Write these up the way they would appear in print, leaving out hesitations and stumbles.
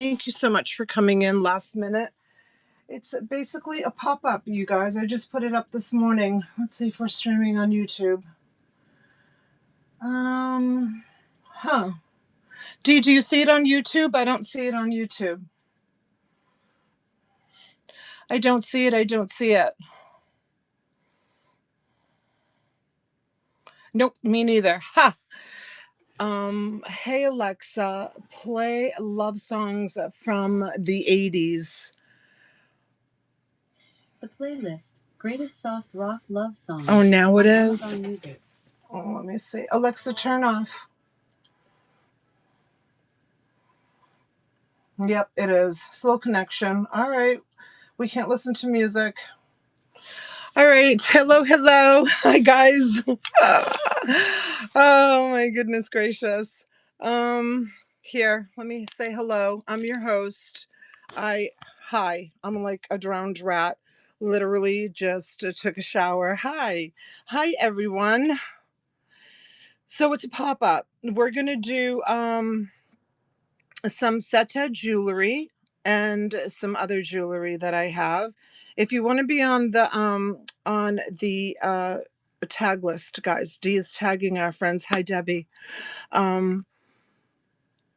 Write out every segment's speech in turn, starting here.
Thank you so much for coming in last minute. It's basically a pop-up, you guys. I just put it up this morning. Let's see if we're streaming on YouTube. Um, huh. Do you see it on YouTube? I don't see it on YouTube. I don't see it. I don't see it. Nope, me neither. Ha! Hey Alexa, play love songs from the 80s. The playlist, Greatest Soft Rock Love Songs. Oh, now it is. Amazon Music. Oh, let me see. Alexa, turn off. Yep, it is. Slow connection. All right. We can't listen to music. All right. Hello, hello. Hi, guys. Oh, my goodness gracious. Here, let me say hello. I'm your host. Hi. I'm like a drowned rat. Literally just took a shower. Hi. Hi, everyone. So it's a pop-up. We're going to do, some Seta jewelry and some other jewelry that I have. If you want to be on the tag list, guys, Dee is tagging our friends. Hi, Debbie. Um,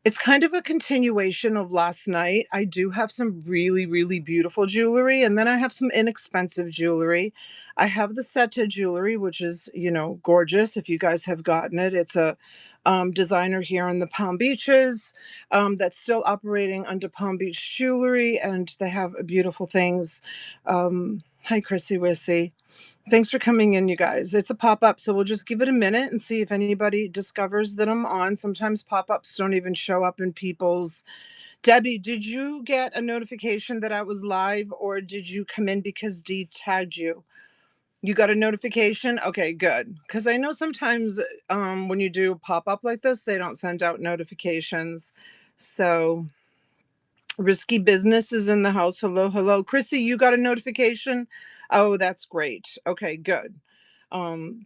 it's kind of a continuation of last night. I do have some really, really beautiful jewelry, and then I have some inexpensive jewelry. I have the Seta jewelry, which is, gorgeous. If you guys have gotten it, it's a designer here in the Palm Beaches that's still operating under Palm Beach Jewelry, and they have beautiful things. Hi, Chrissy Wissy. Thanks for coming in, you guys. It's a pop-up, so we'll just give it a minute and see if anybody discovers that I'm on. Sometimes pop-ups don't even show up in people's. Debbie, did you get a notification that I was live, or did you come in because Dee tagged you? You got a notification? Okay, good. Because I know sometimes when you do pop-up like this, they don't send out notifications. So Risky Business is in the house. Hello, hello. Chrissy, you got a notification? Oh, that's great. Okay, good.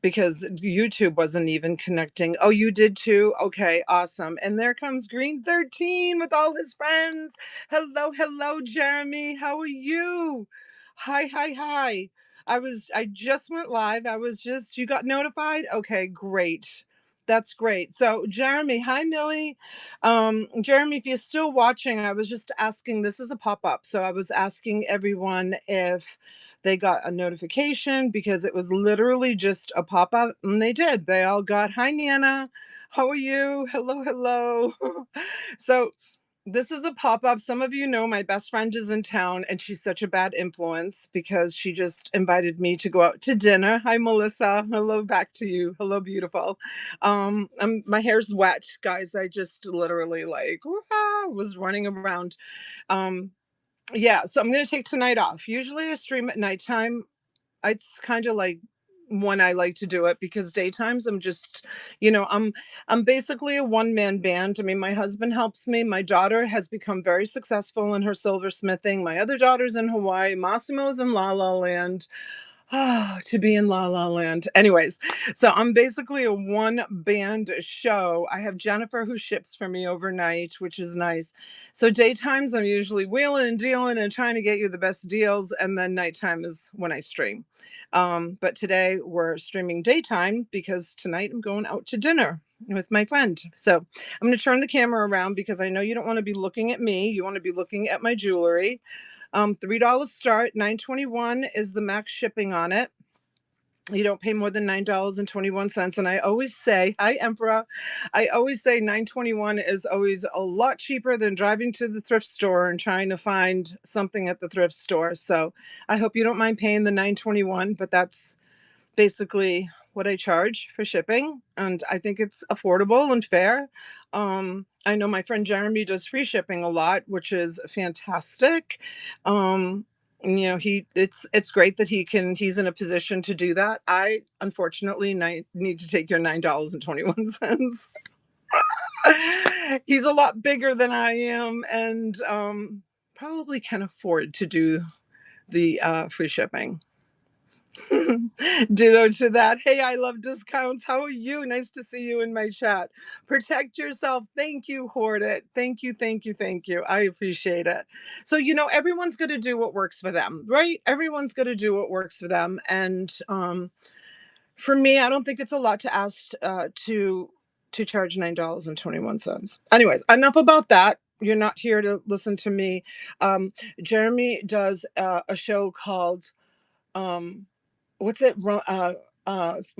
Because YouTube wasn't even connecting. Oh, you did too? Okay, awesome. And there comes Green 13 with all his friends. Hello, hello, Jeremy. How are you? Hi, hi, hi. I just went live. You got notified? Okay, great. That's great. So, Jeremy, hi, Millie. Jeremy, if you're still watching, I was just asking, this is a pop-up. So I was asking everyone if they got a notification because it was literally just a pop-up, and they did. They all got, hi, Nana. How are you? Hello, hello. So this is a pop-up. Some of you know my best friend is in town, and she's such a bad influence because she just invited me to go out to dinner. Hi, Melissa. Hello, back to you. Hello, beautiful. My hair's wet, guys. I just literally was running around. Um, yeah, so I'm gonna take tonight off. Usually I stream at nighttime. It's kind of like when I like to do it because daytimes I'm just, I'm basically a one-man band. I mean, my husband helps me. My daughter has become very successful in her silversmithing. My other daughter's in Hawaii. Massimo's in La La Land. Oh, to be in La La Land. Anyways, so I'm basically a one band show. I have Jennifer who ships for me overnight, which is nice. So daytimes I'm usually wheeling and dealing and trying to get you the best deals, and then nighttime is when I stream. But today we're streaming daytime because tonight I'm going out to dinner with my friend. So I'm going to turn the camera around because I know you don't want to be looking at me. You want to be looking at my jewelry. $3 start, $9.21 is the max shipping on it. You don't pay more than $9.21. And I always say, hi, Emperor. I always say $9.21 is always a lot cheaper than driving to the thrift store and trying to find something at the thrift store. So I hope you don't mind paying the $9.21, but that's basically what I charge for shipping, and I think it's affordable and fair. I know my friend Jeremy does free shipping a lot, which is fantastic. It's great that he's in a position to do that. I unfortunately need to take your $9.21. He's a lot bigger than I am, and probably can afford to do the free shipping. Ditto to that. Hey, I love discounts. How are you? Nice to see you in my chat. Protect yourself. Thank you, Hoard It. Thank you, thank you, thank you. I appreciate it. So, everyone's going to do what works for them, right? Everyone's going to do what works for them. And for me, I don't think it's a lot to ask to charge $9.21. Anyways, enough about that. You're not here to listen to me. Um, Jeremy does a show called um, what's it?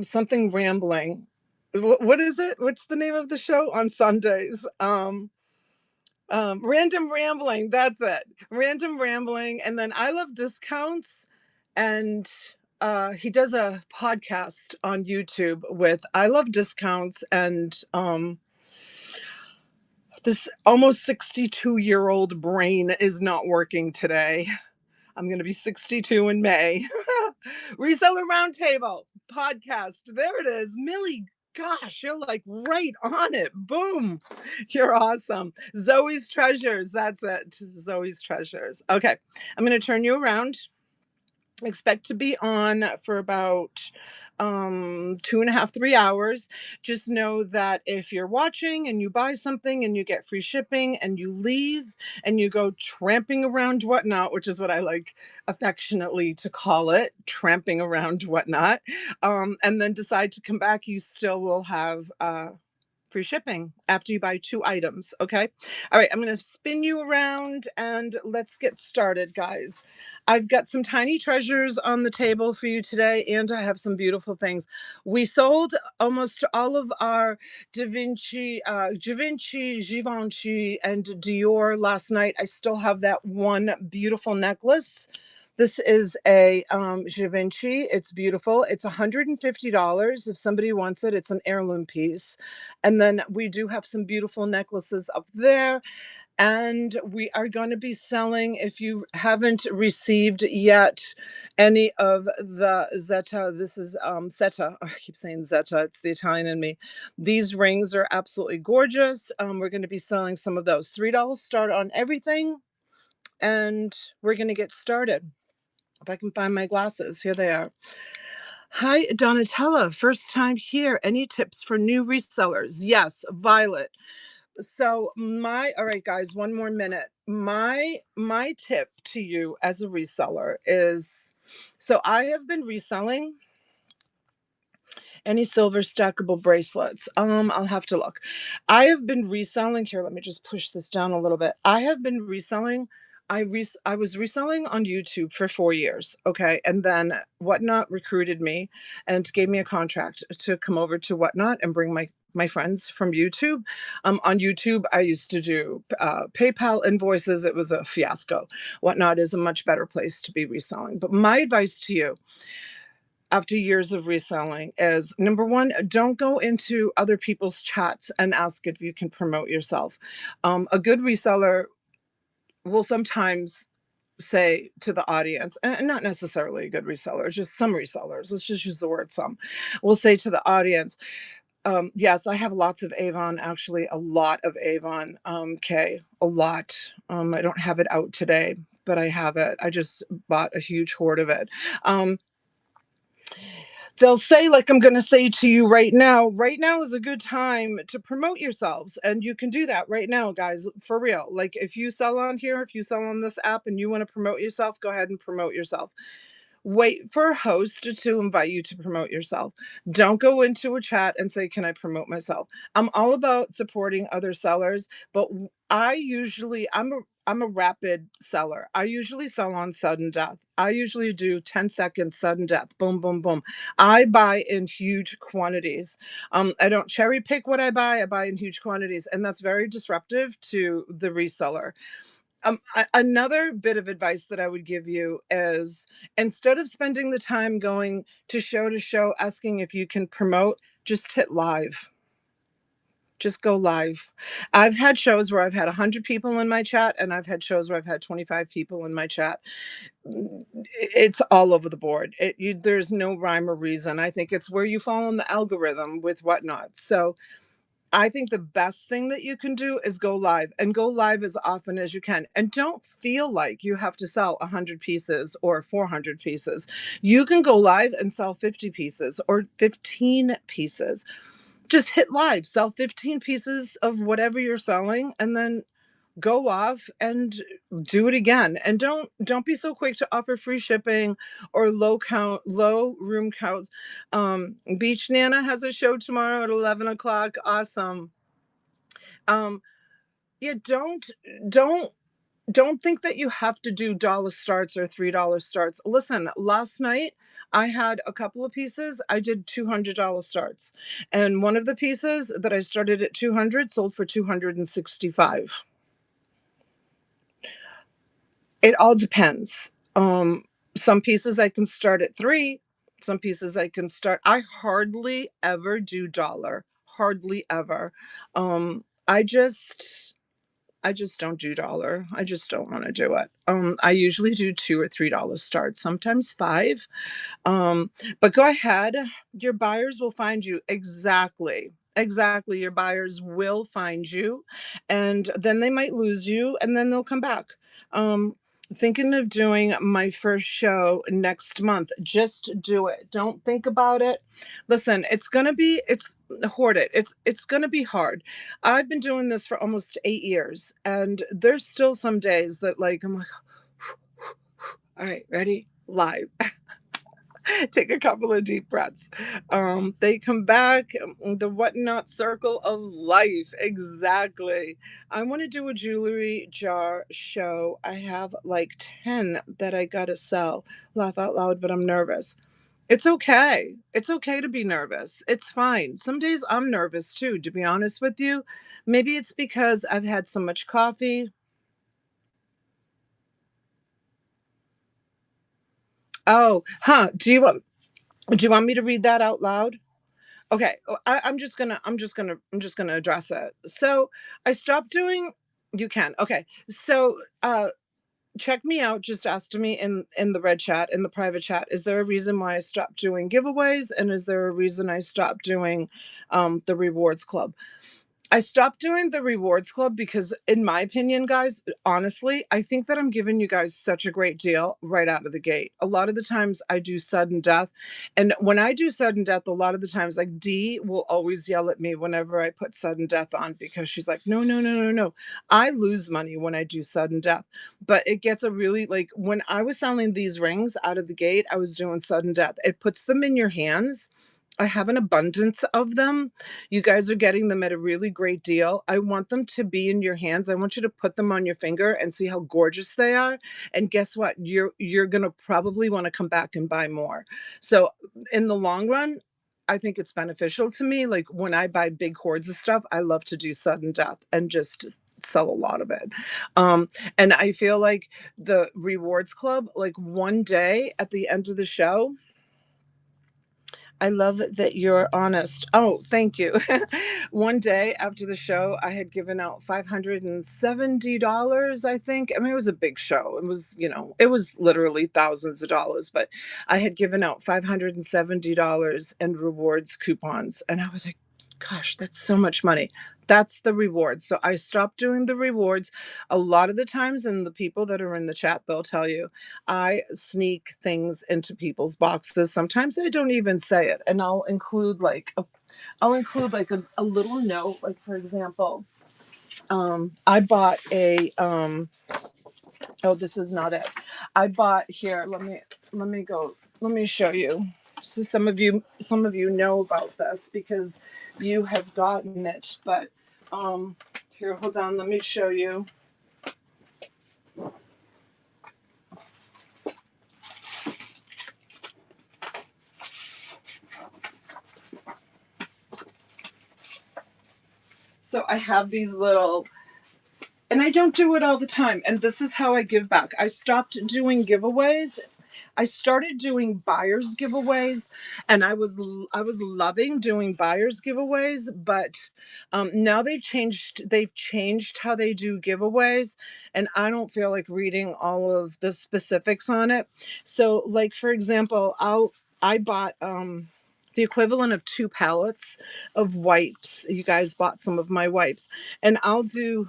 Something rambling. What is it? What's the name of the show on Sundays? Random rambling. That's it. Random rambling. And then I love discounts, and he does a podcast on YouTube with I love discounts, and this almost 62-year-old brain is not working today. I'm going to be 62 in May. Reseller Roundtable podcast. There it is. Millie, gosh, you're like right on it. Boom. You're awesome. Zoe's Treasures. That's it. Zoe's Treasures. Okay. I'm going to turn you around. Expect to be on for about 2.5 3 hours. Just know that if you're watching and you buy something and you get free shipping and you leave and you go tramping around Whatnot, which is what I like affectionately to call it, tramping around Whatnot, and then decide to come back, you still will have free shipping after you buy 2 items. Okay. All right. I'm going to spin you around and let's get started, guys. I've got some tiny treasures on the table for you today, and I have some beautiful things. We sold almost all of our Givenchy, and Dior last night. I still have that one beautiful necklace. This is a Givenchy. It's beautiful. It's $150. If somebody wants it, it's an heirloom piece. And then we do have some beautiful necklaces up there. And we are going to be selling, if you haven't received yet any of the Zeta, this is Seta. I keep saying Zeta, it's the Italian in me. These rings are absolutely gorgeous. We're going to be selling some of those. $3 start on everything. And we're going to get started. If I can find my glasses, here they are. Hi, Donatella. First time here. Any tips for new resellers? Yes, Violet. So all right, guys, one more minute. My tip to you as a reseller is, so I have been reselling any silver stackable bracelets. I'll have to look. I have been reselling here. Let me just push this down a little bit. I have been reselling. I was reselling on YouTube for 4 years. Okay. And then Whatnot recruited me and gave me a contract to come over to Whatnot and bring my friends from YouTube. On YouTube, I used to do PayPal invoices. It was a fiasco. Whatnot is a much better place to be reselling. But my advice to you after years of reselling is, number one, don't go into other people's chats and ask if you can promote yourself. A good reseller will sometimes say to the audience, and not necessarily a good reseller, just some resellers, let's just use the word some, will say to the audience, yes, I have lots of Avon, actually, a lot of Avon, K, a lot. I don't have it out today, but I have it. I just bought a huge hoard of it. They'll say, like I'm going to say to you right now is a good time to promote yourselves. And you can do that right now, guys, for real. Like if you sell on here, if you sell on this app and you want to promote yourself, go ahead and promote yourself. Wait for a host to invite you to promote yourself. Don't go into a chat and say, can I promote myself? I'm all about supporting other sellers, but I'm a rapid seller. I usually sell on sudden death. I usually do 10 seconds sudden death. Boom, boom, boom. I buy in huge quantities. I don't cherry pick what I buy. I buy in huge quantities, and that's very disruptive to the reseller. Another bit of advice that I would give you is, instead of spending the time going to show asking if you can promote, just hit live. Just go live. I've had shows where I've had 100 people in my chat, and I've had shows where I've had 25 people in my chat. It's all over the board. There's no rhyme or reason. I think it's where you fall in the algorithm with Whatnot. So I think the best thing that you can do is go live, and go live as often as you can. And don't feel like you have to sell 100 pieces or 400 pieces. You can go live and sell 50 pieces or 15 pieces. Just hit live, sell 15 pieces of whatever you're selling, and then go off and do it again. And don't be so quick to offer free shipping or low room counts. Beach Nana has a show tomorrow at 11 o'clock. Awesome. um yeah, don't don't think that you have to do dollar starts or $3 starts. Listen, last night I had a couple of pieces. I did $200 starts, and one of the pieces that I started at 200 sold for 265. It all depends. Some pieces I can start at 3, some pieces I can start I hardly ever do dollar, hardly ever. I just don't do dollar. I just don't wanna do it. I usually do 2 or $3 starts, sometimes 5. Um, but go ahead. Your buyers will find you. Exactly. Exactly. Your buyers will find you, and then they might lose you, and then they'll come back. Um, Thinking of doing my first show next month. Just do it. Don't think about it. Listen, it's hoard it. It's gonna be hard. I've been doing this for almost 8 years, and there's still some days that like I'm like, all right, ready? Live. Take a couple of deep breaths. They come back, the whatnot circle of life. Exactly. I want to do a jewelry jar show. I have like 10 that I got to sell. Laugh out loud, but I'm nervous. It's okay. It's okay to be nervous. It's fine. Some days I'm nervous too, to be honest with you. Maybe it's because I've had so much coffee. Oh, huh. Do you want me to read that out loud? Okay, I'm just gonna address it. So I stopped doing. You can. Okay. So check me out. Just asked me in the red chat, in the private chat. Is there a reason why I stopped doing giveaways, and is there a reason I stopped doing the rewards club? I stopped doing the rewards club because, in my opinion, guys, honestly, I think that I'm giving you guys such a great deal right out of the gate. A lot of the times I do sudden death. And when I do sudden death, a lot of the times, like Dee will always yell at me whenever I put sudden death on because she's like, no, no, no, no, no. I lose money when I do sudden death. But it gets a really like when I was selling these rings out of the gate, I was doing sudden death. It puts them in your hands. I have an abundance of them. You guys are getting them at a really great deal. I want them to be in your hands. I want you to put them on your finger and see how gorgeous they are. And guess what? You're going to probably want to come back and buy more. So in the long run, I think it's beneficial to me. Like when I buy big hordes of stuff, I love to do sudden death and just sell a lot of it. Um, and I feel like the rewards club, like one day at the end of the show, I love that you're honest. Oh, thank you. One day after the show, I had given out $570, I think. I mean, it was a big show. It was, it was literally thousands of dollars, but I had given out $570 and rewards coupons. And I was like, gosh, that's so much money. That's the rewards. So I stopped doing the rewards. A lot of the times, and the people that are in the chat, they'll tell you, I sneak things into people's boxes. Sometimes I don't even say it, and I'll include like a little note. Like for example, I bought a oh, this is not it. I bought here. Let me go. Let me show you. So some of you know about this because you have gotten it. But here, hold on. Let me show you. So I have these little, and I don't do it all the time. And this is how I give back. I stopped doing giveaways. I started doing buyers giveaways, and I was loving doing buyers giveaways, but now they've changed how they do giveaways, and I don't feel like reading all of the specifics on it. So, like for example, I bought the equivalent of 2 pallets of wipes. You guys bought some of my wipes, and I'll do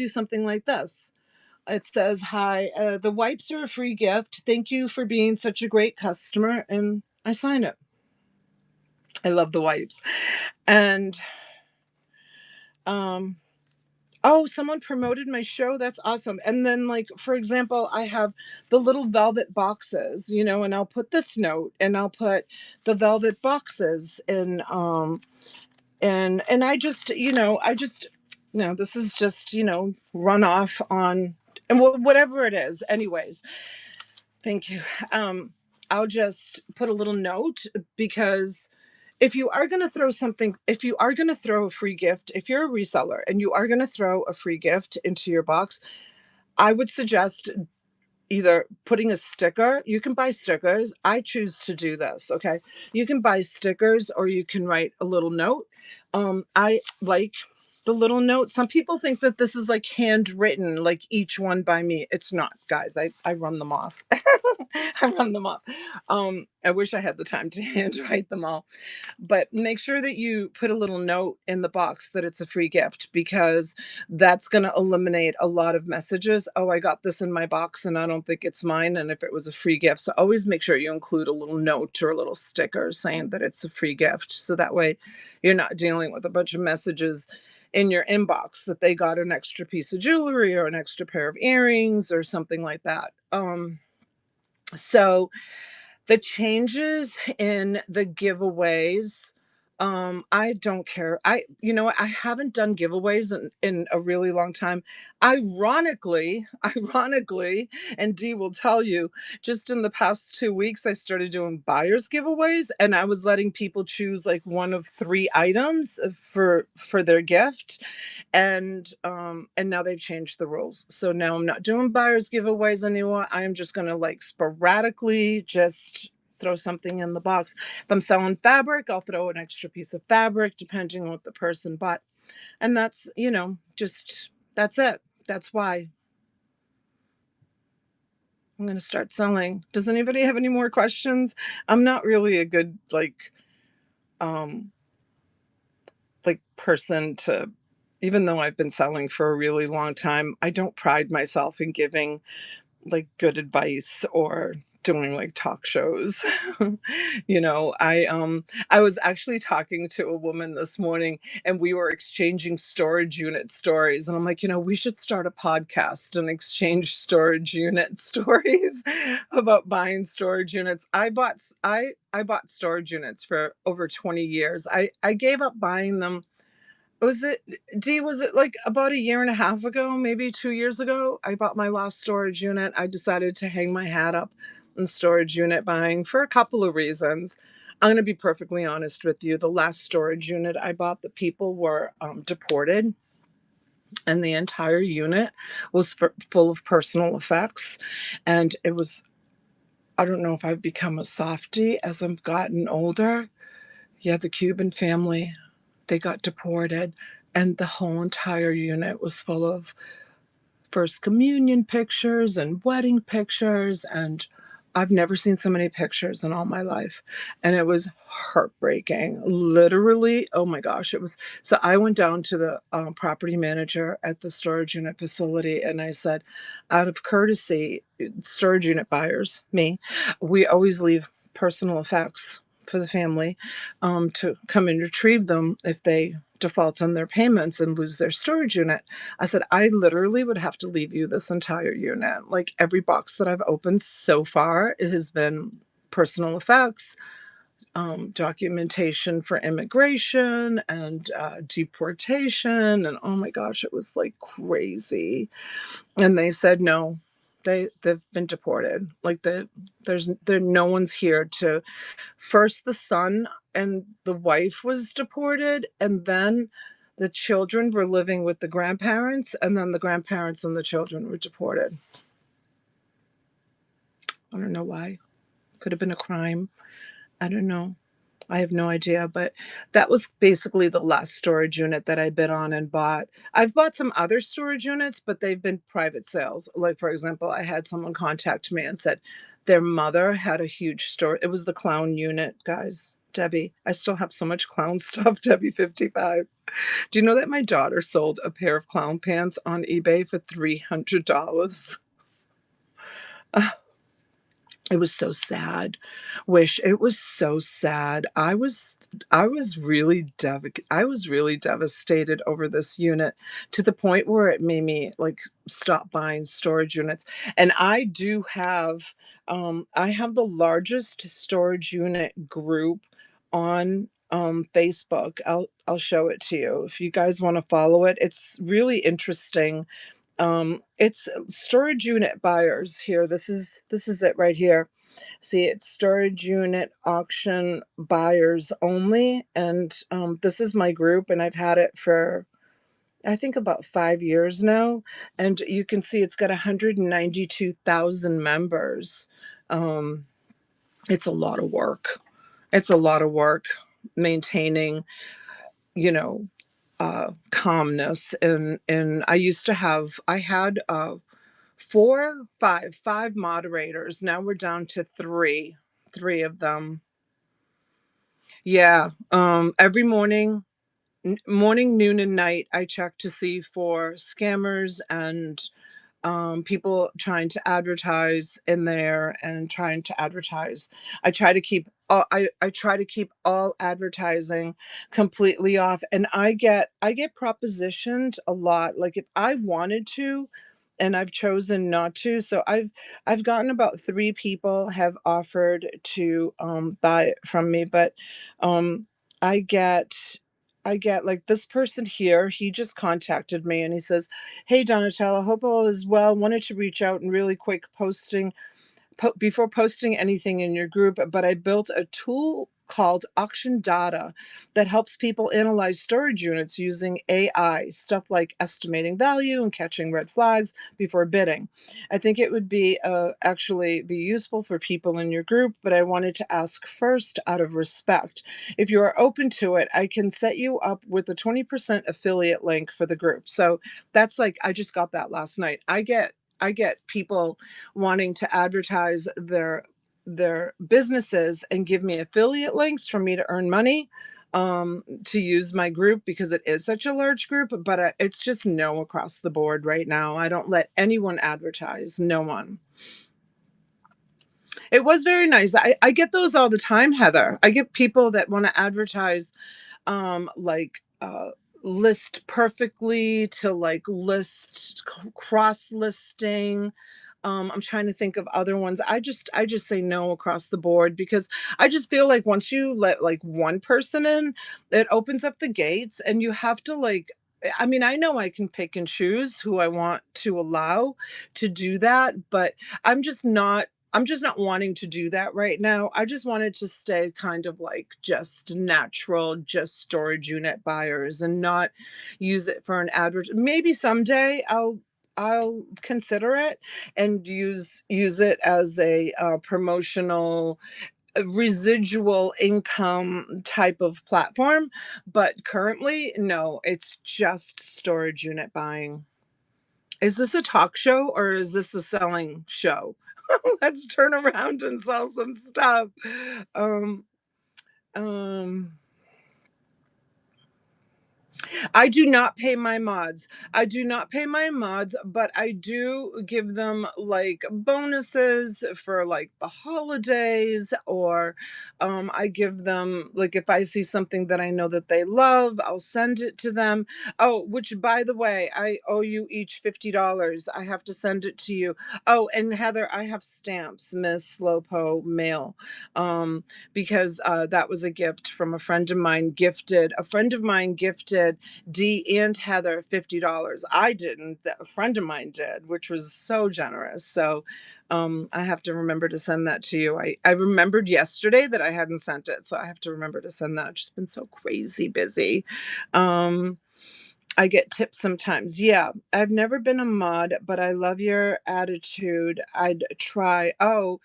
something like this. It says, "Hi, the wipes are a free gift. Thank you for being such a great customer," and I sign it. I love the wipes. And, um oh, someone promoted my show, that's awesome. And then, like, for example, I have the little velvet boxes, and I'll put this note, and I'll put the velvet boxes in, and I just no, this is just, run off on, and whatever it is. Anyways, thank you. Um, I'll just put a little note, because if you are going to throw a free gift, if you're a reseller and you are going to throw a free gift into your box, I would suggest either putting a sticker. You can buy stickers. I choose to do this. Okay. You can buy stickers, or you can write a little note. I like the little note. Some people think that this is like handwritten, like each one by me. It's not, guys. I run them off. I run them off. I wish I had the time to handwrite them all. But make sure that you put a little note in the box that it's a free gift, because that's going to eliminate a lot of messages. Oh, I got this in my box and I don't think it's mine. And if it was a free gift, so always make sure you include a little note or a little sticker saying that it's a free gift. So that way you're not dealing with a bunch of messages in your inbox that they got an extra piece of jewelry or an extra pair of earrings or something like that. So the changes in the giveaways, I don't care. I haven't done giveaways in a really long time. Ironically, ironically, and Dee will tell you, just in the past 2 weeks, I started doing buyers giveaways, and I was letting people choose like one of 3 items for their gift. And now they've changed the rules. So now I'm not doing buyers giveaways anymore. I am just gonna, like, sporadically just throw something in the box. If I'm selling fabric, I'll throw an extra piece of fabric depending on what the person bought. And that's, just that's it. That's why I'm gonna start selling. Does anybody have any more questions? I'm not really a good, um, person to, even though I've been selling for a really long time, I don't pride myself in giving, like, good advice or doing, like, talk shows. I was actually talking to a woman this morning, and we were exchanging storage unit stories, and I'm like, "We should start a podcast and exchange storage unit stories about buying storage units." I bought storage units for over 20 years. I gave up buying them. Was it like about a year and a half ago, maybe 2 years ago? I bought my last storage unit. I decided to hang my hat up in storage unit buying for a couple of reasons. I'm gonna be perfectly honest with you. The last storage unit I bought, the people were, deported, and the entire unit was full of personal effects, and it was I don't know if I've become a softie as I've gotten older. Yeah, the Cuban family, they got deported, and the whole entire unit was full of first communion pictures and wedding pictures, and I've never seen so many pictures in all my life, and it was heartbreaking. Literally, oh my gosh, it was. So I went down to the, property manager at the storage unit facility, and I said, "Out of courtesy, storage unit buyers, me, we always leave personal effects for the family, to come and retrieve them if they default on their payments and lose their storage unit." I said, "I literally would have to leave you this entire unit. Like, every box that I've opened so far, it has been personal effects, documentation for immigration and, deportation, and oh my gosh, it was like crazy." And they said, "No, they've been deported. Like, no one's here to." First, the son and the wife was deported, and then the children were living with the grandparents, and then the grandparents and the children were deported. I don't know why. Could have been a crime. I don't know. I have no idea, but that was basically the last storage unit that I bid on and bought. I've bought some other storage units, but they've been private sales. Like, for example, I had someone contact me and said their mother had a huge store. It was the clown unit, guys. Debbie, I still have so much clown stuff, Debbie 55. Do you know that my daughter sold a pair of clown pants on eBay for $300? It was so sad. Wish it was so sad. I was really devastated over this unit to the point where it made me like stop buying storage units. And I have the largest storage unit group on Facebook. I'll show it to you if you guys want to follow it. It's really interesting. It's storage unit buyers here. This is it right here. See, it's storage unit auction buyers only, and this is my group, and I've had it for I think about 5 years now, and you can see it's got 192,000 members. Um, it's a lot of work. It's a lot of work maintaining, you know, calmness and I had 5 moderators. Now we're down to 3 of them. Yeah, every morning, noon, and night, I check to see for scammers and people trying to advertise in there and trying to advertise. I try to keep all advertising completely off, and I get propositioned a lot. Like if I wanted to, and I've chosen not to. So I've gotten about 3 people have offered to buy it from me, but um, I get. I get like this person here, he just contacted me and he says, "Hey, Donatella, hope all is well. Wanted to reach out and really quick before posting anything in your group, but I built a tool called Auction Data that helps people analyze storage units using AI, stuff like estimating value and catching red flags before bidding. I think it would be actually be useful for people in your group, but I wanted to ask first out of respect. If you are open to it, I can set you up with a 20% affiliate link for the group." So that's like I just got that last night. I get people wanting to advertise their businesses and give me affiliate links for me to earn money to use my group because it is such a large group, but it's just no across the board right now. I don't let anyone advertise, no one. It was very nice. I get those all the time, Heather. I get people that want to advertise like list perfectly to like cross listing. I'm trying to think of other ones. I just say no across the board because I just feel like once you let like one person in, it opens up the gates and you have to like I mean, I know I can pick and choose who I want to allow to do that, but I'm just not wanting to do that right now. I just wanted to stay kind of like just natural, just storage unit buyers and not use it for an advert. Maybe someday I'll consider it and use it as a promotional residual income type of platform, but currently no, it's just storage unit buying. Is this a talk show or is this a selling show? Let's turn around and sell some stuff. Um, um, I do not pay my mods. I do not pay my mods, but I do give them like bonuses for like the holidays, or I give them like if I see something that I know that they love, I'll send it to them. Oh, which by the way, I owe you each $50. I have to send it to you. Oh, and Heather, I have stamps, Miss Slowpo mail. Because that was a gift from a friend of mine gifted Dee and Heather $50. I didn't. A friend of mine did, which was so generous. So I have to remember to send that to you. I remembered yesterday that I hadn't sent it, so I have to remember to send that. I've just been so crazy busy. Um, I get tips sometimes. Yeah, I've never been a mod, but I love your attitude. I'd try. Oh,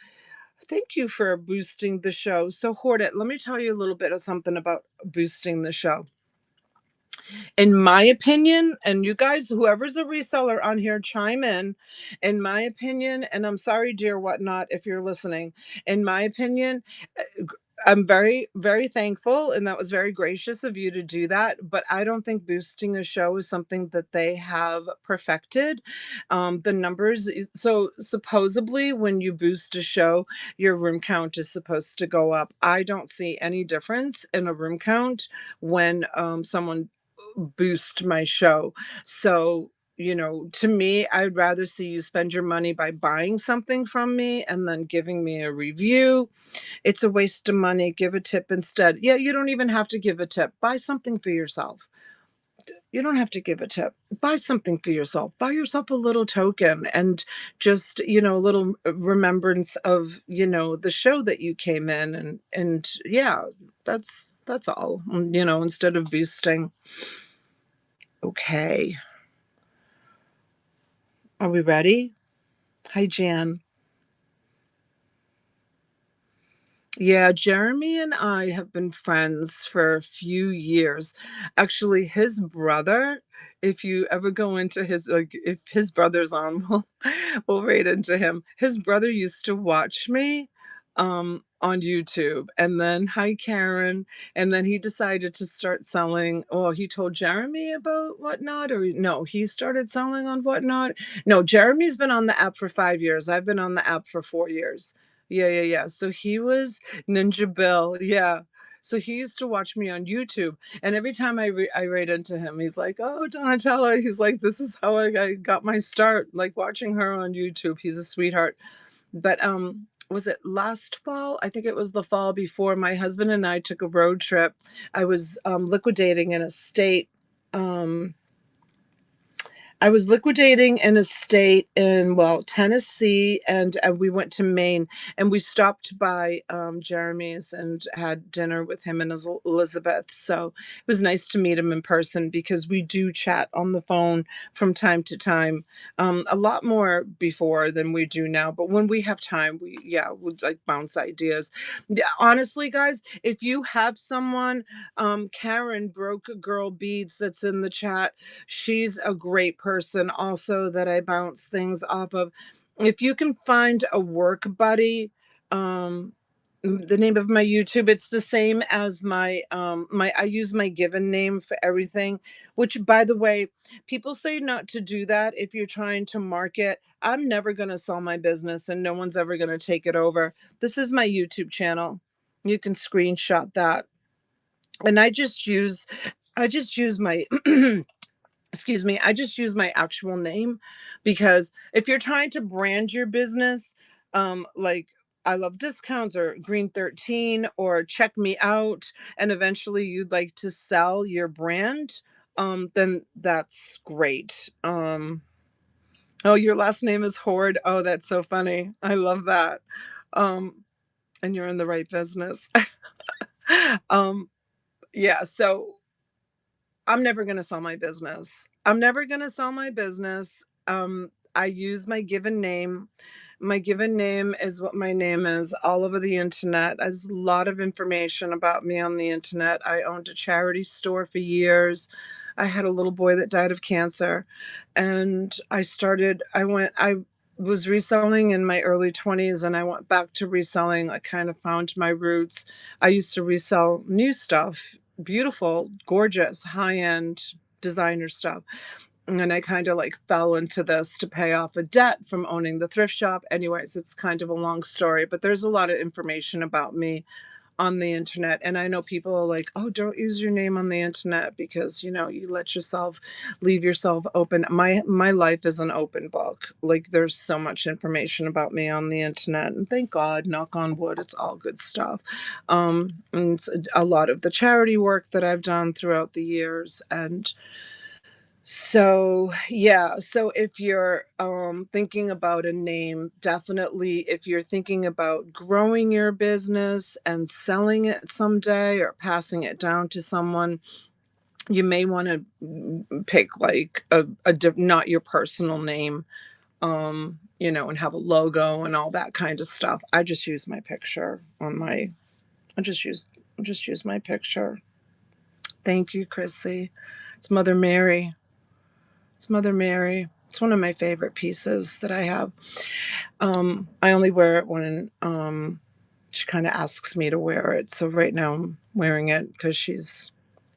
thank you for boosting the show. So, Hordet, let me tell you a little bit of something about boosting the show. In my opinion, and you guys, whoever's a reseller on here, chime in my opinion, and I'm sorry, dear whatnot, if you're listening, in my opinion, I'm very, very thankful, and that was very gracious of you to do that, but I don't think boosting a show is something that they have perfected. The numbers so supposedly, when you boost a show, your room count is supposed to go up. I don't see any difference in a room count when, someone boost my show. So, to me, I'd rather see you spend your money by buying something from me and then giving me a review. It's a waste of money, give a tip instead. Yeah, you don't even have to give a tip. Buy something for yourself. You don't have to give a tip. Buy something for yourself. Buy yourself a little token and just, a little remembrance of, the show that you came in and yeah, that's all. Instead of boosting. Okay. Are we ready? Hi, Jan. Yeah, Jeremy and I have been friends for a few years. Actually, his brother, if you ever go into if his brother's on, we'll rate into him. His brother used to watch me on YouTube. And then, hi, Karen. And then he decided to start selling. Oh, he told Jeremy about Whatnot, or no, he started selling on Whatnot. No, Jeremy's been on the app for 5 years. I've been on the app for 4 years. Yeah, yeah, yeah. So he was Ninja Bill, yeah. So he used to watch me on YouTube, and every time I write into him, he's like, "Oh, Donatella," he's like, "This is how I got my start, like, watching her on YouTube." He's a sweetheart. But, was it last fall? I think it was the fall before my husband and I took a road trip. I was, liquidating an estate, um I was liquidating an estate in, well, Tennessee, and we went to Maine, and we stopped by Jeremy's and had dinner with him and Elizabeth. So it was nice to meet him in person because we do chat on the phone from time to time, a lot more before than we do now. But when we have time, yeah, would like bounce ideas. Yeah, honestly, guys, if you have someone, Karen Broke Girl Beads that's in the chat, she's a great person also that I bounce things off of. If you can find a work buddy, the name of my YouTube, it's the same as my I use my given name for everything, which by the way, people say not to do that if you're trying to market. I'm never going to sell my business and no one's ever going to take it over. This is my YouTube channel. You can screenshot that. And I just use my excuse me, I just use my actual name because if you're trying to brand your business, like I love discounts or Green 13 or check me out, and eventually you'd like to sell your brand, then that's great. Oh, your last name is Horde. Oh, that's so funny. I love that. Um, and you're in the right business. um, yeah, so I'm never gonna sell my business. I'm never gonna sell my business. I use my given name. My given name is what my name is all over the internet. There's a lot of information about me on the internet. I owned a charity store for years. I had a little boy that died of cancer, and I was reselling in my early 20s and I went back to reselling. I kind of found my roots. I used to resell new stuff, beautiful, gorgeous, high-end designer stuff. And I kind of like fell into this to pay off a debt from owning the thrift shop. Anyways, it's kind of a long story, but there's a lot of information about me on the internet. And I know people are like, oh, don't use your name on the internet because, you leave yourself open. My life is an open book. Like there's so much information about me on the internet. And thank God, knock on wood, it's all good stuff. And it's a lot of the charity work that I've done throughout the years. And so, yeah, so if you're thinking about a name, definitely if you're thinking about growing your business and selling it someday or passing it down to someone, you may want to pick like not your personal name, and have a logo and all that kind of stuff. I just use my picture on my I just use my picture. Thank you, Chrissy. It's Mother Mary. It's Mother Mary. It's one of my favorite pieces that I have. I only wear it when She kind of asks me to wear it. So right now I'm wearing it because she's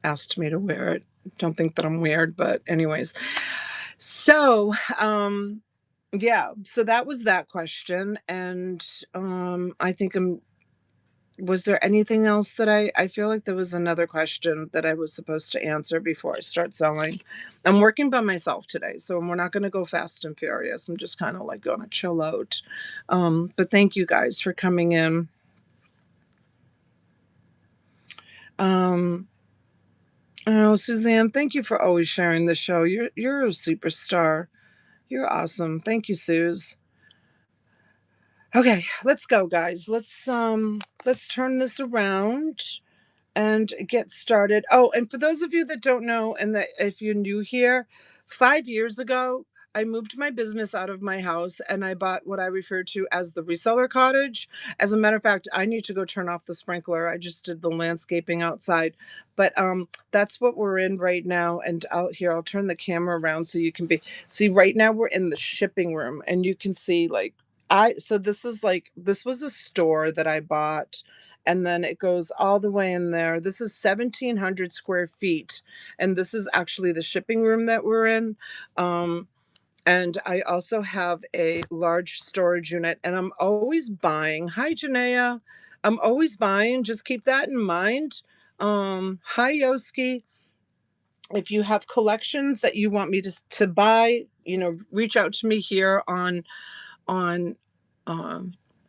asked me to wear it. Don't think that I'm weird, but anyways. So, yeah, so that was that question. And I think was there anything else that I feel like there was another question that I was supposed to answer before I start selling. I'm working by myself today, so we're not going to go fast and furious. I'm just kind of like going to chill out. But thank you guys for coming in. Um, oh, Suzanne, thank you for always sharing the show. You're a superstar. You're awesome. Thank you, Suze. Okay, let's go, guys. Let's turn this around and get started. Oh, and for those of you that don't know, and that if you're new here, 5 years ago, I moved my business out of my house and I bought what I refer to as the reseller cottage. As a matter of fact, I need to go turn off the sprinkler. I just did the landscaping outside, but that's what we're in right now. And I'll turn the camera around so you can see. Right now we're in the shipping room, and you can see like this was a store that I bought, and then it goes all the way in there. This is 1,700 square feet, and this is actually the shipping room that we're in. Um, and I also have a large storage unit, and I'm always buying. Hi, Janaea. I'm always buying. Just keep that in mind. Hi, Yoski. If you have collections that you want me to buy, reach out to me here on I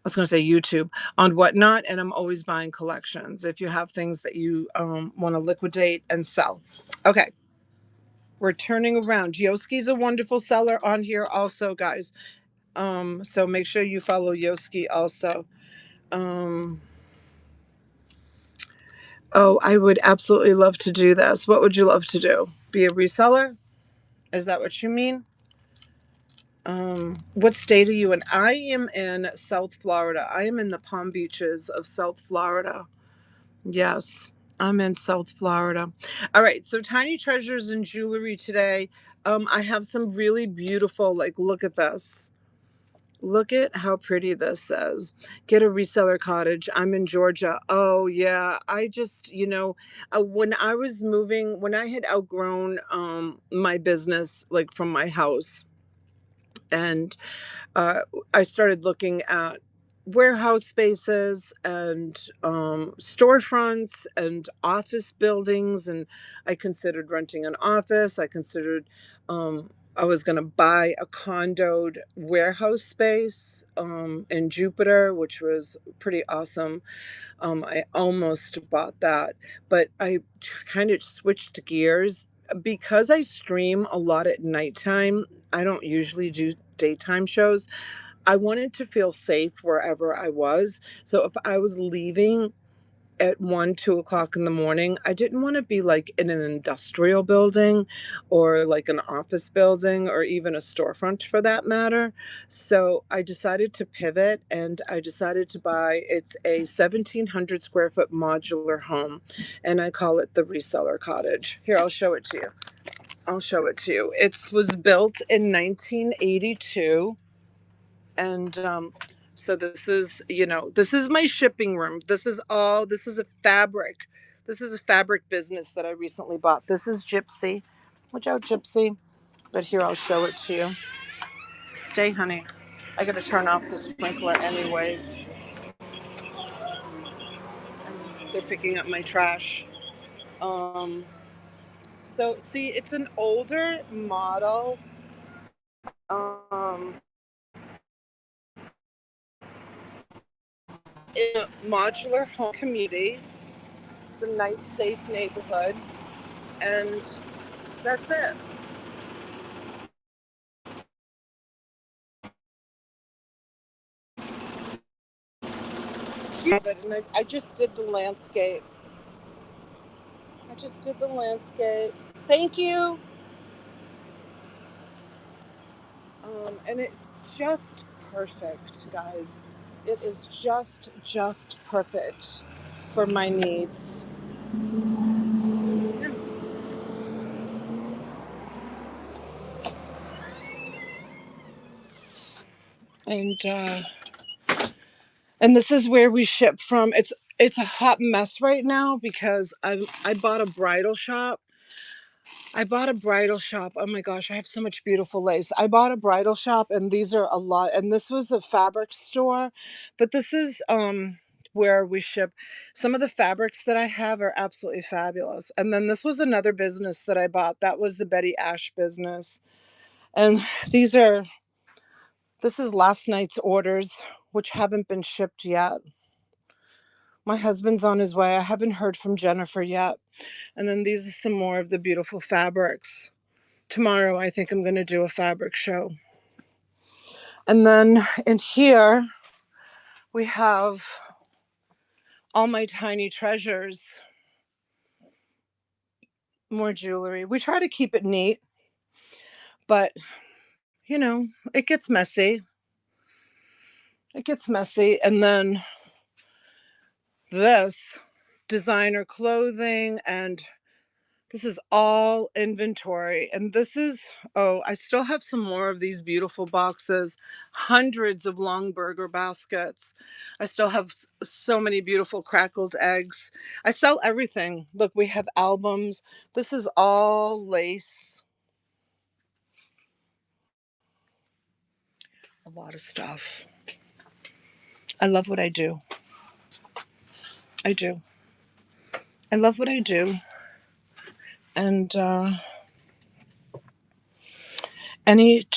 was going to say YouTube, on Whatnot, and I'm always buying collections. If you have things that you want to liquidate and sell. Okay, we're turning around. Yoski's a wonderful seller on here also, guys. So make sure you follow Yoski also. Um, oh, I would absolutely love to do this. What would you love to do? Be a reseller? Is that what you mean? What state are you in? I am in South Florida. I am in the Palm Beaches of South Florida. Yes, I'm in South Florida. All right, so tiny treasures and jewelry today. I have some really beautiful, like, look at this. Look at how pretty this is. Get a reseller cottage. I'm in Georgia. Oh, yeah. I just, when I was moving, when I had outgrown my business, like from my house, and uh, I started looking at warehouse spaces and storefronts and office buildings. And I considered renting an office. I was going to buy a condoed warehouse space in Jupiter, which was pretty awesome. I almost bought that, but I kind of switched gears because I stream a lot at nighttime. I don't usually do daytime shows. I wanted to feel safe wherever I was. So if I was leaving at 1, 2 o'clock in the morning, I didn't want to be like in an industrial building or like an office building or even a storefront for that matter. So I decided to pivot, and I decided to buy, it's a 1,700 square foot modular home, and I call it the reseller cottage. Here, I'll show it to you. I'll show it to you. It was built in 1982. And so this is my shipping room. This is a fabric. This is a fabric business that I recently bought. This is Gypsy. Watch out, Gypsy. But here, I'll show it to you. Stay, honey. I gotta turn off the sprinkler anyways. They're picking up my trash. Um, so see, it's an older model. Um, in a modular home community. It's a nice, safe neighborhood, and that's it. It's cute, and I just did the landscape. I just did the landscape. Thank you. And it's just perfect, guys. It is just perfect for my needs. And And this is where we ship from. It's a hot mess right now because I bought a bridal shop. I bought a bridal shop. Oh my gosh, I have so much beautiful lace. I bought a bridal shop and these are a lot, and this was a fabric store, but this is where we ship. Some of the fabrics that I have are absolutely fabulous. And then this was another business that I bought. That was the Betty Ash business. And these are this is last night's orders, which haven't been shipped yet. My husband's on his way. I haven't heard from Jennifer yet. And then these are some more of the beautiful fabrics. Tomorrow, I think I'm going to do a fabric show. And then in here, we have all my tiny treasures, more jewelry. We try to keep it neat, but you know, it gets messy. It gets messy. And then this designer clothing, and this is all inventory. And this is, oh, I still have some more of these beautiful boxes, hundreds of long burger baskets. I still have so many beautiful crackled eggs. I sell everything. Look, we have albums. This is all lace. A lot of stuff. I love what I do. I do. I love what I do. And any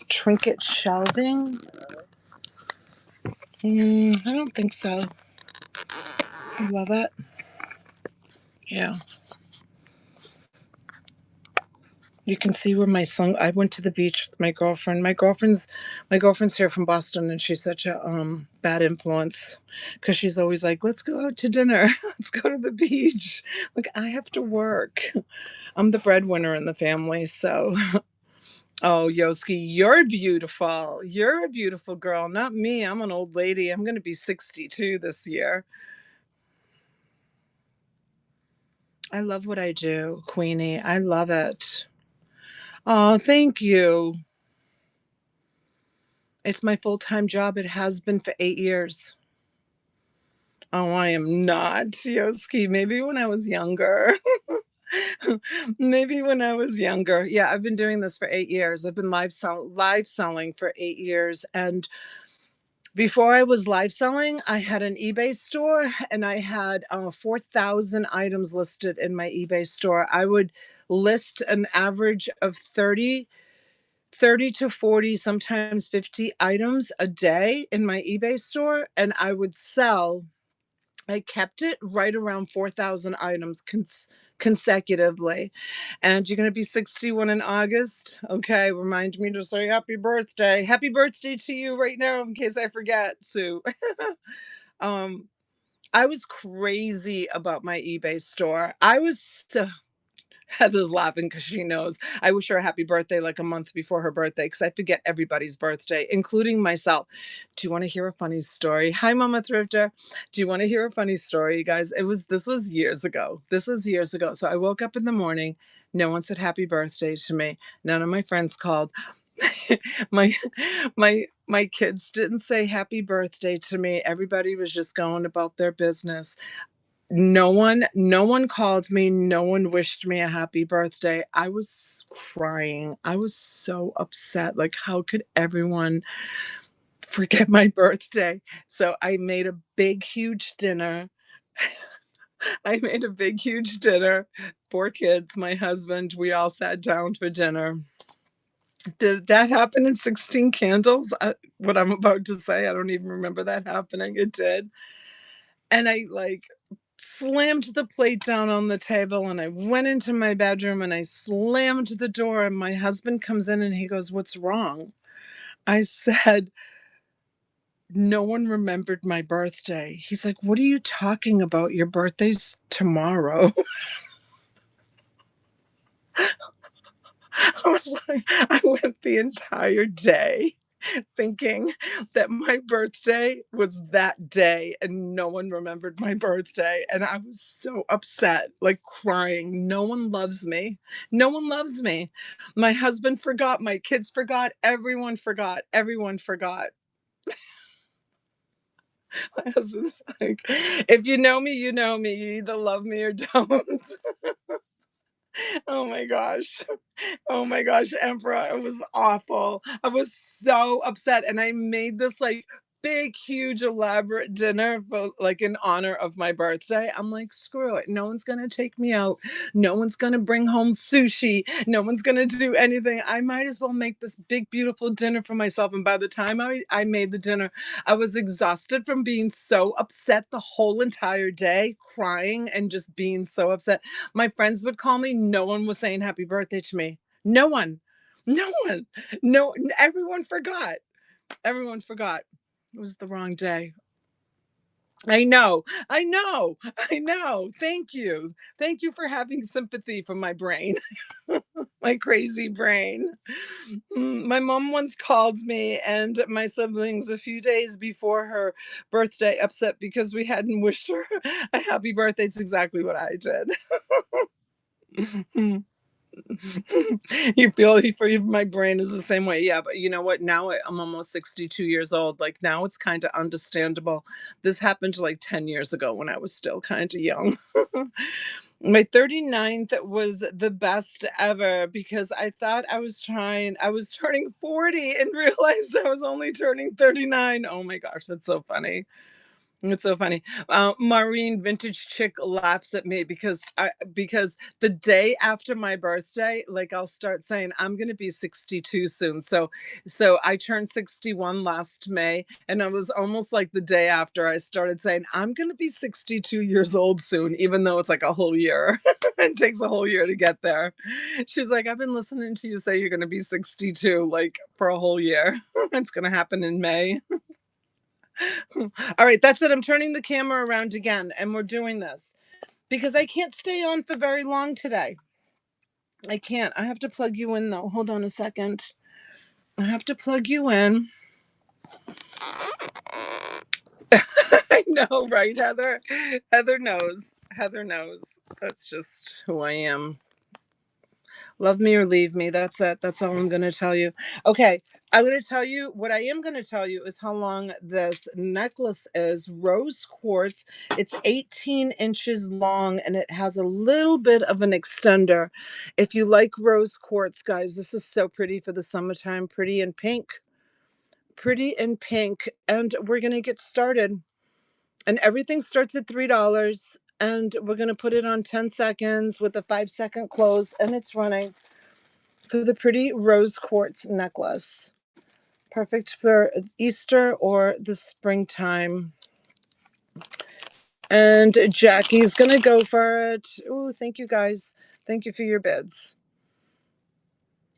trinket shelving? I don't think so. I love it. Yeah. You can see where my son. I went to the beach with my girlfriend. My girlfriend's here from Boston, and she's such a bad influence because she's always like, "Let's go out to dinner. Let's go to the beach." Like I have to work. I'm the breadwinner in the family, so. Oh, Yoski, you're beautiful. You're a beautiful girl, not me. I'm an old lady. I'm going to be 62 this year. I love what I do, Queenie. I love it. Oh, thank you. It's my full-time job. It has been for 8 years. Oh, I am not, Yoski. Maybe when I was younger. Maybe when I was younger. Yeah, I've been doing this for 8 years. I've been live selling for 8 years, and before I was live selling, I had an eBay store and I had 4,000 items listed in my eBay store. I would list an average of 30 to 40, sometimes 50 items a day in my eBay store, and I would sell. I kept it right around 4,000 items consecutively. And you're going to be 61 in August. Okay. Remind me to say happy birthday. Happy birthday to you right now in case I forget, Sue. um, I was crazy about my eBay store. I was so Heather's laughing because she knows I wish her a happy birthday like a month before her birthday because I forget everybody's birthday, including myself. Do you want to hear a funny story? Hi, Mama Thrifter. Do you want to hear a funny story, you guys? This was years ago. This was years ago. So I woke up in the morning. No one said happy birthday to me. None of my friends called. my my kids didn't say happy birthday to me. Everybody was just going about their business. No one called me, no one wished me a happy birthday. I was crying. I was so upset. Like, how could everyone forget my birthday? So I made a big, huge dinner. I made a big, huge dinner. 4 kids, my husband, we all sat down for dinner. Did that happen in 16 candles? What I'm about to say, I don't even remember that happening. It did. And I like slammed the plate down on the table and I went into my bedroom and I slammed the door and my husband comes in and he goes, "What's wrong?" I said, "No one remembered my birthday." He's like, "What are you talking about? Your birthday's tomorrow." I was like, I went the entire day thinking that my birthday was that day and no one remembered my birthday. And I was so upset, like crying. No one loves me. No one loves me. My husband forgot. My kids forgot. Everyone forgot. Everyone forgot. My husband's like, if you know me, you know me. You either love me or don't. Oh my gosh. Oh my gosh, Emperor, it was awful. I was so upset, and I made this, like, big, huge, elaborate dinner for like, in honor of my birthday. I'm like, "Screw it. No one's gonna take me out. No one's gonna bring home sushi. No one's gonna do anything. I might as well make this big, beautiful dinner for myself." And by the time I made the dinner, I was exhausted from being so upset the whole entire day, crying and just being so upset. My friends would call me, no one was saying happy birthday to me. No one. No one. No, everyone forgot. Everyone forgot. It was the wrong day. I know. I know. I know. Thank you. Thank you for having sympathy for my brain, my crazy brain. My mom once called me and my siblings a few days before her birthday upset because we hadn't wished her a happy birthday. It's exactly what I did. You for my brain is the same way. Yeah, but you know what? Now I'm almost 62 years old. Like now it's kind of understandable. This happened like 10 years ago when I was still kind of young. My 39th was the best ever because I thought I was turning 40 and realized I was only turning 39. Oh my gosh, that's so funny. It's so funny. Maureen Vintage Chick laughs at me because the day after my birthday, like I'll start saying I'm gonna be 62 soon. So I turned 61 last May, and it was almost like the day after I started saying I'm gonna be 62 years old soon, even though it's like a whole year. It takes a whole year to get there. She's like, I've been listening to you say you're gonna be 62 like for a whole year. It's gonna happen in May. All right, that's it. I'm turning the camera around again, and we're doing this because I can't stay on for very long today. I can't. I have to plug you in though. Hold on a second. I have to plug you in. I know, right, Heather? Heather knows. Heather knows. That's just who I am. Love me or leave me. That's it. That's all I'm going to tell you. Okay. I'm going to tell you what I am going to tell you is how long this necklace is. Rose quartz. It's 18 inches long and it has a little bit of an extender. If you like rose quartz, guys, this is so pretty for the summertime. Pretty in pink. Pretty in pink. And we're going to get started. And everything starts at $3. And we're going to put it on 10 seconds with a 5-second close. And it's running for the pretty rose quartz necklace. Perfect for Easter or the springtime. And Jackie's going to go for it. Oh, thank you guys. Thank you for your bids.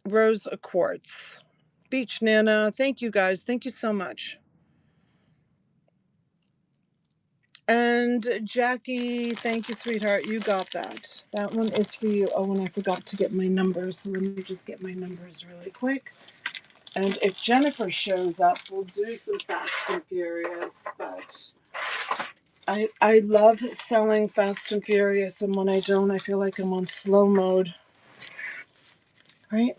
Rose quartz. Beach Nana. Thank you guys. Thank you so much. And Jackie, thank you, sweetheart. You got that. That one is for you. Oh, and I forgot to get my numbers. So let me just get my numbers really quick. And if Jennifer shows up, we'll do some Fast and Furious. But I love selling Fast and Furious, and when I don't, I feel like I'm on slow mode. Right?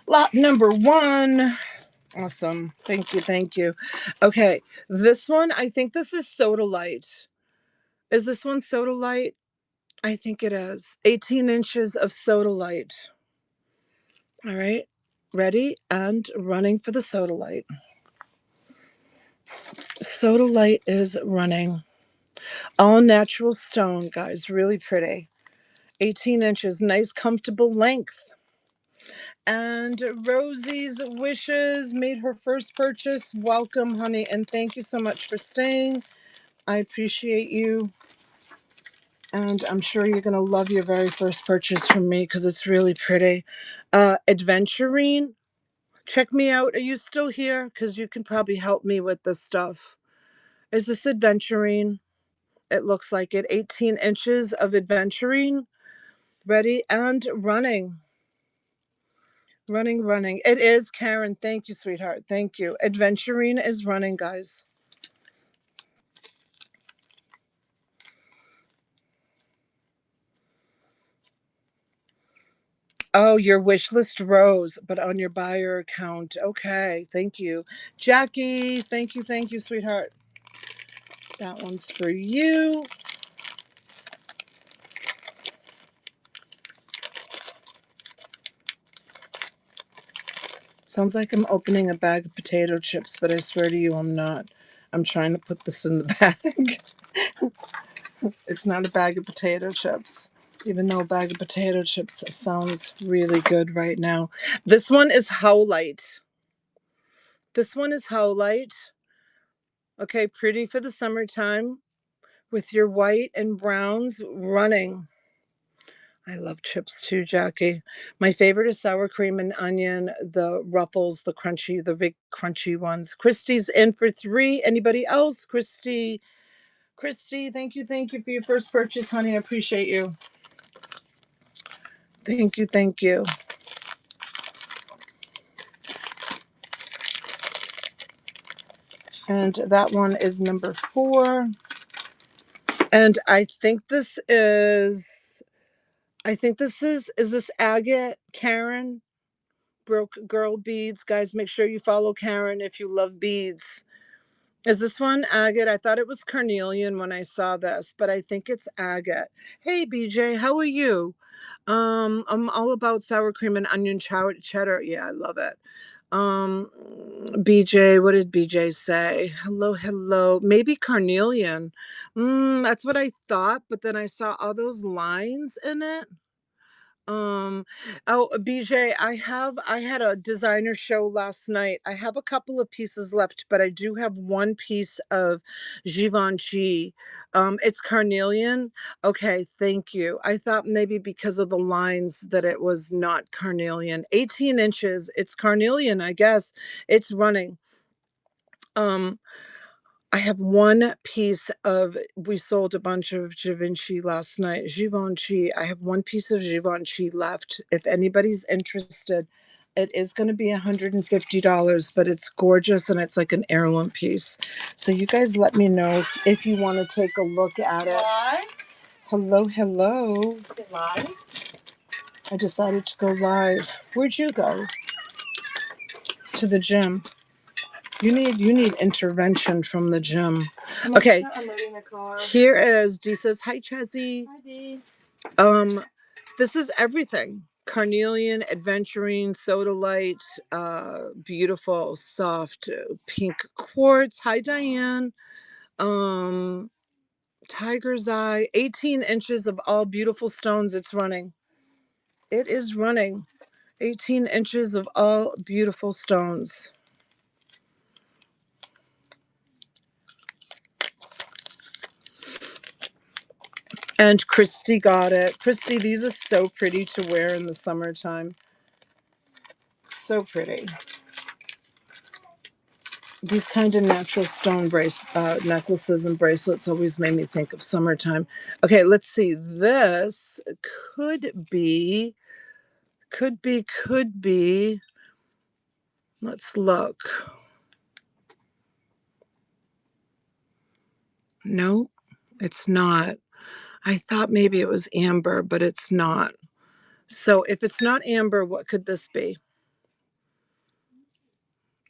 Lot number one. Awesome. Thank you. Thank you. Okay. This one, I think this is Soda Light. Is this one Soda Light? I think it is. 18 inches of Soda Light. All right. Ready and running for the Soda Light. Soda Light is running. All natural stone, guys. Really pretty. 18 inches. Nice, comfortable length. And Rosie's Wishes made her first purchase. Welcome, honey. And thank you so much for staying. I appreciate you. And I'm sure you're going to love your very first purchase from me because it's really pretty. Adventurine, check me out. Are you still here? Because you can probably help me with this stuff. Is this Adventurine? It looks like it. 18 inches of Adventurine. Ready and running. Running, running. It is, Karen. Thank you, sweetheart. Thank you. Adventurine is running, guys. Oh, your wish list rose, but on your buyer account. Okay, thank you. Jackie, thank you, sweetheart. That one's for you. Sounds like I'm opening a bag of potato chips, but I swear to you, I'm not. I'm trying to put this in the bag. It's not a bag of potato chips, even though a bag of potato chips sounds really good right now. This one is Howlite. This one is Howlite. Okay, pretty for the summertime with your white and browns running. I love chips too, Jackie. My favorite is sour cream and onion, the ruffles, the crunchy, the big crunchy ones. Christy's in for 3. Anybody else? Christy. Christy, thank you for your first purchase, honey. I appreciate you. Thank you, thank you. And that one is number 4. And is this agate, Karen? Broke girl beads. Guys, make sure you follow Karen if you love beads. Is this one agate? I thought it was carnelian when I saw this, but I think it's agate. Hey BJ, how are you? I'm all about sour cream and onion cheddar. Yeah, I love it. BJ, what did BJ say? Hello, hello. Maybe carnelian. That's what I thought, but then I saw all those lines in it. Um, oh, BJ, I had a designer show last night. I have a couple of pieces left, but I do have one piece of Givenchy. It's carnelian. Okay, thank you. I thought maybe because of the lines that it was not carnelian. 18 inches. It's carnelian, I guess. It's running. Um, I have one piece of we sold a bunch of Givenchy last night. Givenchy. I have one piece of Givenchy left. If anybody's interested, it is going to be $150, but it's gorgeous and it's like an heirloom piece. So you guys let me know if you want to take a look at it. What? Hello, hello. Get live? I decided to go live. Where'd you go? To the gym. You need intervention from the gym. Okay. Unloading the car. Here is Dee says, hi Chezzy. Hi, Dee. This is everything. Carnelian, adventurine, sodalite, beautiful, soft pink quartz. Hi Diane. Um, Tiger's eye. 18 inches of all beautiful stones. It's running. It is running. 18 inches of all beautiful stones. And Christy got it. Christy, these are so pretty to wear in the summertime. So pretty. These kind of natural stone necklaces and bracelets always made me think of summertime. Okay, let's see. This could be. Let's look. No, it's not. I thought maybe it was amber, but it's not. So if it's not amber, what could this be?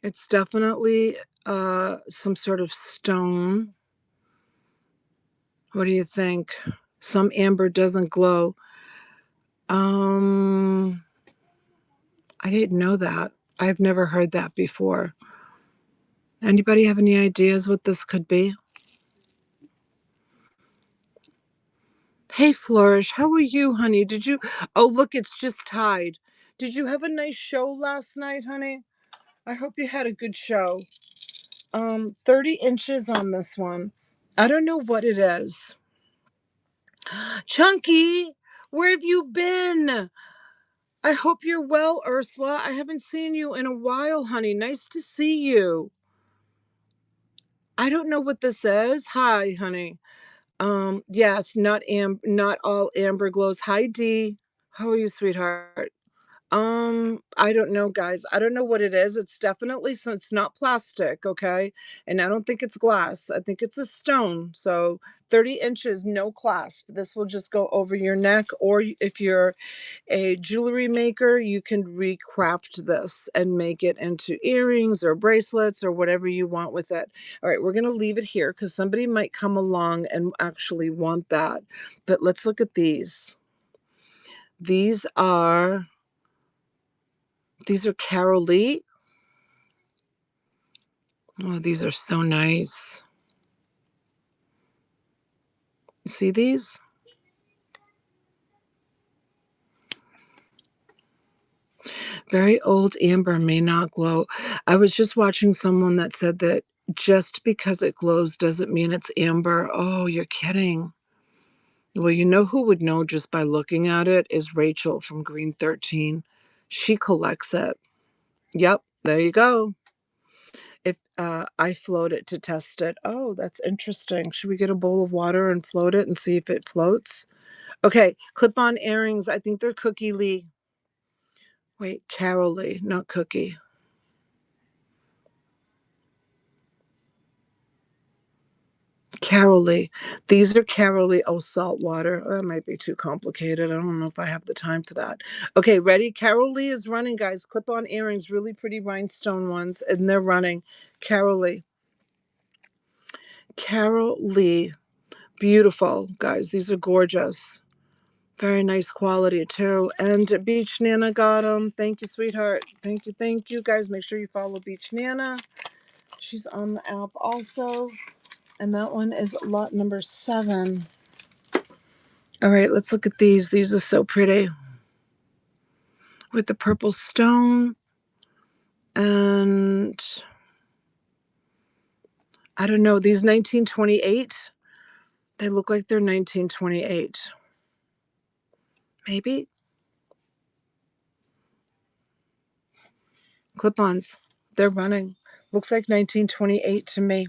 It's definitely some sort of stone. What do you think? Some amber doesn't glow. I didn't know that. I've never heard that before. Anybody have any ideas what this could be? Hey Flourish, how are you, honey? Did you Oh, look, it's just tied. Did you have a nice show last night, honey? I hope you had a good show. 30 inches on this one. I don't know what it is. Chunky, where have you been? I hope you're well, Ursula. I haven't seen you in a while, honey. Nice to see you. I don't know what this is. Hi, honey. Yes, not all amber glows. Hi, Dee. How are you, sweetheart? I don't know, guys. I don't know what it is. It's definitely so it's not plastic, okay? And I don't think it's glass. I think it's a stone. So 30 inches, no clasp. This will just go over your neck, or if you're a jewelry maker, you can recraft this and make it into earrings or bracelets or whatever you want with it. All right, we're going to leave it here because somebody might come along and actually want that. But let's look at these. These are Carol Lee. Oh, these are so nice. See these? Very old amber may not glow. I was just watching someone that said that just because it glows doesn't mean it's amber. Oh, you're kidding. Well, you know who would know just by looking at it is Rachel from Green 13. She collects it. Yep, there you go. If I float it to test it. Oh, that's interesting. Should we get a bowl of water and float it and see if it floats? Okay, clip-on earrings. I think they're Cookie Lee. Wait, Carol Lee, not Cookie. Carol Lee. These are Carol Lee. Oh, salt water. That might be too complicated. I don't know if I have the time for that. Okay, ready? Carol Lee is running, guys. Clip-on earrings, really pretty rhinestone ones, and they're running. Carol Lee. Carol Lee. Beautiful, guys. These are gorgeous. Very nice quality, too. And Beach Nana got them. Thank you, sweetheart. Thank you, thank you. Guys, make sure you follow Beach Nana. She's on the app also. And that one is lot number 7. All right, let's look at these. These are so pretty. With the purple stone. And I don't know, these 1928, they look like they're 1928. Maybe? Clip-ons. They're running. Looks like 1928 to me.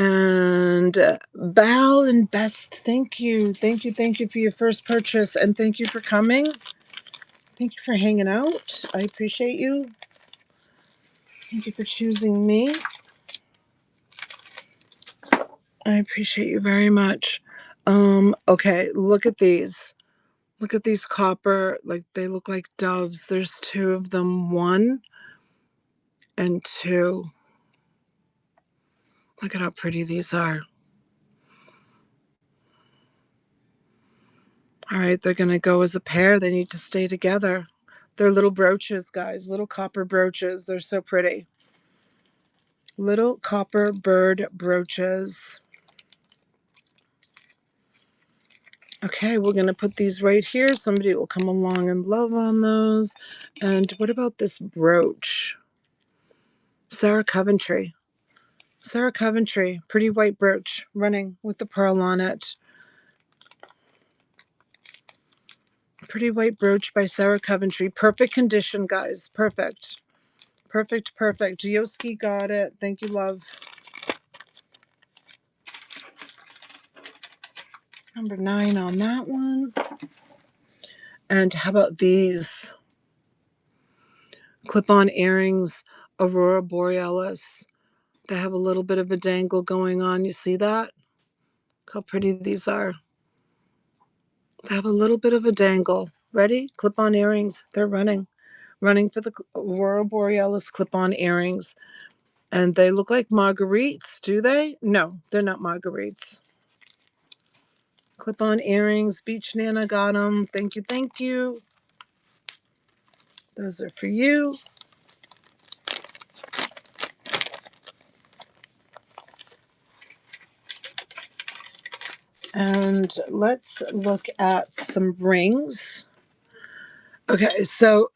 And Bal and Best, thank you. Thank you. Thank you for your first purchase. And thank you for coming. Thank you for hanging out. I appreciate you. Thank you for choosing me. I appreciate you very much. Okay, look at these. Look at these copper, like they look like doves. There's 2 of them, 1 and 2. Look at how pretty these are. All right, they're going to go as a pair. They need to stay together. They're little brooches, guys, little copper brooches. They're so pretty. Little copper bird brooches. Okay, we're going to put these right here. Somebody will come along and love on those. And what about this brooch? Sarah Coventry. Sarah Coventry, pretty white brooch, running with the pearl on it. Pretty white brooch by Sarah Coventry. Perfect condition, guys. Perfect. Perfect, perfect. Gioski got it. Thank you, love. Number 9 on that one. And how about these? Clip-on earrings, Aurora Borealis. They have a little bit of a dangle going on. You see that? Look how pretty these are. They have a little bit of a dangle. Ready? Clip-on earrings. They're running. Running for the Aurora Borealis clip-on earrings. And they look like marguerites, do they? No, they're not marguerites. Clip-on earrings. Beach Nana got them. Thank you, thank you. Those are for you. And let's look at some rings. Okay, so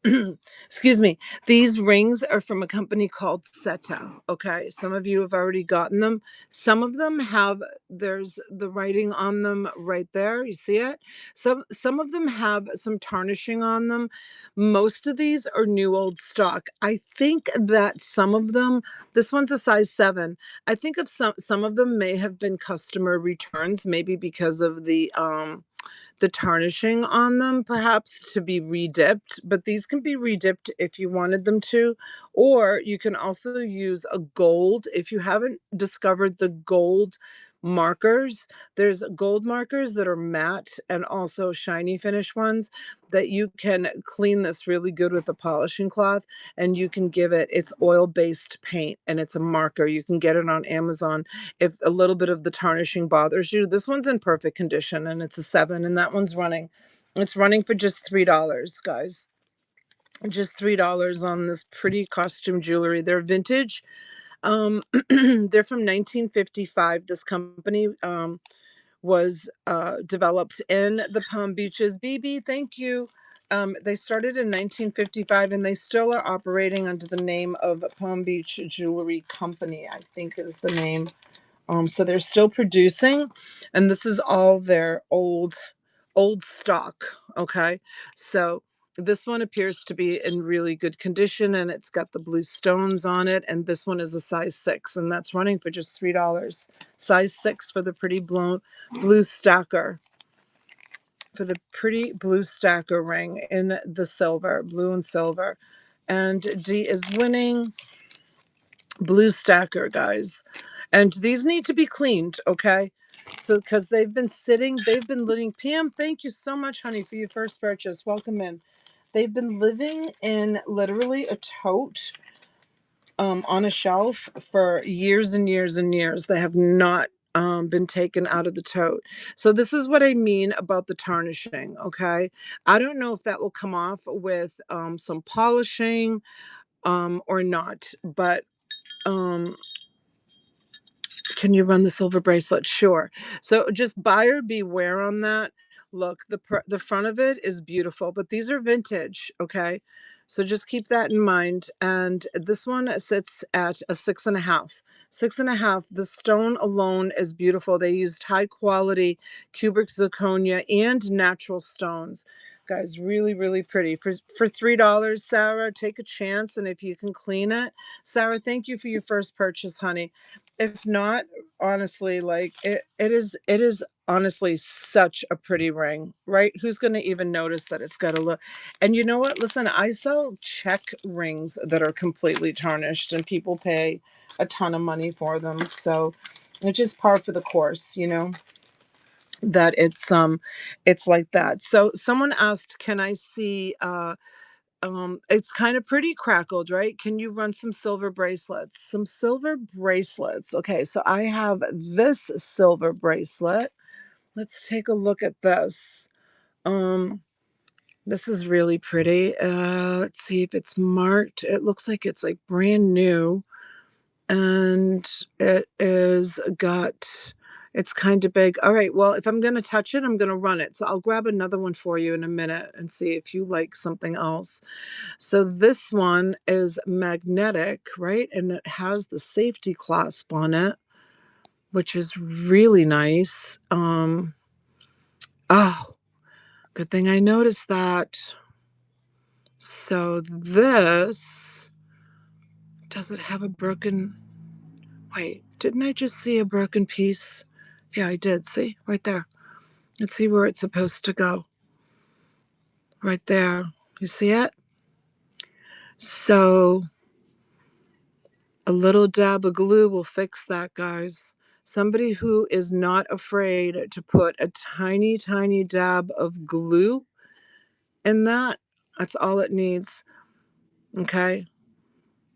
Excuse me. These rings are from a company called Seta. Okay. Some of you have already gotten them. Some of them have, there's the writing on them right there. You see it? Some of them have some tarnishing on them. Most of these are new old stock. I think that some of them, this one's a size 7. I think of some of them may have been customer returns, maybe because of the tarnishing on them, perhaps to be redipped, but these can be redipped if you wanted them to, or you can also use a gold. If you haven't discovered the gold markers, there's gold markers that are matte and also shiny finish ones that you can clean this really good with a polishing cloth, and you can give it, it's oil-based paint and it's a marker. You can get it on Amazon if a little bit of the tarnishing bothers you. This one's in perfect condition and it's a 7, and that one's running. It's running for just $3, guys. Just $3 on this pretty costume jewelry. They're vintage. They're from 1955. This company was developed in the Palm Beaches. BB, thank you. They started in 1955 and they still are operating under the name of Palm Beach Jewelry Company, I think is the name. So they're still producing, and this is all their old stock. Okay, so this one appears to be in really good condition, and it's got the blue stones on it. And this one is a size 6, and that's running for just $3. Size 6 for the pretty blue stacker. For the pretty blue stacker ring in the silver, blue and silver. And D is winning. Blue stacker, guys. And these need to be cleaned, okay? So, because they've been living. Pam, thank you so much, honey, for your first purchase. Welcome in. They've been living in literally a tote on a shelf for years and years and years. They have not been taken out of the tote. So this is what I mean about the tarnishing, okay? I don't know if that will come off with some polishing or not, but um can you run the silver bracelet? Sure. So just buyer beware on that. Look, the front of it is beautiful, but these are vintage, okay? So just keep that in mind. And this one sits at a 6.5. 6.5. The stone alone is beautiful. They used high quality cubic zirconia and natural stones. Guys, really, really pretty. For $3, Sarah, take a chance. And if you can clean it, Sarah, thank you for your first purchase, honey. If not, honestly, like it is honestly such a pretty ring, right? Who's going to even notice that it's got a look? And you know what? Listen, I sell check rings that are completely tarnished and people pay a ton of money for them. So it's just par for the course, that it's like that. So someone asked, can I see it's kind of pretty crackled, right? Can you run some silver bracelets? Some silver bracelets. Okay, so I have this silver bracelet. Let's take a look at this. Um, this is really pretty. Let's see if it's marked. It looks like it's like brand new, and it's kind of big. All right, well, if I'm going to touch it, I'm going to run it. So I'll grab another one for you in a minute and see if you like something else. So this one is magnetic, right? And it has the safety clasp on it, which is really nice. Oh, good thing I noticed that. So this, does it have a broken, wait, didn't I just see a broken piece? Yeah, I did. See, right there. Let's see where it's supposed to go. Right there. You see it? So a little dab of glue will fix that, guys. Somebody who is not afraid to put a tiny, tiny dab of glue in that, that's all it needs. Okay.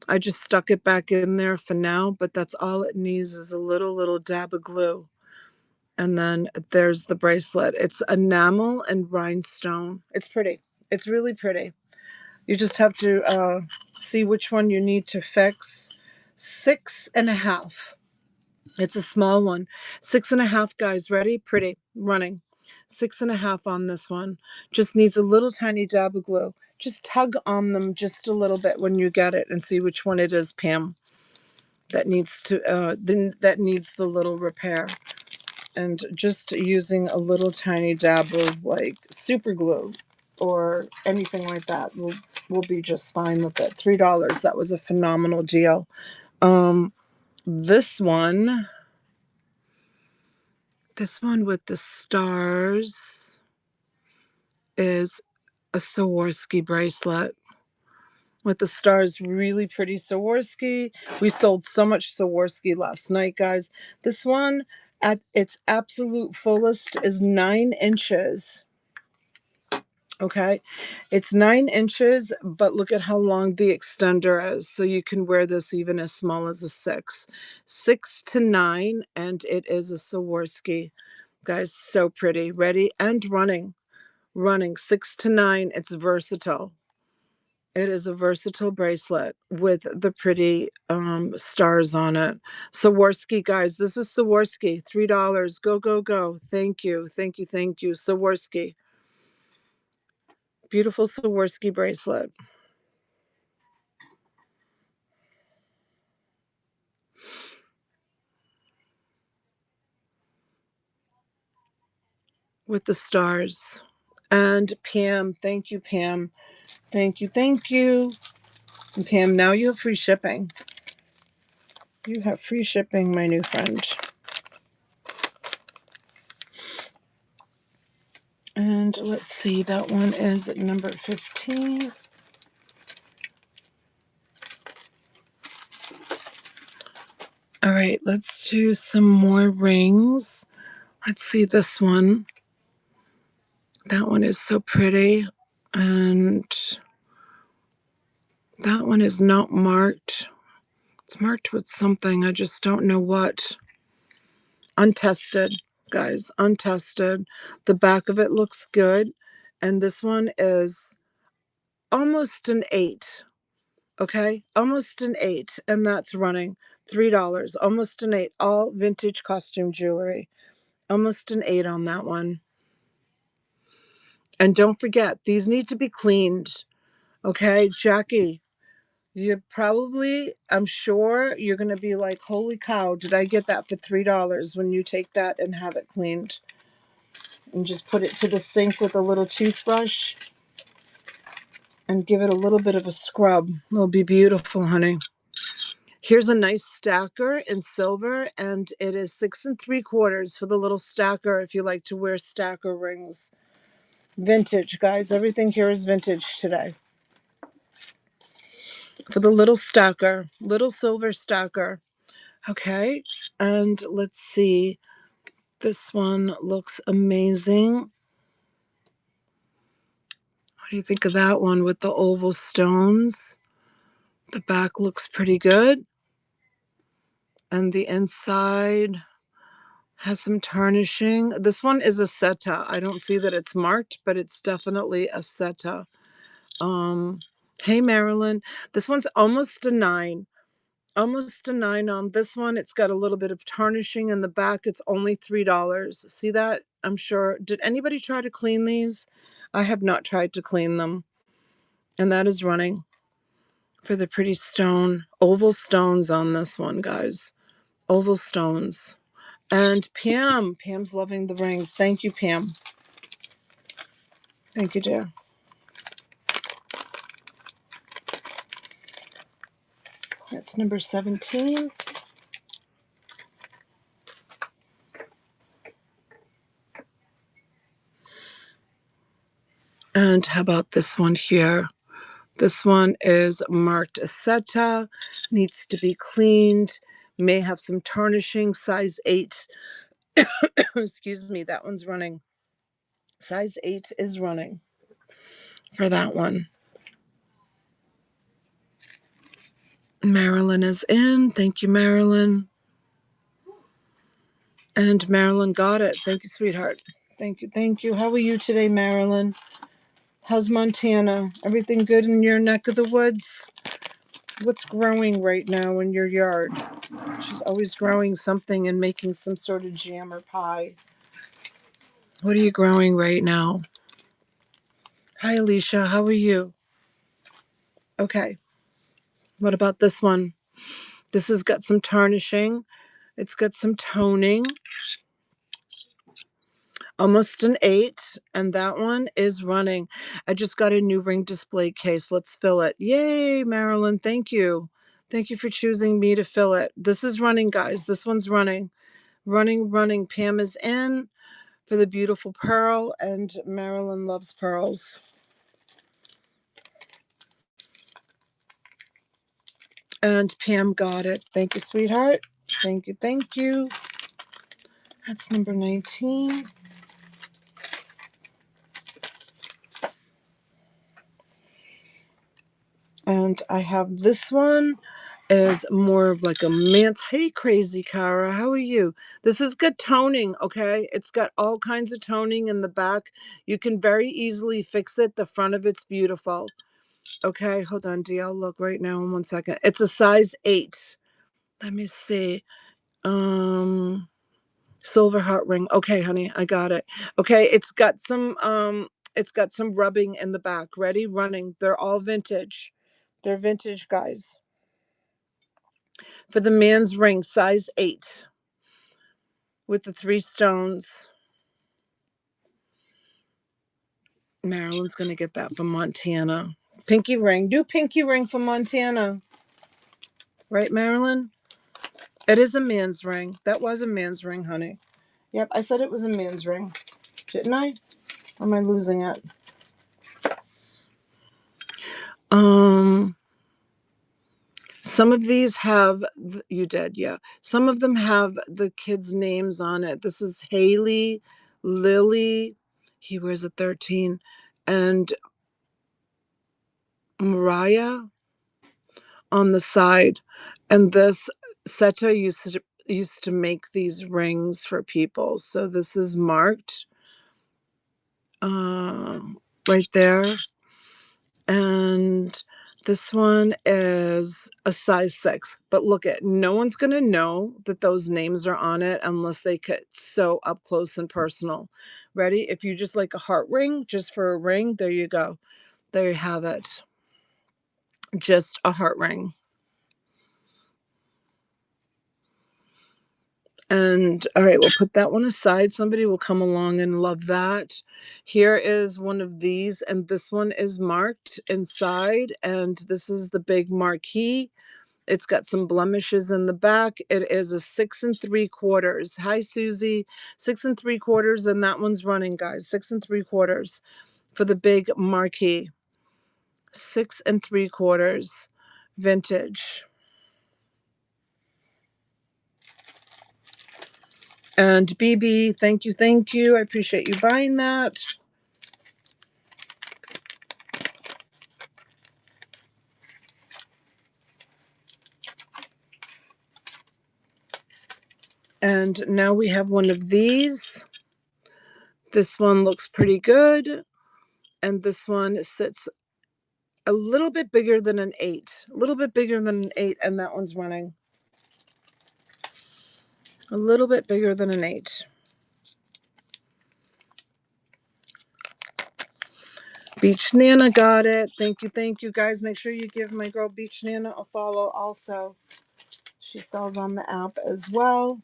I just stuck it back in there for now, but that's all it needs is a little dab of glue. And then there's the bracelet. It's enamel and rhinestone. It's pretty. It's really pretty. You just have to see which one you need to fix. 6.5. It's a small one. 6.5, guys. Ready? Pretty. Running. 6.5 on this one. Just needs a little tiny dab of glue. Just tug on them just a little bit when you get it and see which one it is, Pam, that needs that needs the little repair. And just using a little tiny dab of like super glue or anything like that will be just fine with it. $3. That was a phenomenal deal. This one with the stars is a Swarovski bracelet with the stars. Really pretty Swarovski. We sold so much Swarovski last night, guys. This one at its absolute fullest is 9 inches. Okay, it's 9 inches, but look at how long the extender is. So you can wear this even as small as a 6 to 9, and it is a Swarovski. Guys, so pretty. Ready and running 6 to 9. It's versatile. It is a versatile bracelet with the pretty stars on it. Swarovski, guys. This is Swarovski. $3. Go, go, go. Thank you. Thank you. Thank you. Swarovski. Beautiful Swarovski bracelet. With the stars. And Pam, thank you, Pam. Thank you. Thank you. And Pam, now you have free shipping. You have free shipping, my new friend. And let's see, that one is number 15. All right, let's do some more rings. Let's see this one. That one is so pretty. And that one is not marked. It's marked with something. I just don't know what. Untested, guys, untested. The back of it looks good. And this one is almost an 8. Okay, almost an 8. And that's running $3. Almost an 8. All vintage costume jewelry. Almost an 8 on that one. And don't forget, these need to be cleaned. Okay, Jackie, you probably, I'm sure you're going to be like, holy cow, did I get that for $3 when you take that and have it cleaned? And just put it to the sink with a little toothbrush and give it a little bit of a scrub. It'll be beautiful, honey. Here's a nice stacker in silver, and it is 6 3/4 for the little stacker if you like to wear stacker rings. Vintage, guys. Everything here is vintage today. For the little stacker, little silver stacker. Okay, and let's see. This one looks amazing. What do you think of that one with the oval stones? The back looks pretty good. And the inside has some tarnishing. This one is a Seta. I don't see that it's marked, but it's definitely a Seta. Hey, Marilyn. This one's almost a 9. Almost a 9 on this one. It's got a little bit of tarnishing in the back. It's only $3. See that? I'm sure. Did anybody try to clean these? I have not tried to clean them. And that is running for the pretty stone. Oval stones on this one, guys. Oval stones. And Pam's loving the rings. Thank you, Pam. Thank you, dear. That's number 17. And how about this one here? This one is marked Seta, needs to be cleaned, may have some tarnishing, size 8. Excuse me, that one's running. Size 8 is running for that one. Marilyn is in. Thank you, Marilyn. And Marilyn got it. Thank you, sweetheart. Thank you. Thank you. How are you today, Marilyn? How's Montana? Everything good in your neck of the woods? What's growing right now in your yard? She's always growing something and making some sort of jam or pie. What are you growing right now? Hi, Alicia. How are you? Okay. What about this one? This has got some tarnishing. It's got some toning. Almost an 8. And that one is running. I just got a new ring display case. Let's fill it. Yay, Marilyn. Thank you. Thank you for choosing me to fill it. This is running, guys. This one's running. Running, running. Pam is in for the beautiful pearl, and Marilyn loves pearls. And Pam got it. Thank you, sweetheart. Thank you, thank you. That's number 19. And I have this one is more of like a man's. Hey, crazy Cara, how are you? This is good toning, okay? It's got all kinds of toning in the back. You can very easily fix it. The front of it's beautiful. Okay, hold on. DL, look right now in 1 second. It's a size 8. Let me see. Silver heart ring. Okay, honey, I got it. Okay, it's got some rubbing in the back. Ready? Running. They're all vintage. They're vintage, guys. For the man's ring, size 8 with the 3 stones. Marilyn's going to get that from Montana. Pinky ring. Do pinky ring from Montana. Right, Marilyn? It is a man's ring. That was a man's ring, honey. Yep, I said it was a man's ring. Didn't I? Or am I losing it? Some of these have, you did, yeah. Some of them have the kids' names on it. This is Haley, Lily, he wears a 13, and Mariah on the side. And this, Seta used to make these rings for people. So this is marked right there. And this one is a size 6. But look at, no one's going to know that those names are on it unless they get so up close and personal. Ready? If you just like a heart ring, just for a ring, there you go. There you have it. Just a heart ring. And all right, we'll put that one aside. Somebody will come along and love that. Here is one of these, and this one is marked inside, and this is the big marquee. It's got some blemishes in the back. It is a 6 3/4. Hi, Susie. 6 3/4, and that one's running, guys. 6 3/4 for the big marquee. 6 3/4 vintage. And BB, thank you, thank you. I appreciate you buying that. And now we have one of these. This one looks pretty good. And this one sits a little bit bigger than an 8. A little bit bigger than an 8, and that one's running. A little bit bigger than an 8. Beach Nana got it. Thank you, guys. Make sure you give my girl Beach Nana a follow also. She sells on the app as well.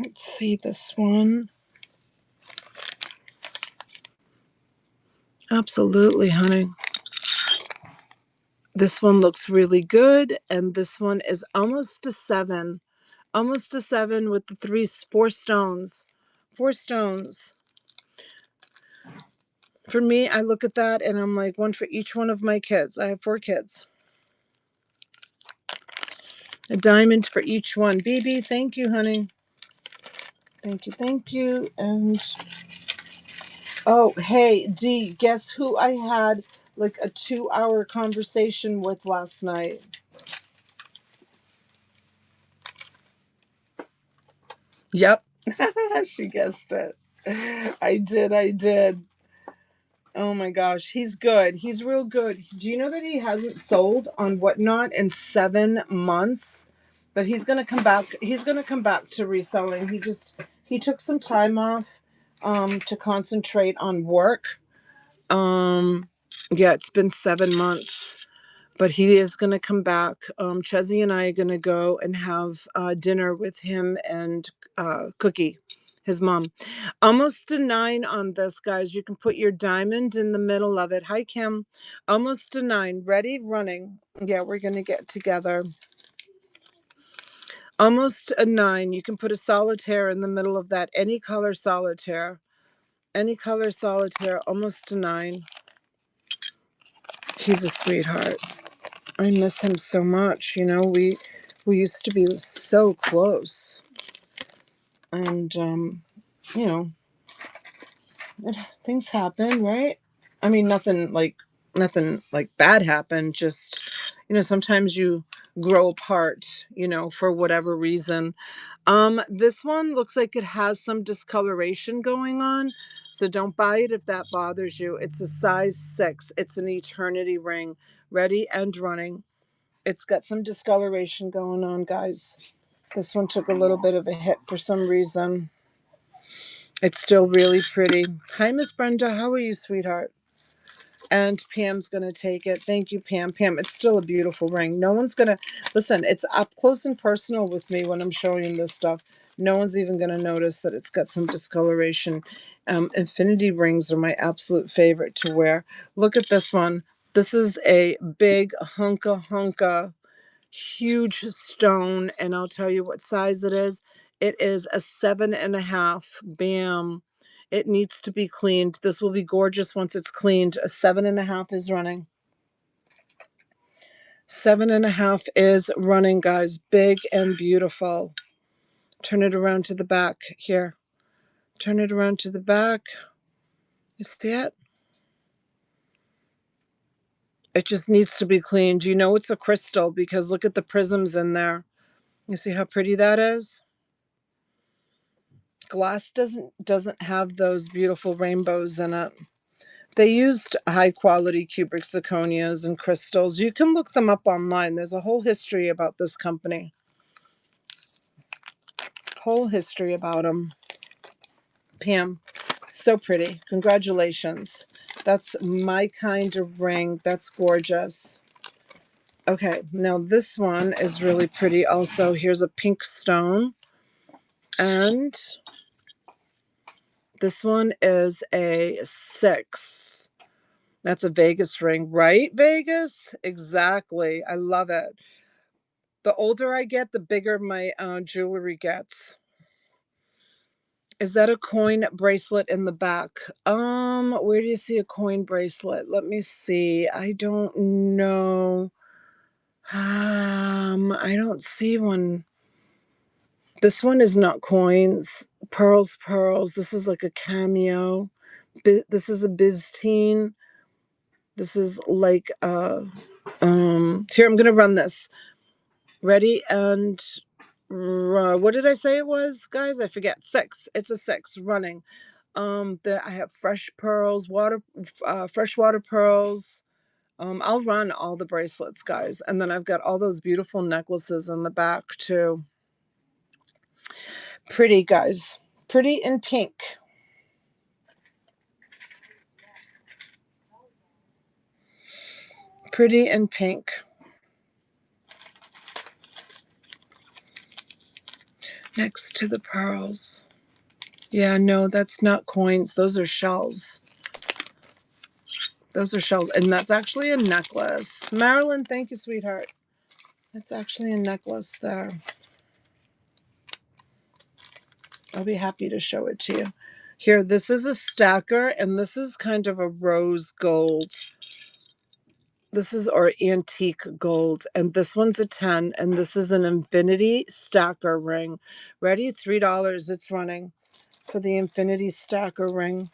Let's see this one. Absolutely, honey. This one looks really good, and this one is almost a 7. Almost a 7 with the 4 stones. 4 stones. For me, I look at that and I'm like, one for each one of my kids. I have 4 kids. A diamond for each one. BB, thank you, honey. Thank you. And oh, hey, D, guess who I had like a 2-hour conversation with last night? Yep. She guessed it. I did. Oh my gosh, he's good. He's real good. Do you know that he hasn't sold on Whatnot in 7 months? But he's gonna come back. He's gonna come back to reselling. He took some time off to concentrate on work. Um yeah, it's been 7 months. But he is going to come back. Chezzy and I are going to go and have dinner with him and Cookie, his mom. Almost a 9 on this, guys. You can put your diamond in the middle of it. Hi, Kim. Almost a 9. Ready? Running. Yeah, we're going to get together. Almost a 9. You can put a solitaire in the middle of that. Any color solitaire. Any color solitaire. Almost a 9. He's a sweetheart. I miss him so much. We used to be so close, and you know, things happen, right? I mean, nothing like bad happened. Just sometimes you grow apart, for whatever reason. This one looks like it has some discoloration going on, so don't buy it if that bothers you. It's a size 6. It's an eternity ring, ready and running. It's got some discoloration going on, guys. This one took a little bit of a hit for some reason. It's still really pretty. Hi, Miss Brenda. How are you, sweetheart? And Pam's going to take it. Thank you, Pam. Pam, it's still a beautiful ring. No one's going to listen. It's up close and personal with me when I'm showing this stuff. No one's even going to notice that it's got some discoloration. Infinity rings are my absolute favorite to wear. Look at this one. This is a big hunka huge stone, and I'll tell you what size it is. It is a 7.5. Bam. It needs to be cleaned. This will be gorgeous once it's cleaned. A 7.5 is running. 7.5 is running, guys. Big and beautiful. Turn it around to the back here. Turn it around to the back. You see it? It just needs to be cleaned. You know it's a crystal because look at the prisms in there. You see how pretty that is? Glass doesn't have those beautiful rainbows in it. They used high quality cubic zirconias and crystals. You can look them up online. There's a whole history about this company. Whole history about them. Pam, so pretty. Congratulations. That's my kind of ring. That's gorgeous. Okay, now this one is really pretty also. Here's a pink stone. And this one is a 6. That's a Vegas ring, right? Vegas? Exactly. I love it. The older I get, the bigger my jewelry gets. Is that a coin bracelet in the back? Where do you see a coin bracelet? Let me see. I don't know. I don't see one. This one is not coins. Pearls, pearls. This is like a cameo. This is a Byzantine. This is like here I'm gonna run this. Ready and what did I say it was, guys? I forget. 6. It's a 6 running. I have fresh pearls, freshwater pearls. I'll run all the bracelets, guys, and then I've got all those beautiful necklaces in the back too. Pretty, guys. Pretty in pink. Pretty in pink. Next to the pearls. Yeah, no, that's not coins. Those are shells. Those are shells. And that's actually a necklace. Marilyn, thank you, sweetheart. That's actually a necklace there. I'll be happy to show it to you. Here, this is a stacker, and this is kind of a rose gold. This is our antique gold, and this one's a 10, and this is an infinity stacker ring. Ready? $3. It's running for the infinity stacker ring.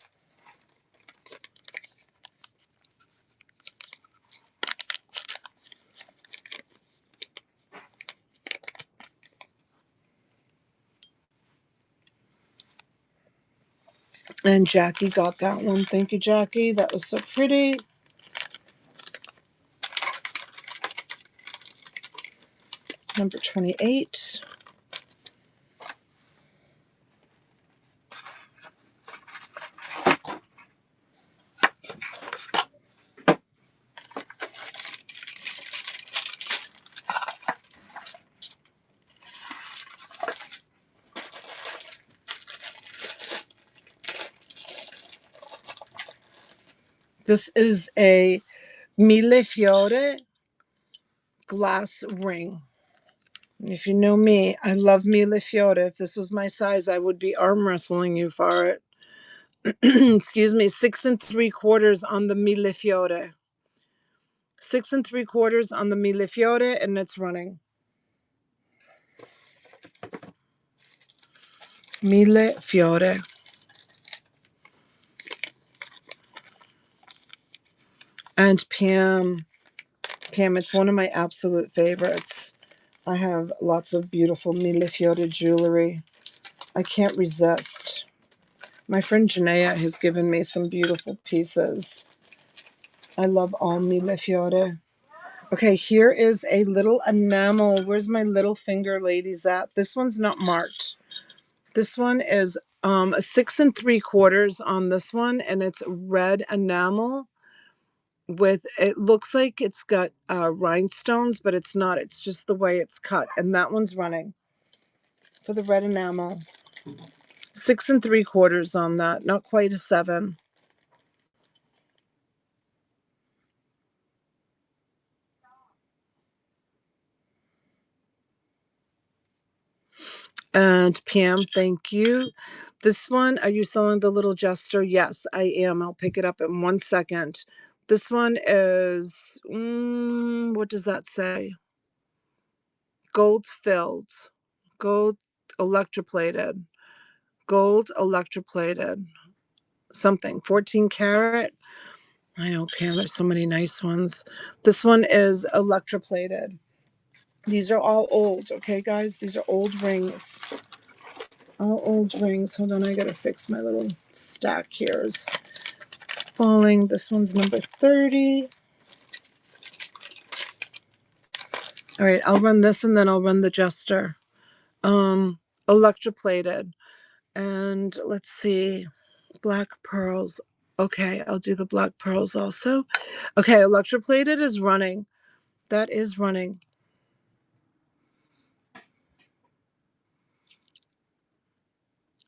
And Jackie got that one. Thank you, Jackie. That was so pretty. Number 28. This is a Millefiore glass ring. And if you know me, I love Millefiore. If this was my size, I would be arm wrestling you for it. Excuse me, 6 3/4 on the Millefiore. 6 3/4 on the Millefiore, and it's running. Millefiore. And Pam, it's one of my absolute favorites. I have lots of beautiful Millefiore jewelry. I can't resist. My friend Janaea has given me some beautiful pieces. I love all Millefiore. Okay, here is a little enamel. Where's my little finger ladies at? This one's not marked. This one is a 6 3/4 on this one, and it's red enamel with, it looks like it's got rhinestones, but it's not. It's just the way it's cut. And that one's running for the red enamel. 6 3/4 on that, not quite a 7. And Pam, thank you. This one, are you selling the little jester? Yes, I am. I'll pick it up in 1 second. This one is, what does that say? Gold filled, gold electroplated, gold electroplated, something, 14 karat. I know, Pam, there's so many nice ones. This one is electroplated. These are all old, okay, guys? These are old rings. All old rings. Hold on, I gotta fix my little stack here. Is falling. This one's number 30. All right, I'll run this and then I'll run the jester. Electroplated. And let's see. Black pearls. Okay, I'll do the black pearls also. Okay, electroplated is running. That is running.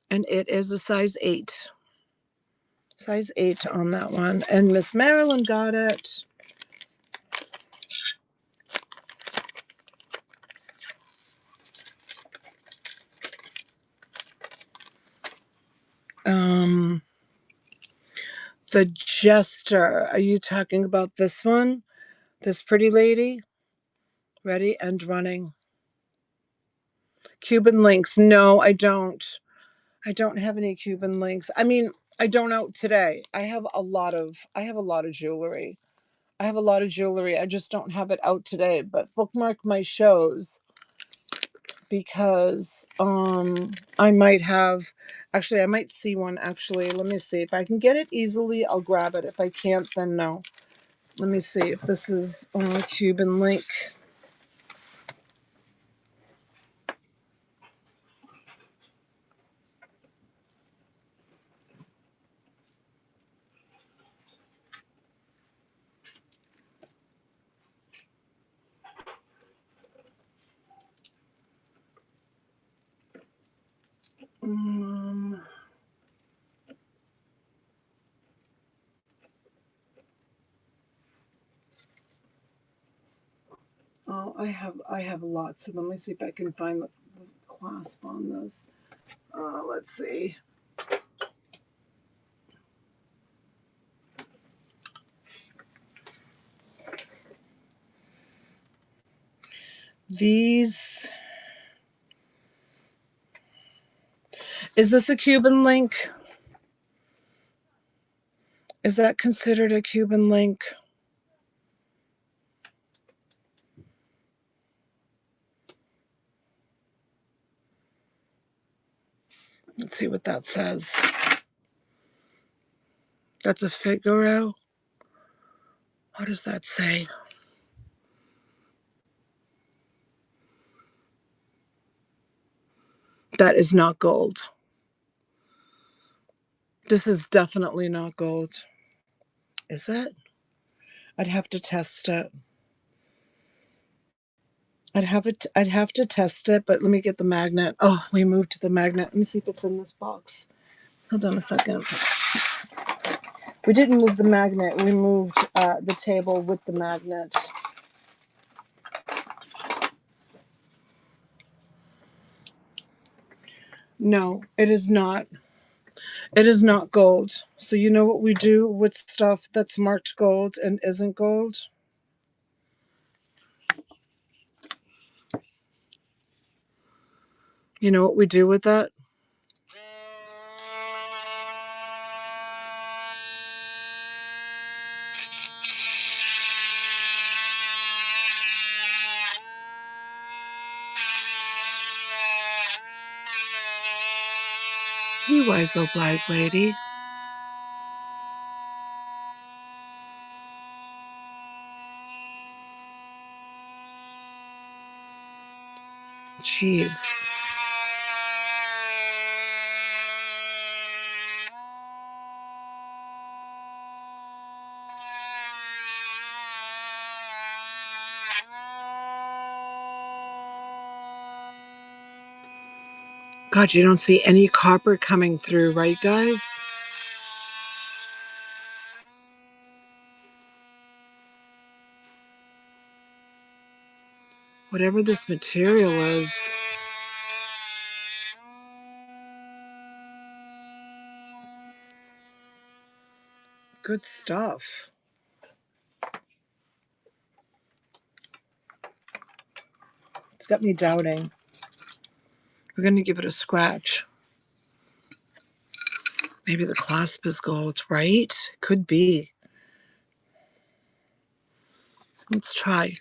And it is a size 8. Size 8 on that one. And Miss Marilyn got it. The jester. Are you talking about this one? This pretty lady? Ready and running. Cuban links. No, I don't. I don't have any Cuban links. I mean, I don't out today. I have a lot of jewelry. I have a lot of jewelry. I just don't have it out today, but bookmark my shows because I might have, actually I might see one. Actually, let me see if I can get it easily. I'll grab it. If I can't, then no. Let me see if this is a Cuban link. Oh, I have lots. So let me see if I can find the clasp on this. Let's see. These, is this a Cuban link? Is that considered a Cuban link? Let's see what that says. That's a Figaro. What does that say? That is not gold. This is definitely not gold. Is it? I'd have to test it. I'd have to test it, but let me get the magnet. Oh, we moved the magnet. Let me see if it's in this box. Hold on a second. We didn't move the magnet. We moved the table with the magnet. No, it is not. It is not gold. So you know what we do with stuff that's marked gold and isn't gold? You know what we do with that? You wise old black lady. Jeez. God, you don't see any copper coming through, right, guys? Whatever this material is. Good stuff. It's got me doubting. We're going to give it a scratch. Maybe the clasp is gold, right? Could be. Let's try.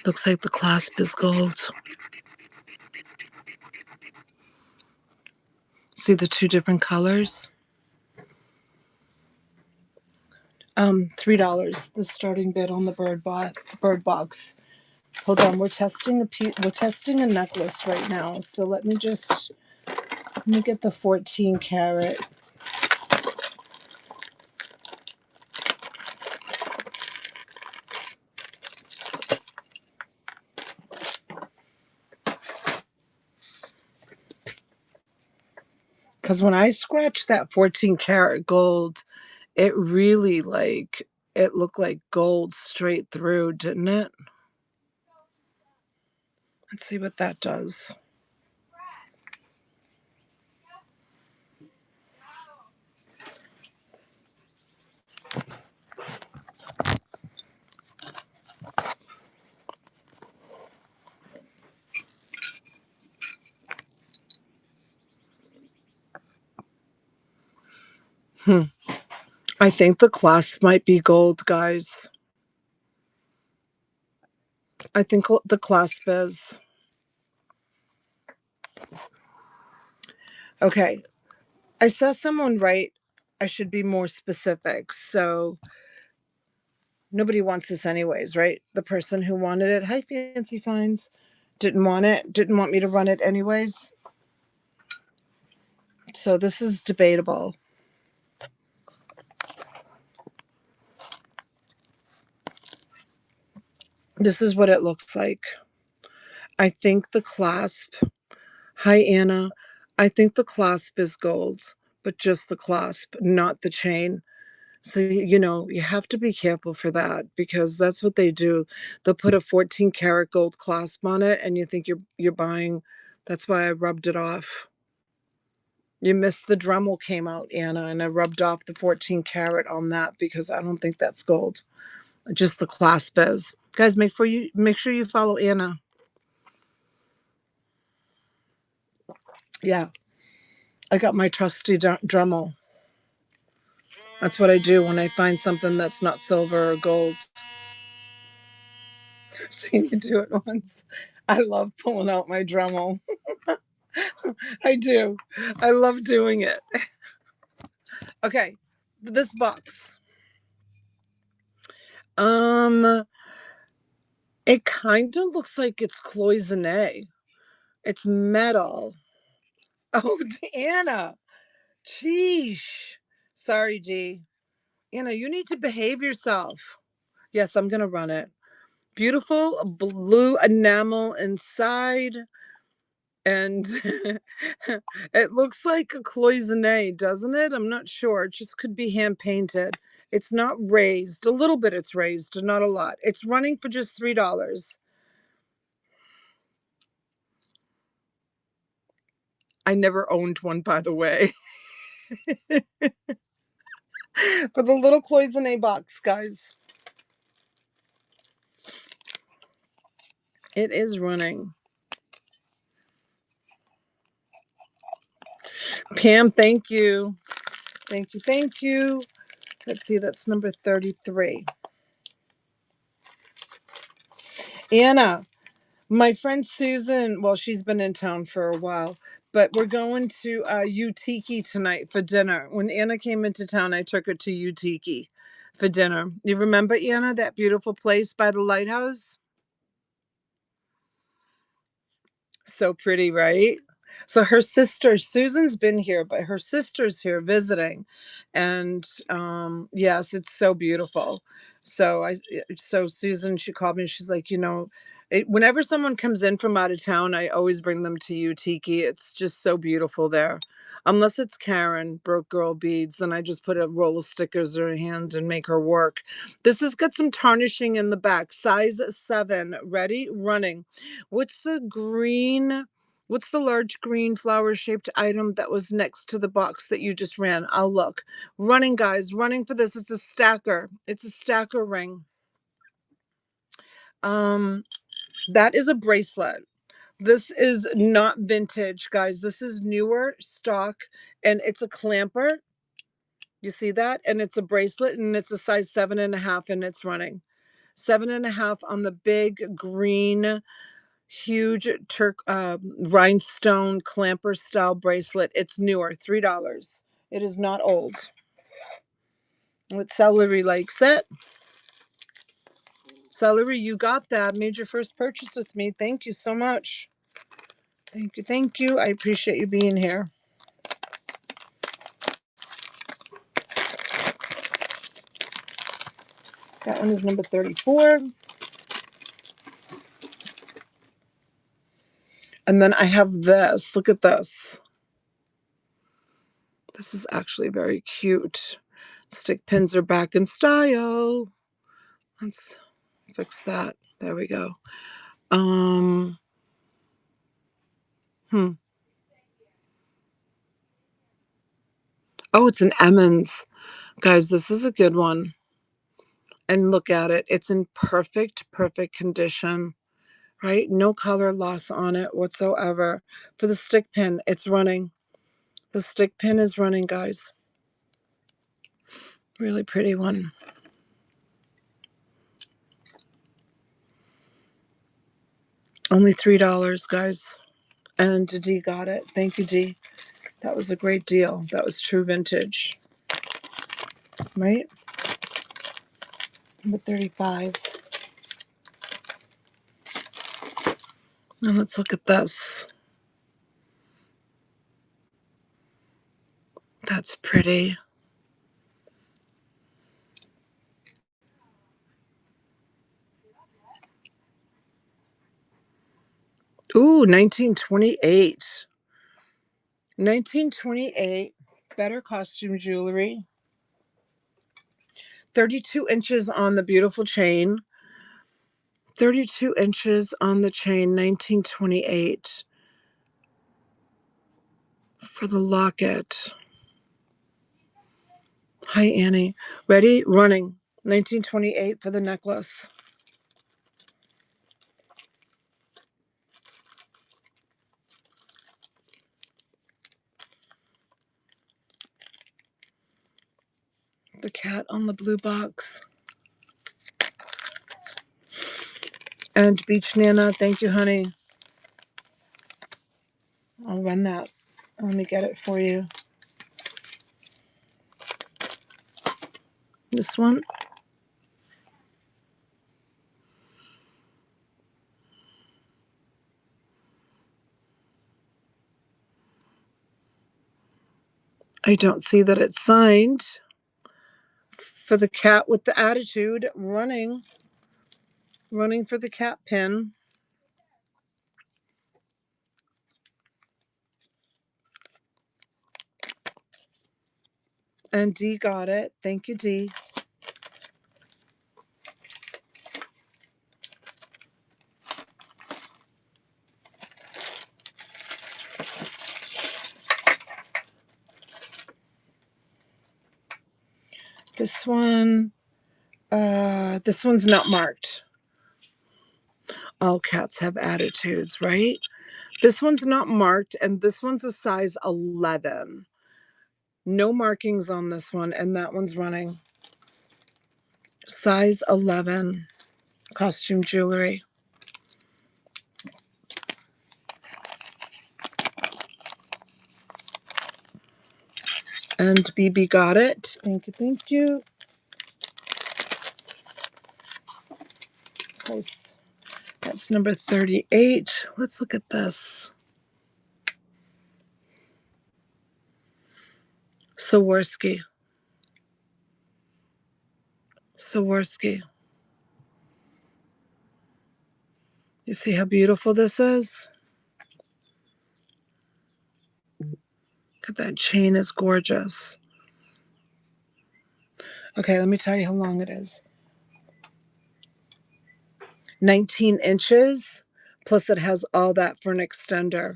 Looks like the clasp is gold. See the two different colors? $3. The starting bid on the bird box. Hold on, we're testing a necklace right now. So let me get the 14 karat. Because when I scratched that 14 karat gold, it really it looked like gold straight through, didn't it? Let's see what that does. I think the clasp might be gold, guys. I think the clasp is. Okay. I saw someone write I should be more specific. So nobody wants this anyways, right? The person who wanted it, hi Fancy Finds, didn't want it, didn't want me to run it anyways. So this is debatable. This is what it looks like. I think the clasp, hi Anna, I think the clasp is gold, but just the clasp, not the chain. So, you know, you have to be careful for that because that's what they do. They'll put a 14 karat gold clasp on it and you think you're buying. That's why I rubbed it off. You missed the Dremel came out, Anna, and I rubbed off the 14 karat on that because I don't think that's gold. Just the clasp is. Guys, make sure you follow Anna. Yeah, I got my trusty Dremel. That's what I do when I find something that's not silver or gold. I've seen you do it once. I love pulling out my Dremel. I do. I love doing it. Okay, this box. Um, it kind of looks like it's cloisonne. It's metal. Oh, Anna. Sheesh. Sorry, G. Anna, you need to behave yourself. Yes, I'm gonna run it. Beautiful blue enamel inside. And it looks like a cloisonne, doesn't it? I'm not sure. It just could be hand painted. It's not raised. A little bit it's raised, not a lot. It's running for just $3. I never owned one, by the way. For the little cloisonne box, guys. It is running. Pam, thank you. Thank you. Thank you. Let's see, that's number 33. Anna, my friend Susan, well, she's been in town for a while, but we're going to Utiki tonight for dinner. When Anna came into town, I took her to Utiki for dinner. You remember, Anna, that beautiful place by the lighthouse? So pretty, right? So her sister, Susan's been here, but her sister's here visiting. And yes, it's so beautiful. So Susan, she called me, she's like, whenever someone comes in from out of town, I always bring them to you, Tiki. It's just so beautiful there. Unless it's Karen, broke girl beads, then I just put a roll of stickers in her hand and make her work. This has got some tarnishing in the back, size 7, ready, running. What's the green? What's the large green flower shaped item that was next to the box that you just ran? I'll look. Running, guys, running for this. It's a stacker. It's a stacker ring. Um, that is a bracelet. This is not vintage, guys. This is newer stock, and it's a clamper. You see that? And it's a bracelet, and it's a size 7.5, and it's running 7.5 on the big green huge rhinestone clamper style bracelet. It's newer, $3. It is not old. What Celery likes it. Celery, you got that. Made your first purchase with me. Thank you so much. Thank you. Thank you. I appreciate you being here. That one is number 34. And then I have this. Look at this. This is actually very cute. Stick pins are back in style. Let's fix that. There we go. Um, hmm. Oh, it's an Emmons. Guys, this is a good one. And look at it. It's in perfect condition, right? No color loss on it whatsoever. For the stick pin, it's running. The stick pin is running, guys. Really pretty one. Only $3, guys. And D got it. Thank you, D. That was a great deal. That was true vintage, right? Number 35. Now let's look at this. That's pretty. Ooh, 1928. 1928. Better costume jewelry. 32 inches on the beautiful chain. 32 inches on the chain, 1928. For the locket. Hi, Annie. Ready? Running. 1928 for the necklace. The cat on the blue box. And Beach Nana, thank you, honey. I'll run that. Let me get it for you. This one. I don't see that it's signed. For the cat with the attitude, running for the cat pin. And D got it. Thank you, D. This one's not marked. All cats have attitudes, right? This one's not marked, and this one's a size 11. No markings on this one, and that one's running. Size 11. Costume jewelry. And BB got it. Thank you, thank you. Size, that's number 38. Let's look at this. Swarovski. You see how beautiful this is? Look at that chain, is gorgeous. Okay, let me tell you how long it is. 19 inches, plus it has all that for an extender.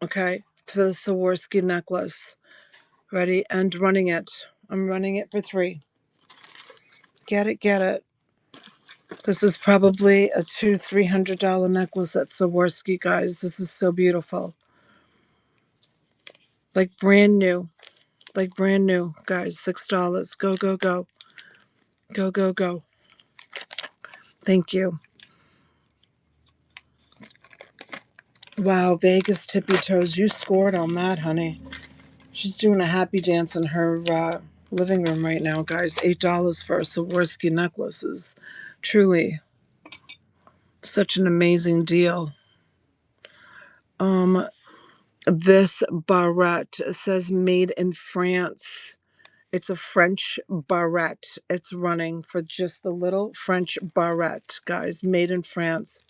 Okay, for the Swarovski necklace. Ready? And running it. I'm running it for 3. Get it. This is probably a $200-300 necklace at Swarovski, guys. This is so beautiful. Like brand new, guys. $6. Go. Thank you. Wow, Vegas Tippy Toes, you scored on that, honey. She's doing a happy dance in her living room right now, guys. $8 for a Swarovski necklace is truly such an amazing deal. This barrette says made in France. It's a French barrette. It's running for just the little French barrette, guys. Made in France.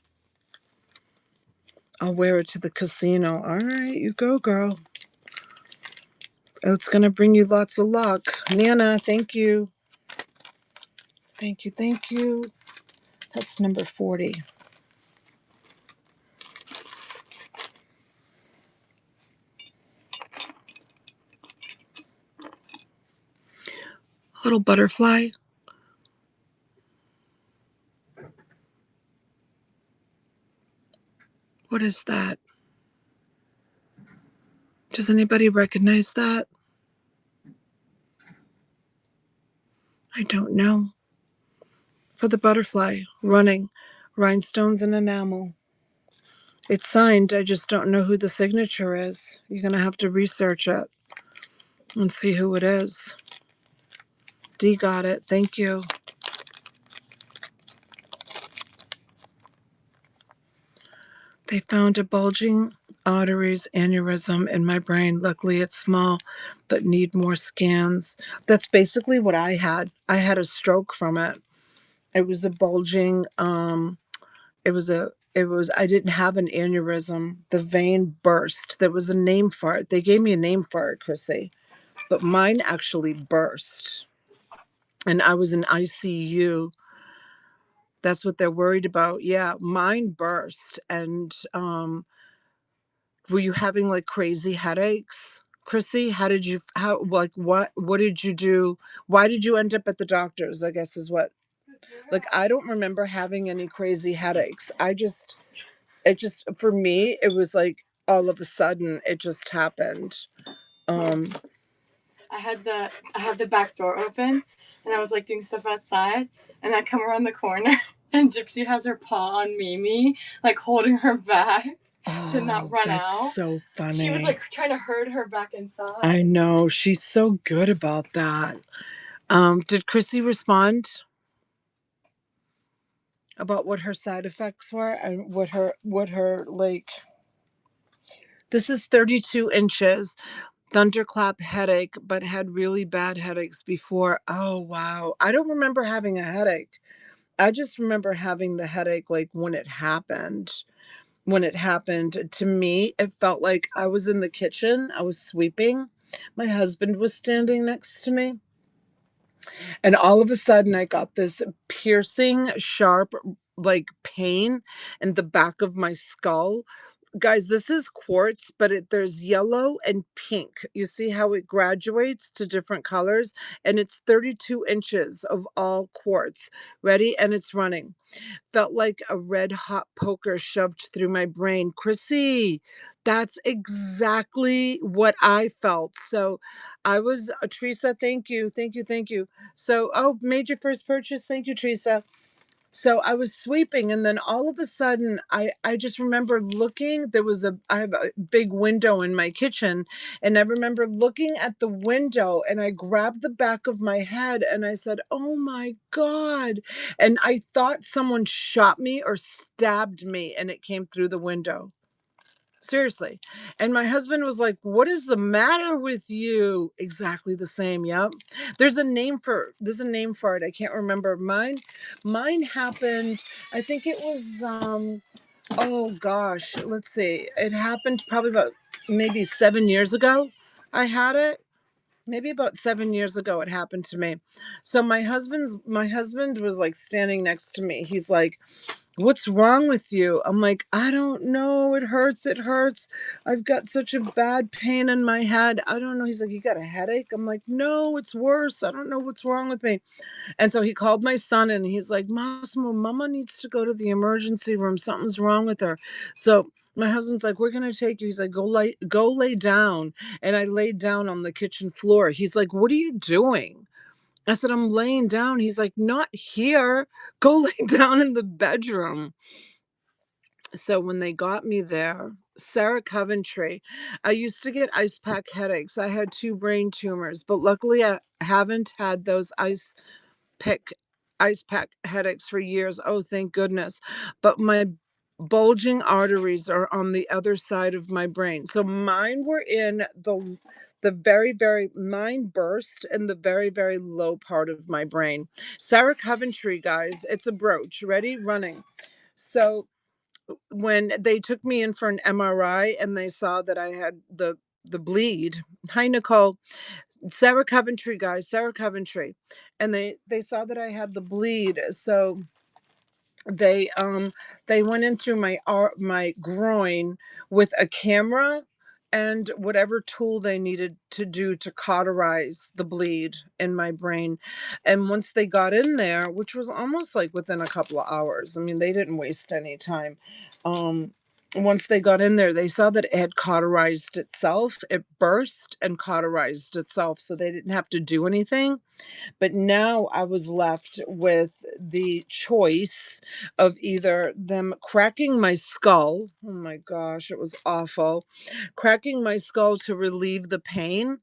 I'll wear it to the casino. All right, you go, girl. It's going to bring you lots of luck. Nana, thank you. Thank you. That's number 40. Little butterfly. What is that? Does anybody recognize that? I don't know. For the butterfly, running, rhinestones and enamel. It's signed. I just don't know who the signature is. You're going to have to research it and see who it is. D got it. Thank you. They found a bulging arteries aneurysm in my brain. Luckily, it's small, but need more scans. That's basically what I had. I had a stroke from it. It was a bulging. I didn't have an aneurysm. The vein burst. There was a name for it. They gave me a name for it, Chrissy, but mine actually burst. And I was in ICU. That's what they're worried about. Yeah, mine burst. And were you having like crazy headaches, Chrissy? What did you do? Why did you end up at the doctor's? I guess is what. Like, I don't remember having any crazy headaches. For me, it was like all of a sudden it just happened. Um, I have the back door open, and I was like doing stuff outside, and I come around the corner, and Gypsy has her paw on Mimi, like holding her back to not Oh, run that's out. so She was funny. like trying to herd her back inside. I know. She's so good about that. Did Chrissy respond about what her side effects were and what her like this is 32 inches, thunderclap headache, but had really bad headaches before. Oh wow. I don't remember having a headache. I just remember having the headache like when it happened. When it happened to me, it felt like I was in the kitchen, I was sweeping. My husband was standing next to me. And all of a sudden, I got this piercing, sharp, like pain in the back of my skull. Guys, this is quartz, but there's yellow and pink. You see how it graduates to different colors? And it's 32 inches of all quartz. Ready? And it's running. Felt like a red hot poker shoved through my brain. Chrissy, that's exactly what I felt. So I was, Teresa, thank you. Thank you. Thank you. So, oh, made your first purchase. Thank you, Teresa. So I was sweeping, and then all of a sudden I just remember looking. I have a big window in my kitchen, and I remember looking at the window, and I grabbed the back of my head and I said, "Oh my God." And I thought someone shot me or stabbed me, and it came through the window. Seriously. And my husband was like, "What is the matter with you?" Exactly the same. Yep. There's a name for it. I can't remember. Mine happened, I think it was oh gosh, let's see. It happened probably about maybe 7 years ago. I had it. Maybe about 7 years ago it happened to me. So my husband was like standing next to me. He's like, "What's wrong with you?" I'm like, "I don't know. It hurts. It hurts. I've got such a bad pain in my head. I don't know." He's like, "You got a headache?" I'm like, "No, it's worse. I don't know what's wrong with me." And so he called my son and he's like, "Massimo, mama needs to go to the emergency room. Something's wrong with her." So my husband's like, "We're going to take you." He's like, go lay down." And I laid down on the kitchen floor. He's like, "What are you doing?" I said, "I'm laying down." He's like, "Not here. Go lay down in the bedroom." So when they got me there, Sarah Coventry, I used to get ice pack headaches. I had two brain tumors, but luckily I haven't had those pick ice pack headaches for years. Oh, thank goodness. But my bulging arteries are on the other side of my brain. So mine were in the very, very mine burst in the very, very low part of my brain. Sarah Coventry, guys, it's a brooch. Ready? Running. So when they took me in for an MRI and they saw that I had the bleed. Hi, Nicole. Sarah Coventry, guys, Sarah Coventry. And they saw that I had the bleed. So they they went in through my groin with a camera and whatever tool they needed to do to cauterize the bleed in my brain. And once they got in there, which was almost like within a couple of hours, I mean, they didn't waste any time. Once they got in there, they saw that it had cauterized itself. It burst and cauterized itself, so they didn't have to do anything. But now I was left with the choice of either them cracking my skull. Oh my gosh, it was awful. Cracking my skull to relieve the pain,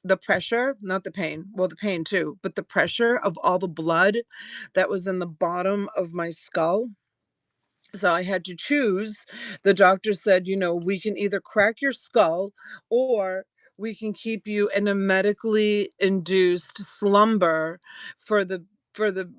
the pressure, not the pain, well, the pain too, but the pressure of all the blood that was in the bottom of my skull. So I had to choose. The doctor said, we can either crack your skull or we can keep you in a medically induced slumber for the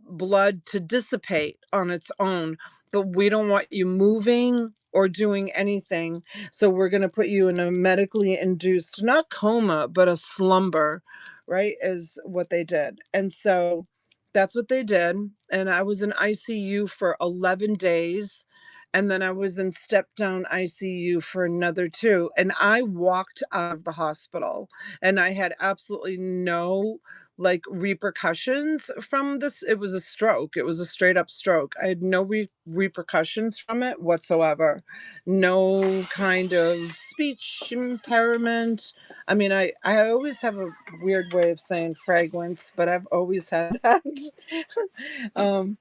blood to dissipate on its own. But we don't want you moving or doing anything. So we're going to put you in a medically induced, not coma, but a slumber, right? Is what they did. And so that's what they did. And I was in ICU for 11 days. And then I was in step down ICU for another two. And I walked out of the hospital and I had absolutely no like repercussions from this. It was a stroke. It was a straight up stroke. I had no repercussions from it whatsoever. No kind of speech impairment. I mean, I always have a weird way of saying fragrance, but I've always had that. um,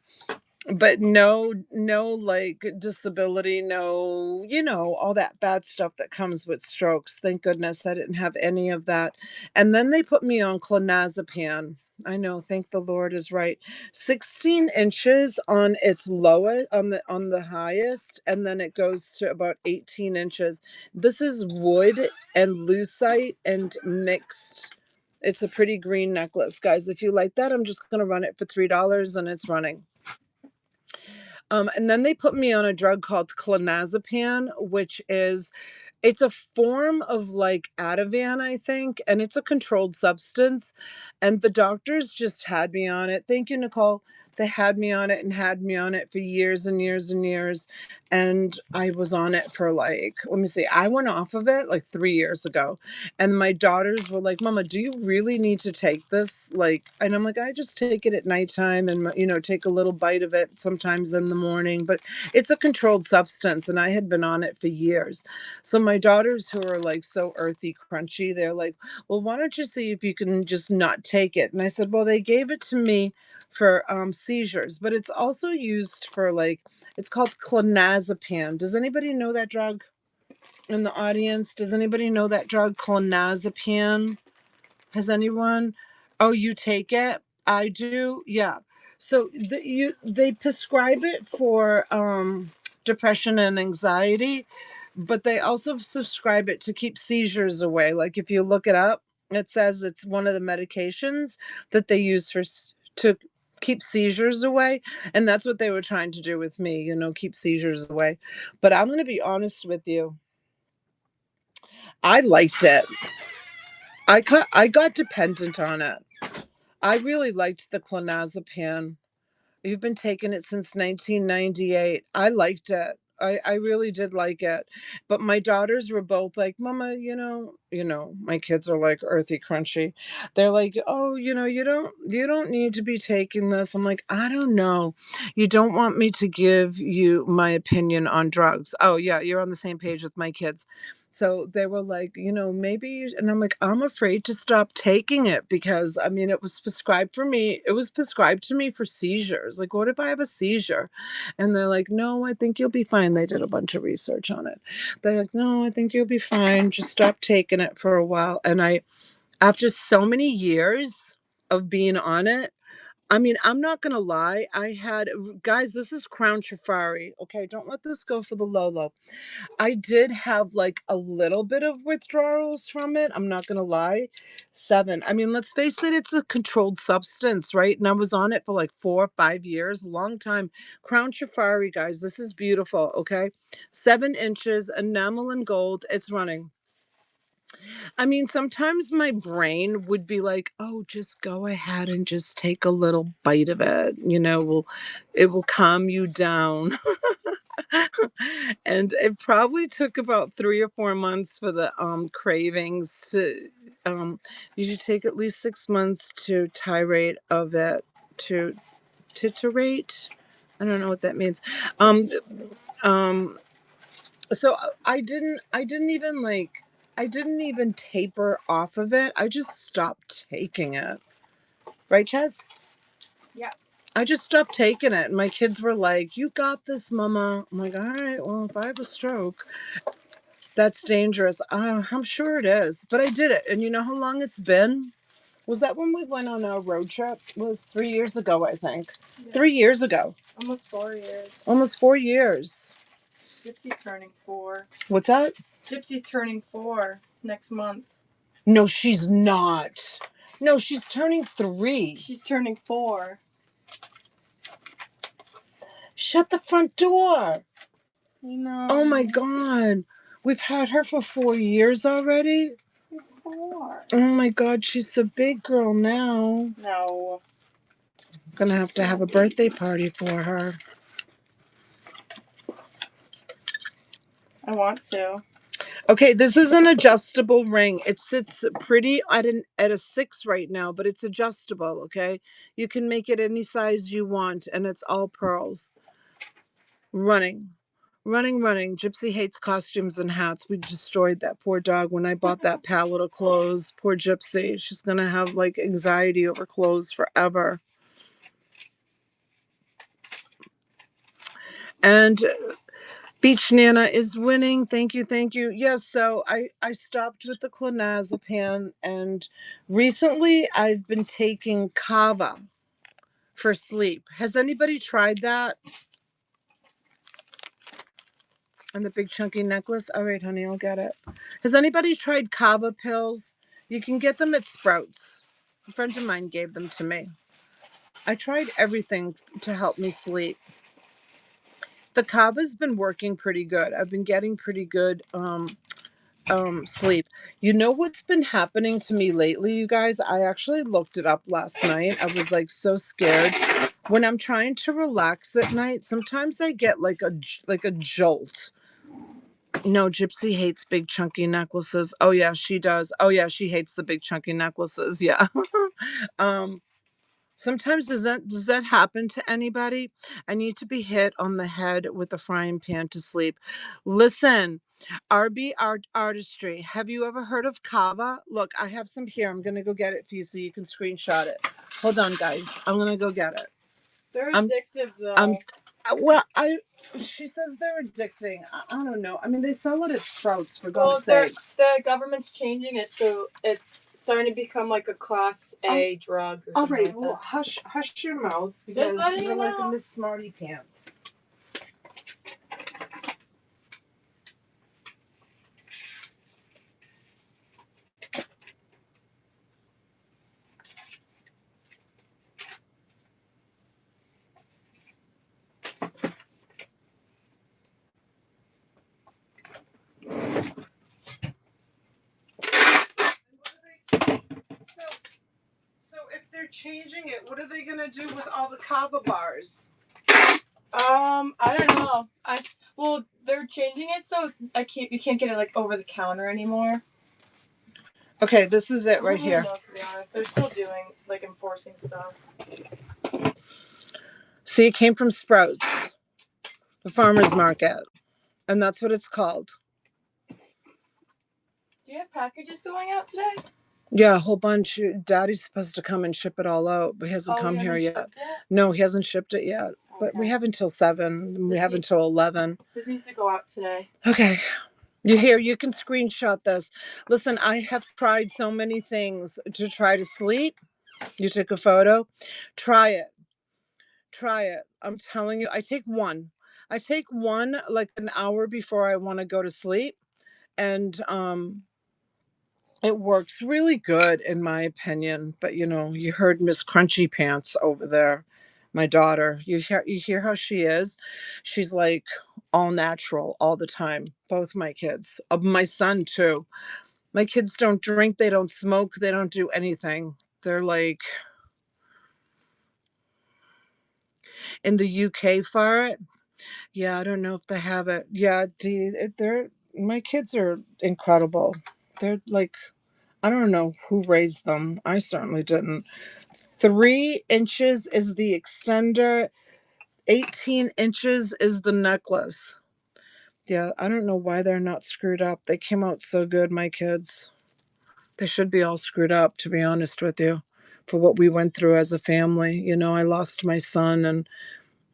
but no like disability, no, all that bad stuff that comes with strokes. Thank goodness I didn't have any of that. And then they put me on clonazepam. I know, thank the Lord is right. 16 inches on its lowest, on the highest, and then it goes to about 18 inches. This is wood and lucite and mixed. It's a pretty green necklace, guys. If you like that, I'm just going to run it for $3 and it's running. And then they put me on a drug called clonazepam, which is, it's a form of like Ativan, I think, and it's a controlled substance. And the doctors just had me on it. Thank you, Nicole. They had me on it and had me on it for years and years and years. And I was on it for like, let me see, I went off of it like 3 years ago. And my daughters were like, Mama, do you really need to take this? Like, and I'm like, I just take it at nighttime and, take a little bite of it sometimes in the morning. But it's a controlled substance. And I had been on it for years. So my daughters, who are like so earthy, crunchy, they're like, well, why don't you see if you can just not take it? And I said, well, they gave it to me for seizures, but it's also used for like, it's called clonazepam. Does anybody know that drug in the audience? Does anybody know that drug, clonazepam? Has anyone? Oh, you take it? I do. Yeah. So they prescribe it for depression and anxiety, but they also subscribe it to keep seizures away. Like if you look it up, it says it's one of the medications that they use to keep seizures away, and that's what they were trying to do with me, keep seizures away. But I'm going to be honest with you. I liked it. I got dependent on it. I really liked the clonazepam. You've been taking it since 1998. I liked it. I really did like it. But my daughters were both like, Mama, my kids are like earthy crunchy. They're like, oh, you don't need to be taking this. I'm like, I don't know. You don't want me to give you my opinion on drugs. Oh yeah, you're on the same page with my kids. So they were like, maybe, and I'm like, I'm afraid to stop taking it because I mean, it was prescribed for me. It was prescribed to me for seizures. Like, what if I have a seizure? And they're like, no, I think you'll be fine. They did a bunch of research on it. They're like, no, I think you'll be fine. Just stop taking it for a while. And after so many years of being on it, I mean, I'm not gonna lie. Guys, this is Crown Safari. Okay, don't let this go for the Lolo. I did have like a little bit of withdrawals from it. I'm not going to lie. 7. I mean, let's face it, it's a controlled substance, right? And I was on it for like 4 or 5 years, long time. Crown Safari, guys, this is beautiful. Okay. 7 inches, enamel and gold. It's running. I mean, sometimes my brain would be like, oh, just go ahead and just take a little bite of it. It will calm you down. And it probably took about 3 or 4 months for the cravings to you should take at least 6 months to tirate of it, to titrate. I don't know what that means. Um um so I didn't even taper off of it. I just stopped taking it. Right, Ches? Yeah. I just stopped taking it. And my kids were like, you got this, Mama. I'm like, all right, well, if I have a stroke, that's dangerous. I'm sure it is. But I did it. And you know how long it's been? Was that when we went on a road trip? It was 3 years ago, I think. Yeah. 3 years ago. Almost 4 years. Almost 4 years. Gypsy's turning 4. What's that? Gypsy's turning 4 next month. No, she's not. No, she's turning 3. She's turning 4. Shut the front door. No. Oh my God. We've had her for 4 years already. 4. Oh my God, she's a big girl now. No. I'm gonna have to have a birthday party for her. I want to. Okay, this is an adjustable ring. It sits pretty at a 6 right now, but it's adjustable, okay? You can make it any size you want, and it's all pearls. Running. Running, running. Gypsy hates costumes and hats. We destroyed that poor dog when I bought that pallet of clothes. Poor Gypsy. She's gonna have like anxiety over clothes forever. And Beach Nana is winning. Thank you, thank you. Yes, so I stopped with the clonazepam, and recently I've been taking kava for sleep. Has anybody tried that? And the big chunky necklace? All right, honey, I'll get it. Has anybody tried kava pills? You can get them at Sprouts. A friend of mine gave them to me. I tried everything to help me sleep. The kava's been working pretty good. I've been getting pretty good sleep. You know what's been happening to me lately, you guys? I actually looked it up last night. I was like so scared. When I'm trying to relax at night, sometimes I get like a jolt. No, Gypsy hates big chunky necklaces. Oh yeah, she does. Oh yeah, she hates the big chunky necklaces. Yeah. um Sometimes does that happen to anybody? I need to be hit on the head with a frying pan to sleep. Listen, artistry. Have you ever heard of kava? Look, I have some here. I'm gonna go get it for you so you can screenshot it. Hold on, guys. I'm gonna go get it. They're I'm addictive I'm though. well, I she says they're addicting. I don't know. I mean, they sell it at Sprouts for Well, God's sakes. the government's changing it, so it's starting to become like a class A drug or All something right, like well, that. hush your mouth because Just letting you're you like know. Miss Smarty Pants. So, so if they're changing it, what are they gonna do with all the kava bars? I don't know. Well, they're changing it so you can't get it like over the counter anymore. Okay, this is it I right don't really here. know, to be honest. They're still doing like enforcing stuff. See, it came from Sprouts, the farmer's market, and that's what it's called. Do you have packages going out today? Yeah, a whole bunch. Daddy's supposed to come and ship it all out, but he hasn't Oh, come you here haven't yet. shipped it? No, he hasn't shipped it yet. But we Okay. have until 7. We This have needs until 11. this needs to go out today. Okay. You can screenshot this. Listen, I have tried so many things to try to sleep. You took a photo. Try it. Try it. I'm telling you, I take one. I take one like an hour before I want to go to sleep. And it works really good in my opinion. But you heard Miss Crunchy Pants over there, my daughter. You hear how she is? She's like all natural all the time. Both my kids. My son too. My kids don't drink, they don't smoke, they don't do anything. They're like in the UK for it. Yeah, I don't know if they have it. Yeah, they're my kids are incredible. They're like I don't know who raised them. I certainly didn't. 3 inches is the extender. 18 inches is the necklace. Yeah, I don't know why they're not screwed up. They came out so good, my kids. They should be all screwed up, to be honest with you, for what we went through as a family. I lost my son and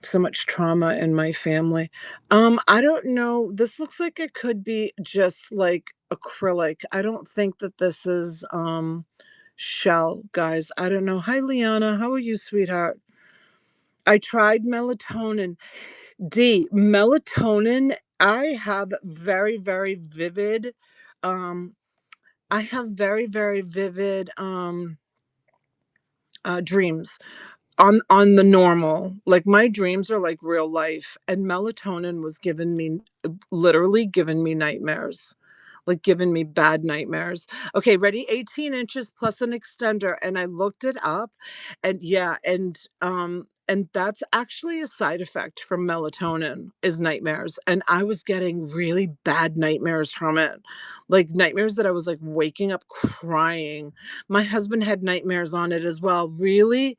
so much trauma in my family. I don't know. This looks like it could be just like acrylic. I don't think that this is shell, guys. I don't know. Hi, Liana. How are you, sweetheart? I tried melatonin. Melatonin. I have very, very vivid. Um, I have very, very vivid dreams on the normal. Like my dreams are like real life, and melatonin was given me literally given me nightmares. Like giving me bad nightmares. Okay, ready? 18 inches plus an extender. And I looked it up and yeah, And that's actually a side effect from melatonin is nightmares, and I was getting really bad nightmares from it. Like, nightmares that I was, like, waking up crying. My husband had nightmares on it as well. Really?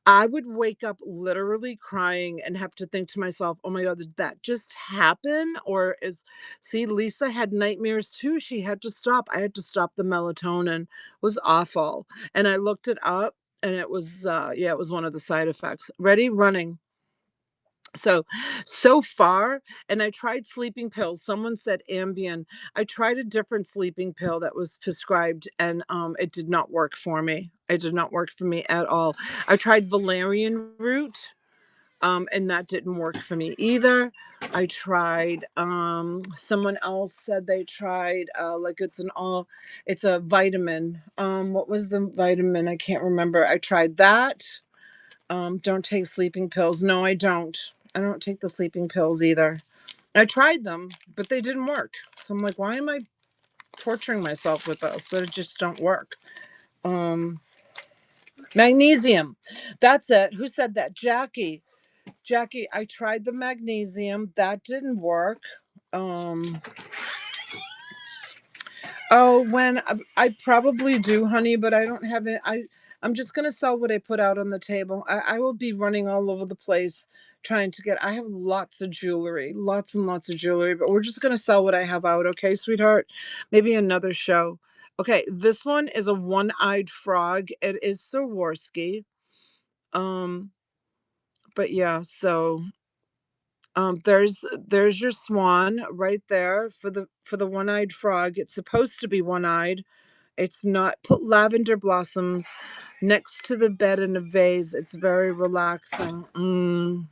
I would wake up literally crying and have to think to myself, "Oh my god, did that just happen?" Or is see, Lisa had nightmares too, she had to stop. I had to stop the melatonin. It was awful, and I looked it up and it was, yeah, it was one of the side effects. Ready? Running. So far, and I tried sleeping pills. Someone said Ambien. I tried a different sleeping pill that was prescribed, and, it did not work for me. It did not work for me at all. I tried valerian root, and that didn't work for me either. I tried, someone else said they tried, like, it's a vitamin. What was the vitamin? I can't remember. I tried that. Don't take sleeping pills. No, I don't. I don't take the sleeping pills either. I tried them, but they didn't work. So I'm like, why am I torturing myself with this? That just don't work. Um, Magnesium. That's it. Who said that? Jackie. Jackie, I tried the magnesium. That didn't work. Um, Oh, when I probably do, honey, but I don't have it. I'm just gonna sell what I put out on the table. I will be running all over the place trying to get. I have lots of jewelry, lots and lots of jewelry, but we're just gonna sell what I have out, okay, sweetheart? Maybe another show. Okay, this one is a one-eyed frog. It is Swarovski. Um, but yeah, so there's your swan right there for the one-eyed frog. It's supposed to be one-eyed. It's not. Put lavender blossoms next to the bed in a vase. It's very relaxing.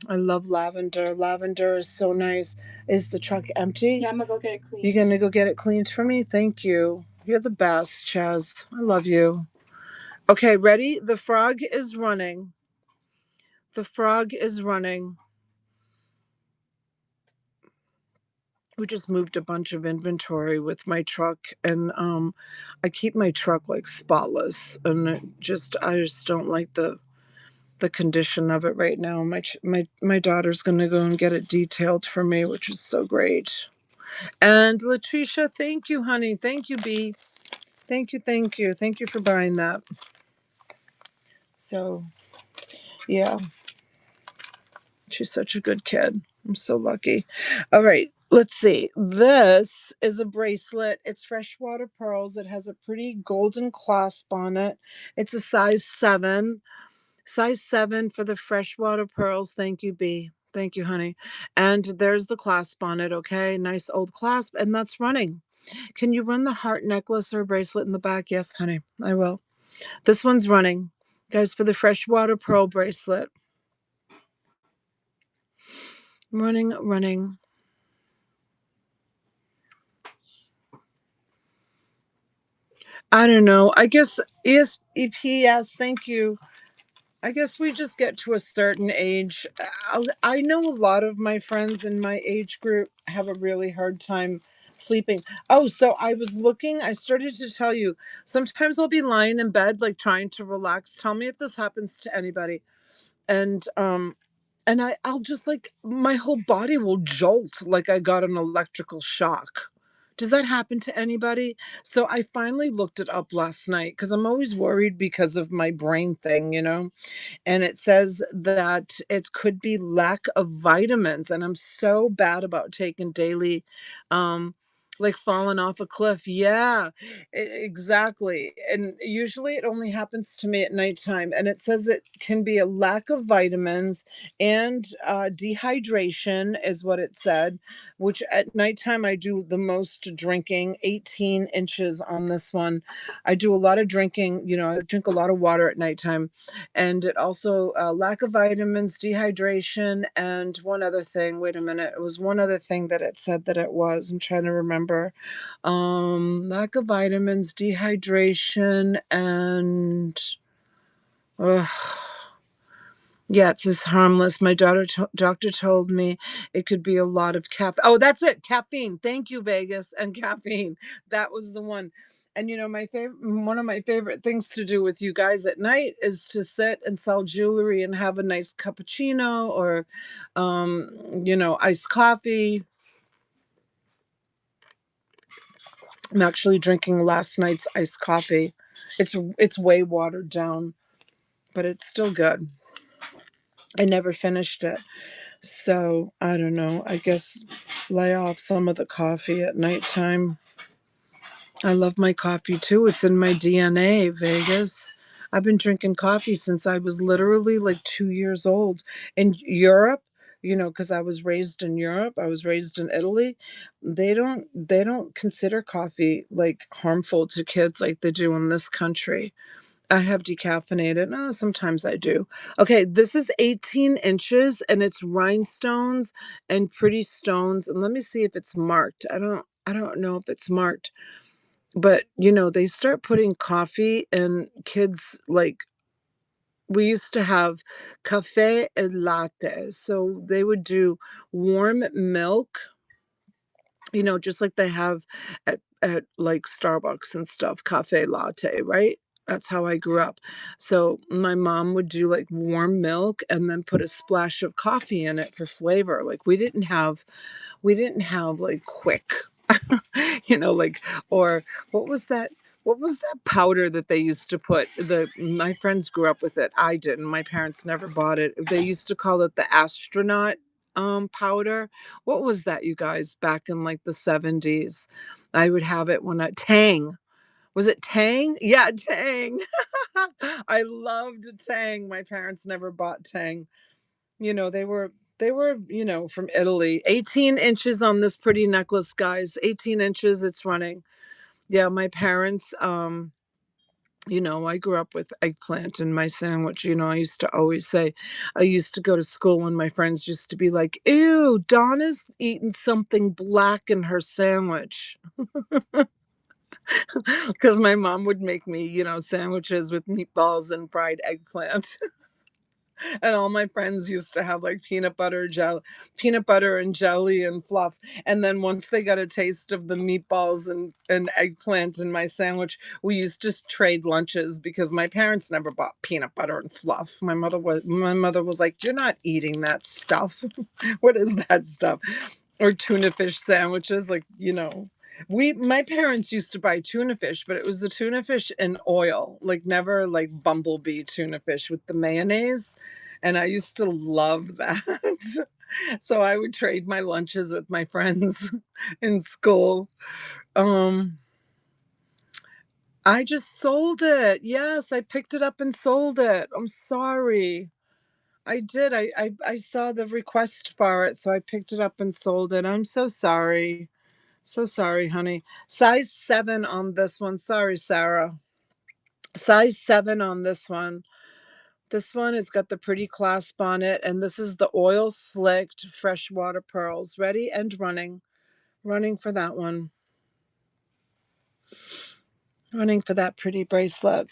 I love lavender. Lavender is so nice. Is the truck empty? Yeah, I'm gonna go get it You cleaned. gonna go get it cleaned for me? Thank you. You're the best, Chaz. I love you. Okay, ready? The frog is running. The frog is running. We just moved a bunch of inventory with my truck, and I keep my truck like spotless, and I just don't like the condition of it right now. My daughter's gonna go and get it detailed for me, which is so great. And Latricia, thank you, honey. Thank you, B. Thank you, thank you, thank you for buying that. So yeah, she's such a good kid. I'm so lucky. All right, let's see. This is a bracelet. It's freshwater pearls. It has a pretty golden clasp on it. It's a size 7. Size 7 for the freshwater pearls. Thank you, B. Thank you, honey. And there's the clasp on it, okay? Nice old clasp, and that's running. Can you run the heart necklace or bracelet in the back? Yes, honey, I will. This one's running. Guys, for the freshwater pearl bracelet. Running, running. I don't know. I guess EPS, thank you. I guess we just get to a certain age. I know a lot of my friends in my age group have a really hard time sleeping. Oh, so I was looking, I started to tell you, sometimes I'll be lying in bed, like trying to relax. Tell me if this happens to anybody. And I'll just like my whole body will jolt like I got an electrical shock. Does that happen to anybody? So I finally looked it up last night because I'm always worried because of my brain thing. And it says that it could be lack of vitamins, and I'm so bad about taking daily, like falling off a cliff. Yeah, exactly. And usually it only happens to me at nighttime, and it says it can be a lack of vitamins and dehydration is what it said, which at nighttime I do the most drinking, 18 inches on this one. I do a lot of drinking, I drink a lot of water at nighttime, and it also lack of vitamins, dehydration, and one other thing. Wait a minute, it was one other thing that it said that it was. I'm trying to remember. Lack of vitamins, dehydration, and ugh, Yeah, it says harmless. My doctor told me it could be a lot of oh, that's it, caffeine. Thank you, Vegas, and caffeine. That was the one. And, my favorite one of my favorite things to do with you guys at night is to sit and sell jewelry and have a nice cappuccino or, iced coffee. I'm actually drinking last night's iced coffee. It's way watered down, but it's still good. I never finished it. So, I don't know. I guess lay off some of the coffee at nighttime. I love my coffee too. It's in my DNA, Vegas. I've been drinking coffee since I was literally like 2 years old. In Europe, because I was raised in Europe, I was raised in Italy. They don't consider coffee like harmful to kids like they do in this country. I have decaffeinated. No, sometimes I do. Okay, this is 18 inches and it's rhinestones and pretty stones. And let me see if it's marked. I don't know if it's marked. But they start putting coffee in kids like we used to have cafe and latte. So they would do warm milk, just like they have at like Starbucks and stuff, cafe latte, right? That's how I grew up. So my mom would do like warm milk and then put a splash of coffee in it for flavor. Like we didn't have like quick, like or what was that? What was that powder that they used to put? My friends grew up with it. I didn't. My parents never bought it. They used to call it the astronaut powder. What was that, you guys, back in like the 70s? I would have it when Tang. Was it Tang? Yeah, Tang. I loved Tang. My parents never bought Tang. They were from Italy. 18 inches on this pretty necklace, guys. 18 inches it's running. Yeah, my parents, I grew up with eggplant in my sandwich. I used to always say, I used to go to school and my friends used to be like, ew, Donna's eating something black in her sandwich. Because my mom would make me, sandwiches with meatballs and fried eggplant. And all my friends used to have like peanut butter and jelly and fluff. And then once they got a taste of the meatballs and eggplant in my sandwich, we used to trade lunches because my parents never bought peanut butter and fluff. My mother was like, "You're not eating that stuff. What is that stuff?" Or tuna fish sandwiches, like, my parents used to buy tuna fish, but it was the tuna fish in oil, like never like bumblebee tuna fish with the mayonnaise. And I used to love that. So I would trade my lunches with my friends in school. Um, I just sold it. Yes, I picked it up and sold it. I'm sorry. I did. I saw the request for it, so I picked it up and sold it. I'm so sorry. So sorry, honey. Size 7 on this one. Sorry, Sarah. Size 7 on this one. This one has got the pretty clasp on it, and this is the oil slicked freshwater pearls. Ready and running. Running for that one. Running for that pretty bracelet.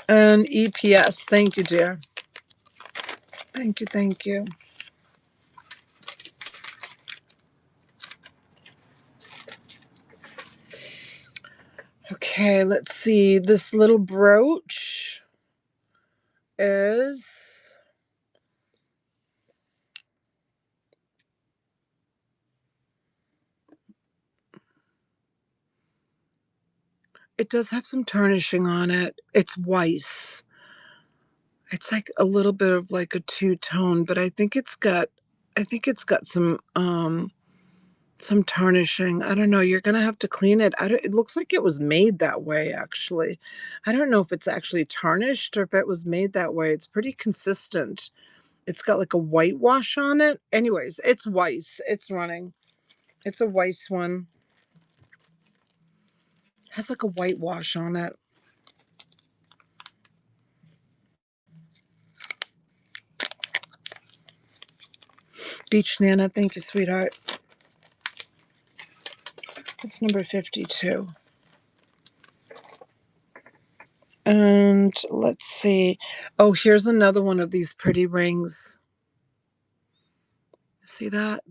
And EPS. Thank you, dear. Thank you, thank you. Okay, let's see. This little brooch is it does have some turnishing on it. It's Weiss. It's like a little bit of like a two-tone, but I think it's got some tarnishing. I don't know. You're gonna have to clean it. It looks like it was made that way, actually. I don't know if it's actually tarnished or if it was made that way. It's pretty consistent. It's got like a whitewash on it. Anyways, it's Weiss. It's running. It's a Weiss one. Has like a whitewash on it. Beach Nana, thank you, sweetheart. It's number 52. And let's see. Oh, here's another one of these pretty rings. See that?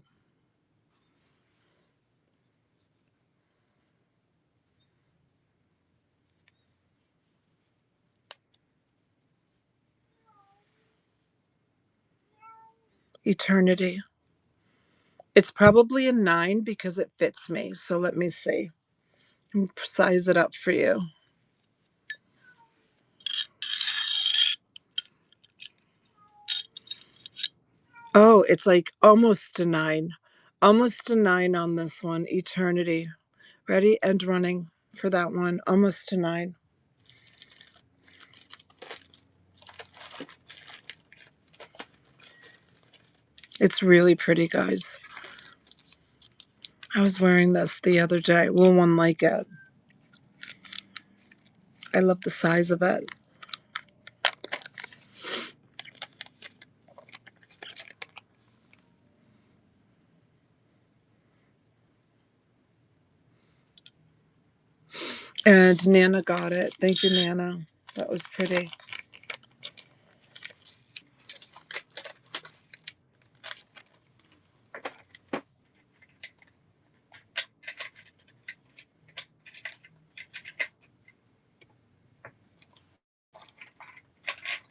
Eternity. It's probably a 9 because it fits me. So let me see. Size it up for you. Oh, it's like almost a 9. Almost a 9 on this one. Eternity. Ready and running for that one. Almost a 9. It's really pretty, guys. I was wearing this the other day. Will one like it? I love the size of it. And Nana got it. Thank you, Nana. That was pretty.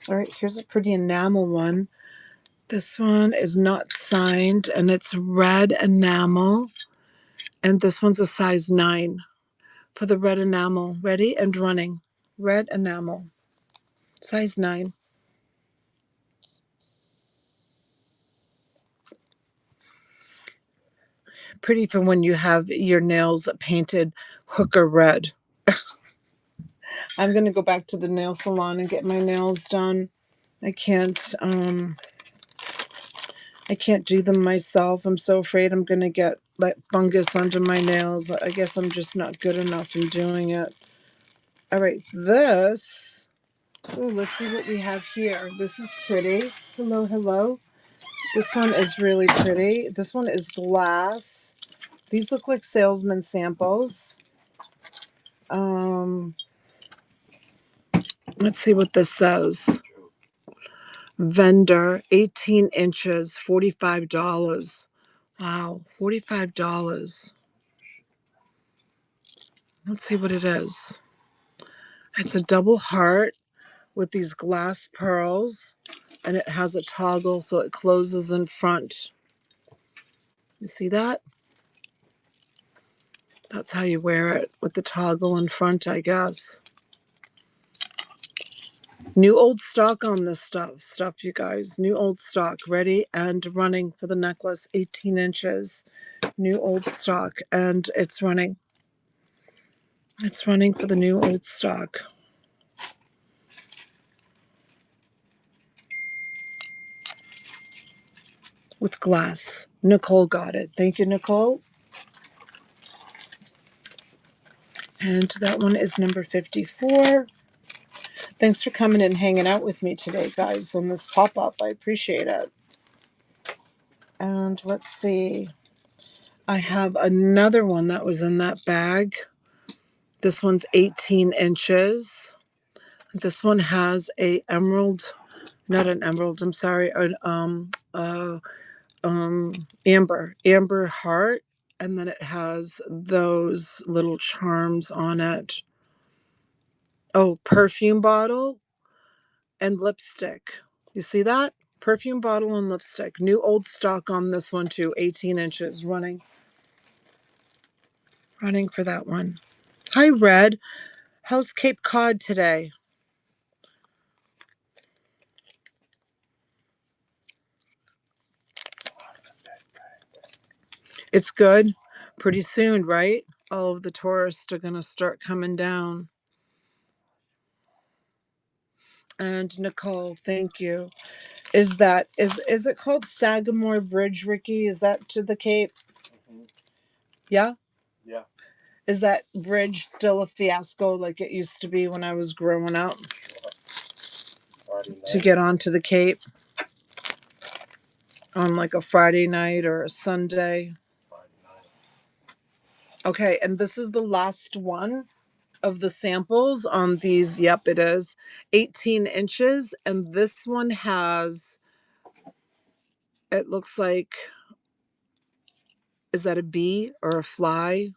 All right, here's a pretty enamel one. This one is not signed, and it's red enamel. And this one's a size 9 for the red enamel. Ready and running. Red enamel. Size 9. Pretty for when you have your nails painted hooker red. I'm going to go back to the nail salon and get my nails done. I can't do them myself. I'm so afraid I'm going to get like fungus under my nails. I guess I'm just not good enough in doing it. All right, this. Oh, let's see what we have here. This is pretty. Hello, hello. This one is really pretty. This one is glass. These look like salesman samples. Let's see what this says. Vendor, 18 inches, $45. Wow, $45. Let's see what it is. It's a double heart with these glass pearls, and it has a toggle so it closes in front. You see that? That's how you wear it, with the toggle in front, I guess. New old stock on this stuff, you guys. New old stock, ready and running for the necklace, 18 inches. New old stock, and it's running. It's running for the new old stock. With glass. Nicole got it. Thank you, Nicole. And that one is number 54. Thanks for coming and hanging out with me today, guys, on this pop-up. I appreciate it. And let's see. I have another one that was in that bag. This one's 18 inches. This one has a emerald, not an emerald, I'm sorry, an amber heart, and then it has those little charms on it. Oh, perfume bottle and lipstick. You see that? Perfume bottle and lipstick. New old stock on this one too. 18 inches. Running for that one. Hi, Red. How's Cape Cod today? It's good. Pretty soon, right? All of the tourists are going to start coming down. And Nicole, thank you. Is it called Sagamore Bridge, Ricky? Is that to the Cape? Yeah? Yeah. Is that bridge still a fiasco like it used to be when I was growing up? To get onto the Cape on like a Friday night or a Sunday? Okay, and this is the last one of the samples on these. Yep, it is 18 inches. And this one has, it looks like, is that a bee or a fly?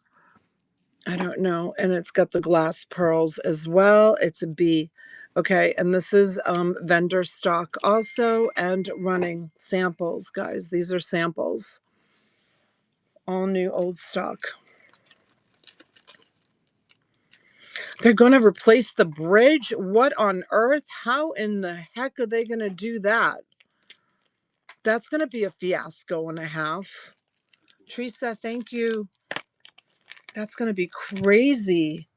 I don't know. And it's got the glass pearls as well. It's a bee. Okay, and this is vendor stock also and running samples, guys. These are samples. All new old stock. They're going to replace the bridge? What on earth? How in the heck are they going to do that? That's going to be a fiasco and a half. Teresa, thank you. That's going to be crazy.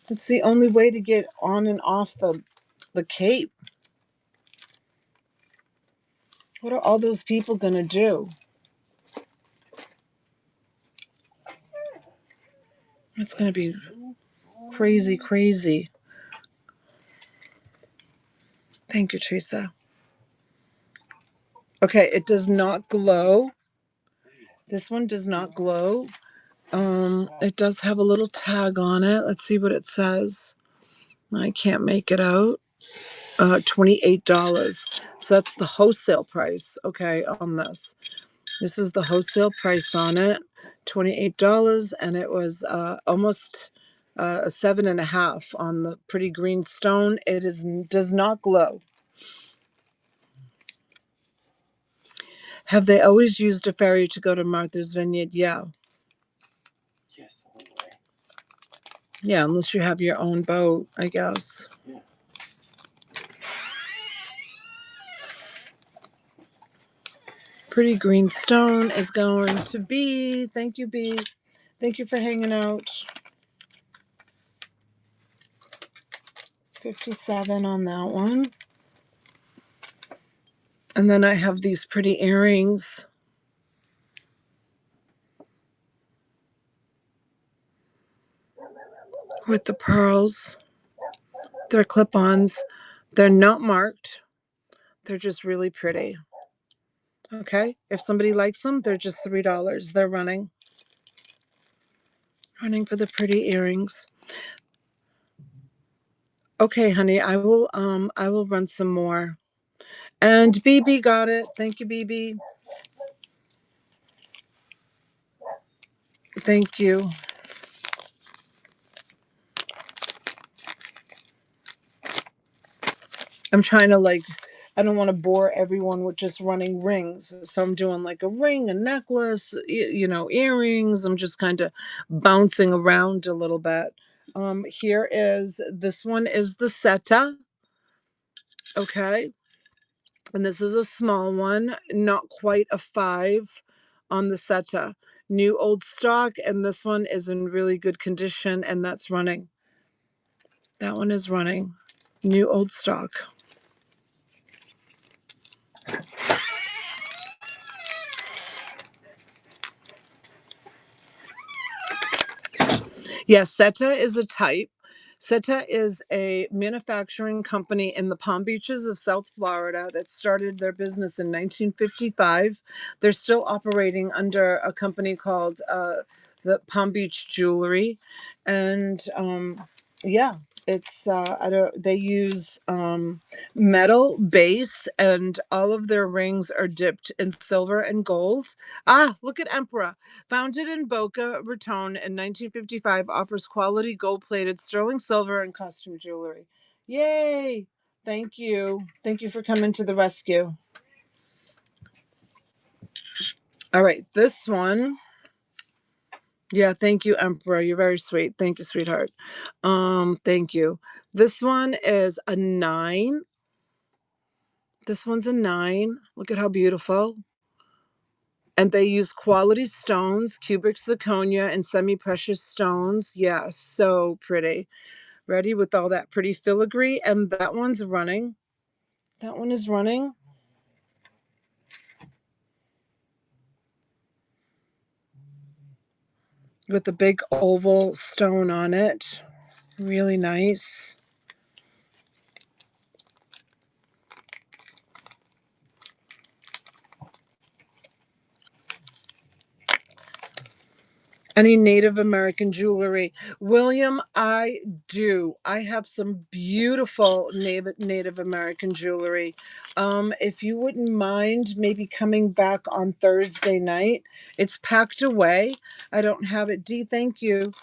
It's the only way to get on and off the Cape. What are all those people going to do? It's going to be crazy, crazy. Thank you, Teresa. Okay, it does not glow. This one does not glow. It does have a little tag on it. Let's see what it says. I can't make it out. $28. So that's the wholesale price, okay, on this. This is the wholesale price on it, $28, and it was almost a 7.5 on the pretty green stone. It does not glow. Have they always used a ferry to go to Martha's Vineyard? Yeah. Yes, all the way. Yeah, unless you have your own boat, I guess. Yeah. Pretty green stone is going to be, thank you, B. Thank you for hanging out. 57 on that one. And then I have these pretty earrings. With the pearls. They're clip-ons. They're not marked. They're just really pretty. Okay? If somebody likes them, they're just $3. They're running. Running for the pretty earrings. Okay, honey, I will run some more. And BB got it. Thank you, BB. Thank you. I'm trying to I don't want to bore everyone with just running rings. So I'm doing like a ring, a necklace, earrings. I'm just kind of bouncing around a little bit. This one is the Seta. Okay. And this is a small one, not quite a 5 on the Seta. New old stock. And this one is in really good condition. And that's running. That one is running. New old stock. Yes, Seta is a type. Seta is a manufacturing company in the Palm Beaches of South Florida that started their business in 1955. They're still operating under a company called the Palm Beach Jewelry. And yeah, it's they use metal base, and all of their rings are dipped in silver and gold. Ah, look at Emperor. Founded in Boca Raton in 1955, offers quality gold-plated sterling silver and costume jewelry. Yay! Thank you. Thank you for coming to the rescue. All right, this one. Yeah, thank you, Emperor. You're very sweet. Thank you, sweetheart. Thank you. This one is a 9. This one's a 9. Look at how beautiful. And they use quality stones, cubic zirconia, and semi-precious stones. Yeah, so pretty. Ready with all that pretty filigree. And that one's running. That one is running. With the big oval stone on it. Really nice. Any Native American jewelry? William, I do. I have some beautiful Native American jewelry. If you wouldn't mind maybe coming back on Thursday night, it's packed away. I don't have it. Dee, thank you.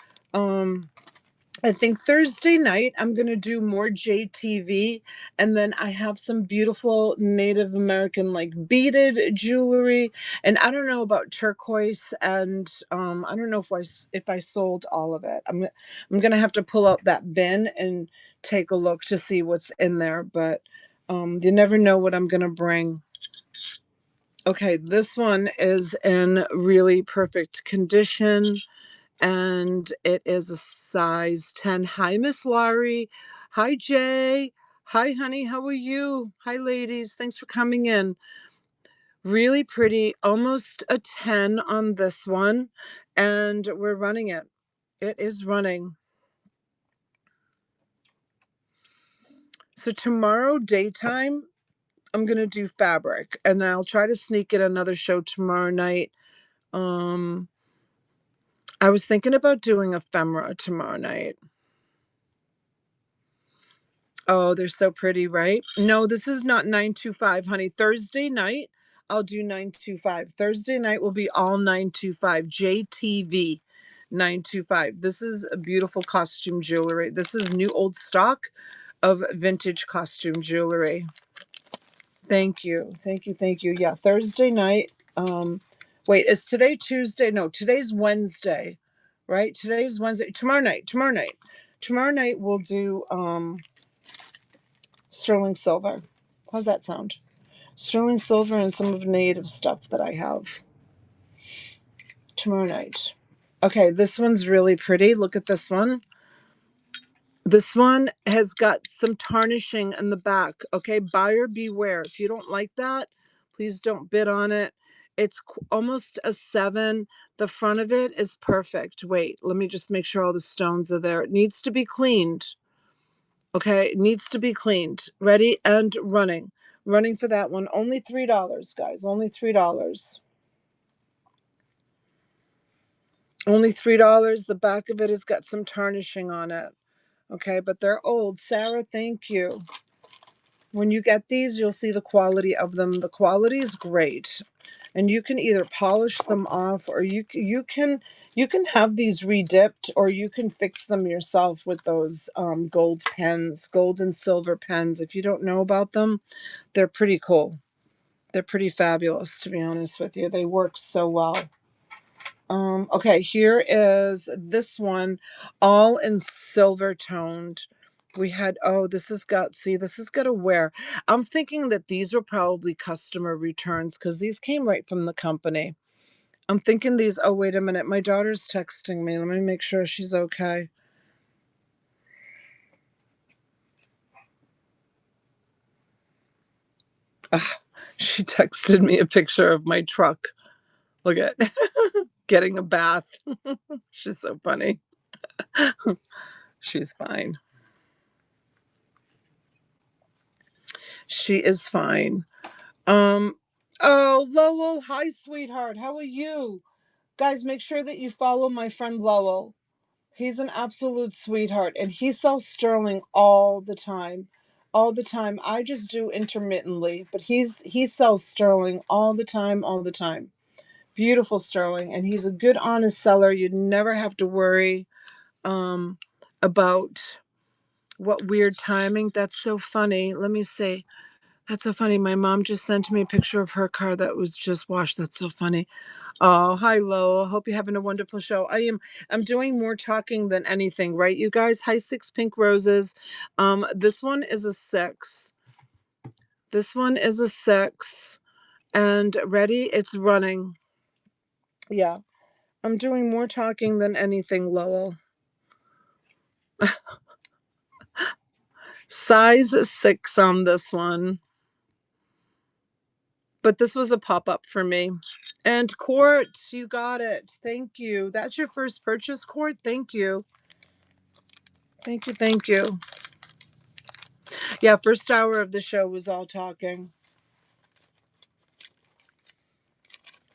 I think Thursday night I'm going to do more JTV, and then I have some beautiful Native American like beaded jewelry, and I don't know about turquoise, and I don't know if I sold all of it. I'm going to have to pull out that bin and take a look to see what's in there, but you never know what I'm going to bring. Okay, this one is in really perfect condition, and it is a size 10. Hi, Miss Laurie. Hi, Jay. Hi, honey. How are you? Hi, ladies. Thanks for coming in. Really pretty. Almost a 10 on this one. And we're running it. It is running. So tomorrow daytime, I'm going to do fabric. And I'll try to sneak in another show tomorrow night. I was thinking about doing ephemera tomorrow night. Oh, they're so pretty, right? No, this is not 925, honey. Thursday night, I'll do 925. Thursday night will be all 925. JTV 925. This is a beautiful costume jewelry. This is new old stock of vintage costume jewelry. Thank you. Thank you. Thank you. Yeah, Thursday night. Wait, is today Tuesday? No, today's Wednesday, right? Today's Wednesday. Tomorrow night. Tomorrow night we'll do sterling silver. How's that sound? Sterling silver and some of native stuff that I have tomorrow night. Okay, this one's really pretty. Look at this one. This one has got some tarnishing in the back. Okay, buyer beware. If you don't like that, please don't bid on it. It's almost a 7. The front of it is perfect. Wait, let me just make sure all the stones are there. It needs to be cleaned. Okay, it needs to be cleaned. Ready and running. Running for that one. Only $3, guys. Only $3. Only $3. The back of it has got some tarnishing on it. Okay, but they're old. Sarah, thank you. When you get these, you'll see the quality of them. The quality is great. And you can either polish them off, or you can have these redipped, or you can fix them yourself with those gold pens, gold and silver pens. If you don't know about them, they're pretty cool. They're pretty fabulous, to be honest with you. They work so well. Okay, here is this one, all in silver toned. We had, oh, this has got, see, this has got a wear. I'm thinking that these were probably customer returns because these came right from the company. I'm thinking these, oh, wait a minute. My daughter's texting me. Let me make sure she's okay. She texted me a picture of my truck. Look at getting a bath. She's so funny. She's fine. She is fine. Oh, Lowell, hi, sweetheart. How are you? Guys, make sure that you follow my friend Lowell. He's an absolute sweetheart, and he sells sterling all the time. All the time. I just do intermittently, but he sells sterling all the time, all the time. Beautiful sterling, and he's a good, honest seller. You'd never have to worry about what weird timing. That's so funny. Let me see. That's so funny. My mom just sent me a picture of her car that was just washed. That's so funny. Oh, hi, Lo. Hope you're having a wonderful show. I'm doing more talking than anything, right, you guys? Hi, Six Pink Roses. This one is a 6. This one is a 6. And ready? It's running. Yeah. I'm doing more talking than anything, Lowell. Size 6 on this one. But this was a pop-up for me. And Court, you got it. Thank you. That's your first purchase, Court? Thank you. Thank you. Thank you. Yeah, first hour of the show was all talking.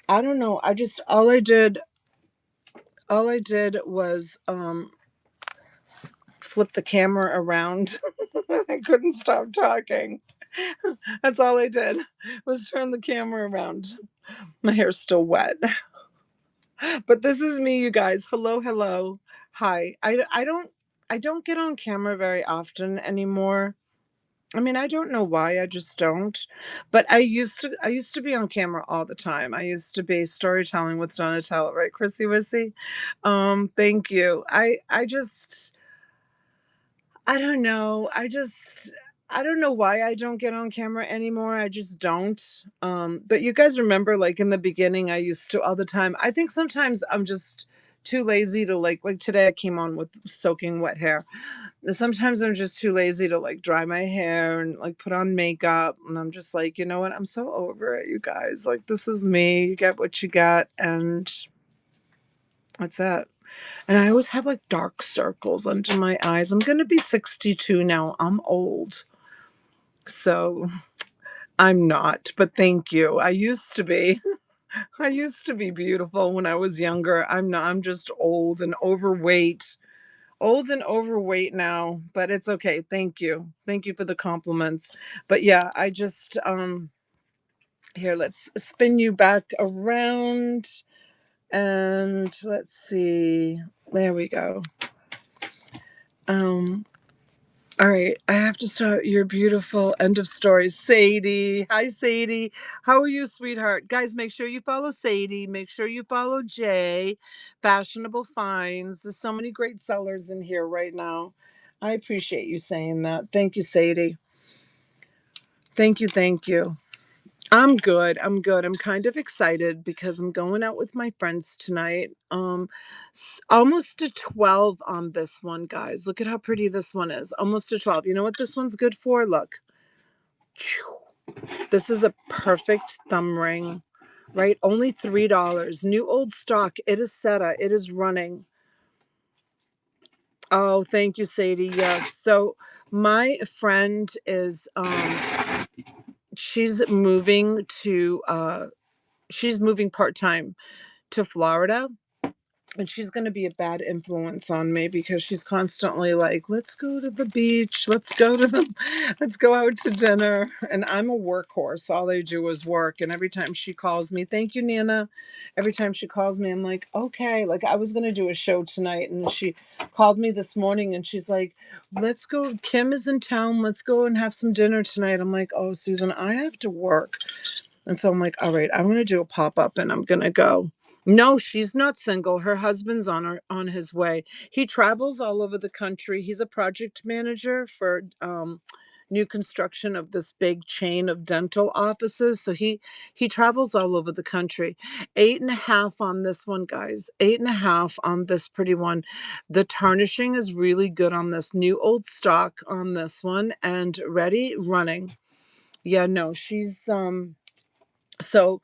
I don't know. All I did, All I did was flip the camera around. I couldn't stop talking. That's all I did was turn the camera around. My hair's still wet. But this is me, you guys. Hello, hello. Hi. I don't get on camera very often anymore. I mean, I don't know why, I just don't. But I used to be on camera all the time. I used to be storytelling with Donatella, right, Chrissy Wissy? Thank you. I don't know. I don't know why I don't get on camera anymore. I just don't. But you guys remember, like, in the beginning I used to all the time. I think sometimes I'm just too lazy to like today I came on with soaking wet hair. Sometimes I'm just too lazy to like dry my hair and like put on makeup, and I'm just like, you know what? I'm so over it, you guys. Like, this is me. You get what you got, and that's it. And I always have like dark circles under my eyes. I'm going to be 62 now. I'm old. So I'm not, but thank you. I used to be. I used to be beautiful when I was younger. I'm not. I'm just old and overweight. Old and overweight now, but it's okay. Thank you. Thank you for the compliments. But yeah, I just here, let's spin you back around and let's see. There we go. Um All right, I have to start. You're beautiful. End of story. Sadie. Hi, Sadie. How are you, sweetheart? Guys, make sure you follow Sadie. Make sure you follow Jay. Fashionable Finds. There's so many great sellers in here right now. I appreciate you saying that. Thank you, Sadie. Thank you. Thank you. I'm good. I'm good. I'm kind of excited because I'm going out with my friends tonight. Almost to 12 on this one, guys. Look at how pretty this one is. Almost to 12. You know what this one's good for? Look. This is a perfect thumb ring, right? Only $3. New old stock. It is Seta. It is running. Oh, thank you, Sadie. Yes. So my friend is she's moving to she's moving part-time to Florida, and she's going to be a bad influence on me because she's constantly like, let's go to the beach, let's go out to dinner. And I'm a workhorse. All I do is work. And every time she calls me, thank you, Nana. Every time she calls me, I'm like, okay. Like, I was going to do a show tonight, and she called me this morning and she's like, let's go. Kim is in town. Let's go and have some dinner tonight. I'm like, oh, Susan, I have to work. And so I'm like, all right, I'm going to do a pop-up and I'm going to go. No, she's not single. Her husband's on his way. He travels all over the country. He's a project manager for new construction of this big chain of dental offices. So he travels all over the country. 8.5 on this one, guys. 8.5 on this pretty one. The tarnishing is really good on this new old stock on this one. And ready, running. Yeah, no, she's so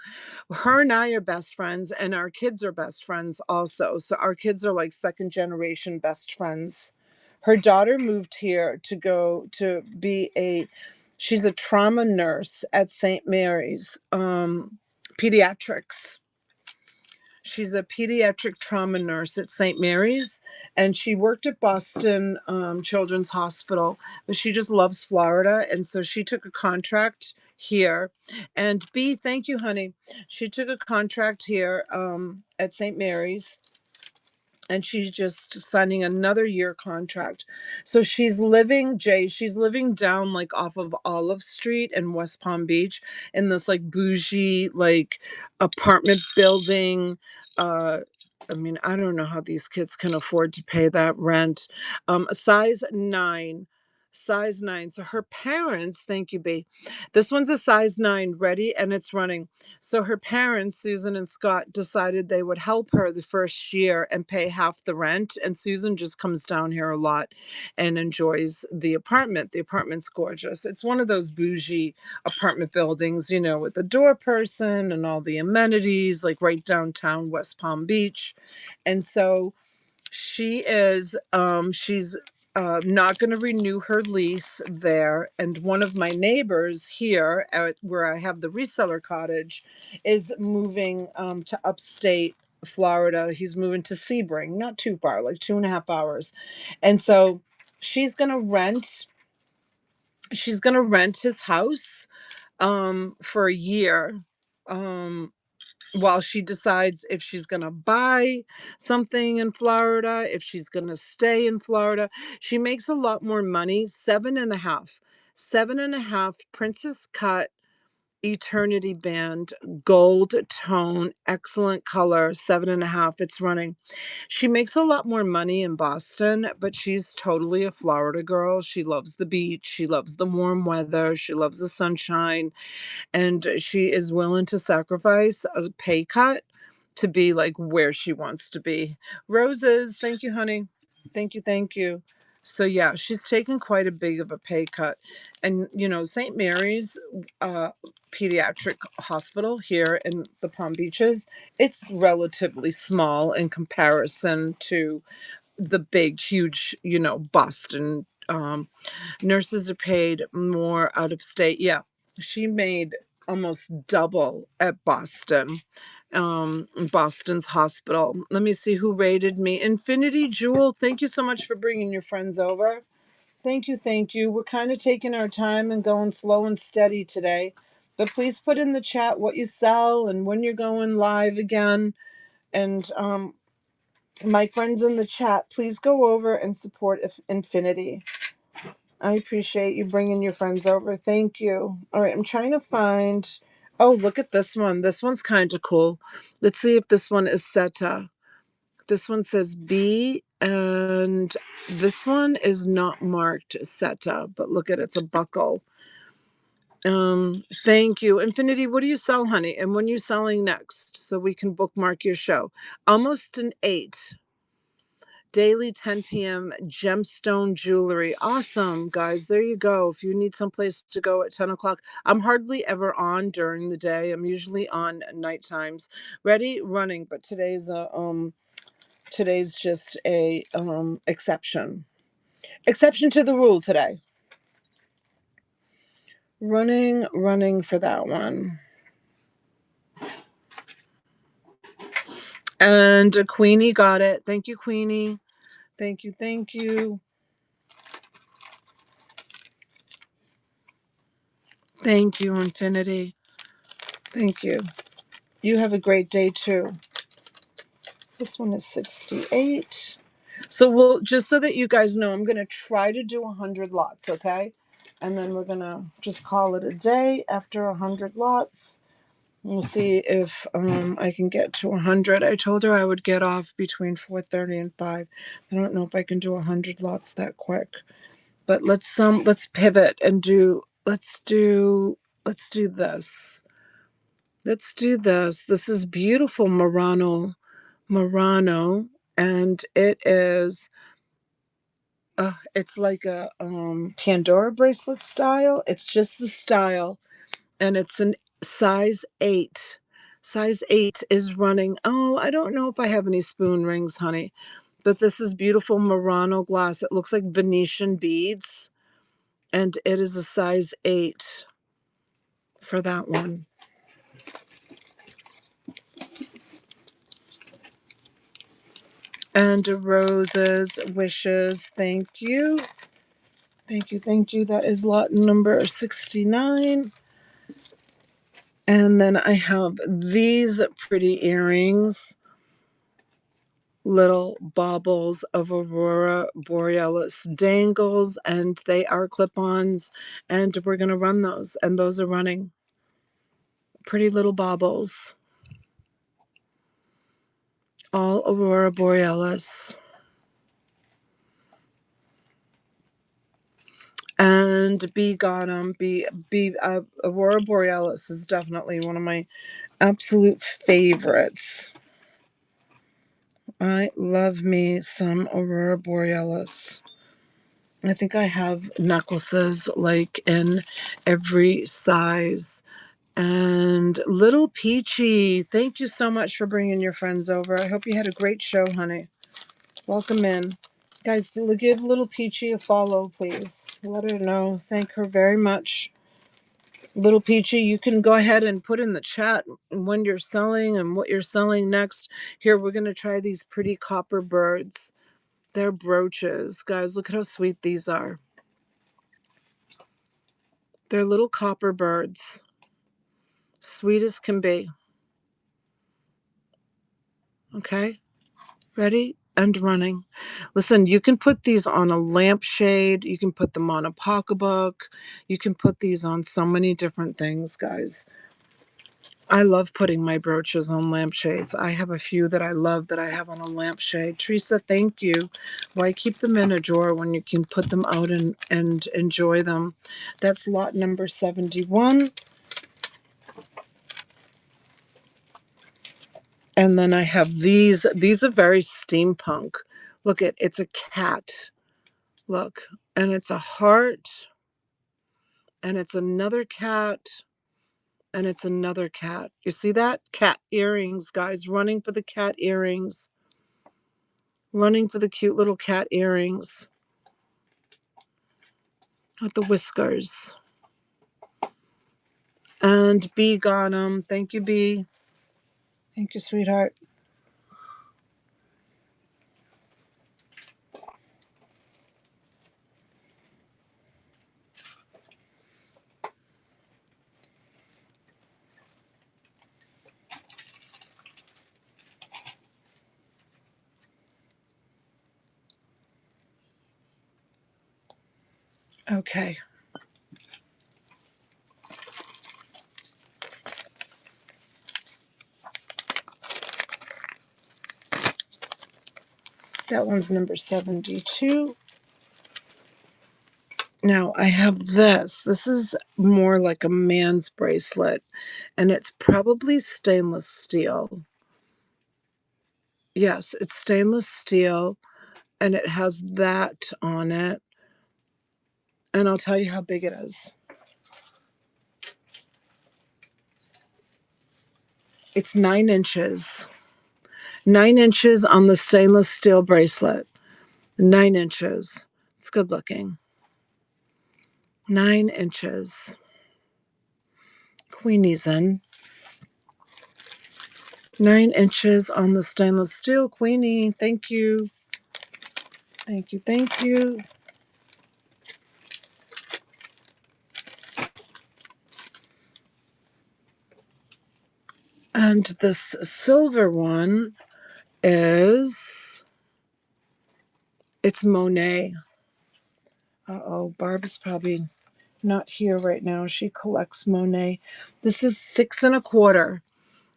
her and I are best friends, and our kids are best friends also. So our kids are like second generation best friends. Her daughter moved here to go to be she's a trauma nurse at St. Mary's pediatrics. She's a pediatric trauma nurse at St. Mary's, and she worked at Boston Children's Hospital, but she just loves Florida. And so she took a contract here. And B, thank you, honey. She took a contract here at St. Mary's, and she's just signing another year contract. So she's living down like off of Olive Street in West Palm Beach in this like bougie like apartment building. Uh I mean, I don't know how these kids can afford to pay that rent. Size 9. Size 9. So her parents, thank you, B. This one's a size 9, ready, and it's running. So her parents, Susan and Scott, decided they would help her the first year and pay half the rent. And Susan just comes down here a lot and enjoys the apartment. The apartment's gorgeous. It's one of those bougie apartment buildings, you know, with the door person and all the amenities, like right downtown West Palm Beach. And so she's not going to renew her lease there. And one of my neighbors here where I have the reseller cottage is moving to upstate Florida. He's moving to Sebring, not too far, like 2.5 hours. And so she's gonna rent his house for a year. While she decides if she's going to buy something in Florida, if she's going to stay in Florida. She makes a lot more money. 7.5, 7.5 Princess Cut Eternity Band, gold tone, excellent color, 7.5. It's running. She makes a lot more money in Boston, but she's totally a Florida girl. She loves the beach. She loves the warm weather. She loves the sunshine, and she is willing to sacrifice a pay cut to be like where she wants to be. Roses, thank you, honey. Thank you, thank you. So yeah, she's taken quite a big of a pay cut. And St. Mary's pediatric hospital here in the Palm Beaches, it's relatively small in comparison to the big, huge, Boston. Nurses are paid more out of state. Yeah, she made almost double at Boston's hospital. Let me see who rated me. Infinity Jewel, thank you so much for bringing your friends over. Thank you, thank you. We're kind of taking our time and going slow and steady today. But please put in the chat what you sell and when you're going live again. And my friends in the chat, please go over and support Infinity. I appreciate you bringing your friends over. Thank you. All right, I'm trying to find. Oh, look at this one. This one's kind of cool. Let's see if this one is Seta. This one says B, and this one is not marked Seta, but look at it. It's a buckle. Thank you. Infinity, what do you sell, honey? And when you selling next so we can bookmark your show? Almost an 8. Daily 10 p.m. gemstone jewelry. Awesome, guys. There you go. If you need someplace to go at 10 o'clock, I'm hardly ever on during the day. I'm usually on night times. Ready, running, but today's just a exception. Exception to the rule today. Running for that one. And Queenie got it. Thank you, Queenie. Thank you, thank you. Thank you, Infinity. Thank you. You have a great day too. This one is 68. So we'll, just so that you guys know, I'm going to try to do 100 lots, okay? And then we're going to just call it a day after 100 lots. We'll see if I can get to 100. I told her I would get off between 4:30 and 5. I don't know if I can do 100 lots that quick. But let's pivot and let's do this. Let's do this. This is beautiful Murano, and it is it's like a Pandora bracelet style. It's just the style, and it's an size 8. Size 8 is running. Oh, I don't know if I have any spoon rings, honey, but this is beautiful Murano glass. It looks like Venetian beads, and it is a size 8 for that one. And roses, wishes, thank you. Thank you, thank you. That is lot number 69. And then I have these pretty earrings, little baubles of Aurora Borealis dangles, and they are clip-ons, and we're going to run those, and those are running. Pretty little baubles. All Aurora Borealis. And bee got them. Aurora Borealis is definitely one of my absolute favorites. I love me some Aurora Borealis. I think I have necklaces like in every size. And Little Peachy, thank you so much for bringing your friends over. I hope you had a great show, honey. Welcome in. Guys, give Little Peachy a follow, please. Let her know. Thank her very much. Little Peachy, you can go ahead and put in the chat when you're selling and what you're selling next. Here, we're going to try these pretty copper birds. They're brooches. Guys, look at how sweet these are. They're little copper birds. Sweet as can be. Okay, ready and running. Listen, you can put these on a lampshade. You can put them on a pocketbook. You can put these on so many different things, guys. I love putting my brooches on lampshades. I have a few that I love that I have on a lampshade. Teresa, thank you. Why keep them in a drawer when you can put them out and enjoy them? That's lot number 71. And then I have these. These are very steampunk. Look, it's a cat. Look, and it's a heart, and it's another cat, and it's another cat. You see that? Cat earrings, guys, running for the cat earrings. Running for the cute little cat earrings with the whiskers. And B got them. Thank you, B. Thank you, sweetheart. Okay. That one's number 72. Now I have this. This is more like a man's bracelet, and it's probably stainless steel. Yes, it's stainless steel, and it has that on it. And I'll tell you how big it is. It's 9 inches. 9 inches on the stainless steel bracelet. 9 inches. It's good looking. 9 inches. Queenie's in. 9 inches on the stainless steel. Queenie, thank you. Thank you, thank you. And this silver one is, it's Monet. Uh-oh, Barb's probably not here right now. She collects Monet. This is 6 1/4.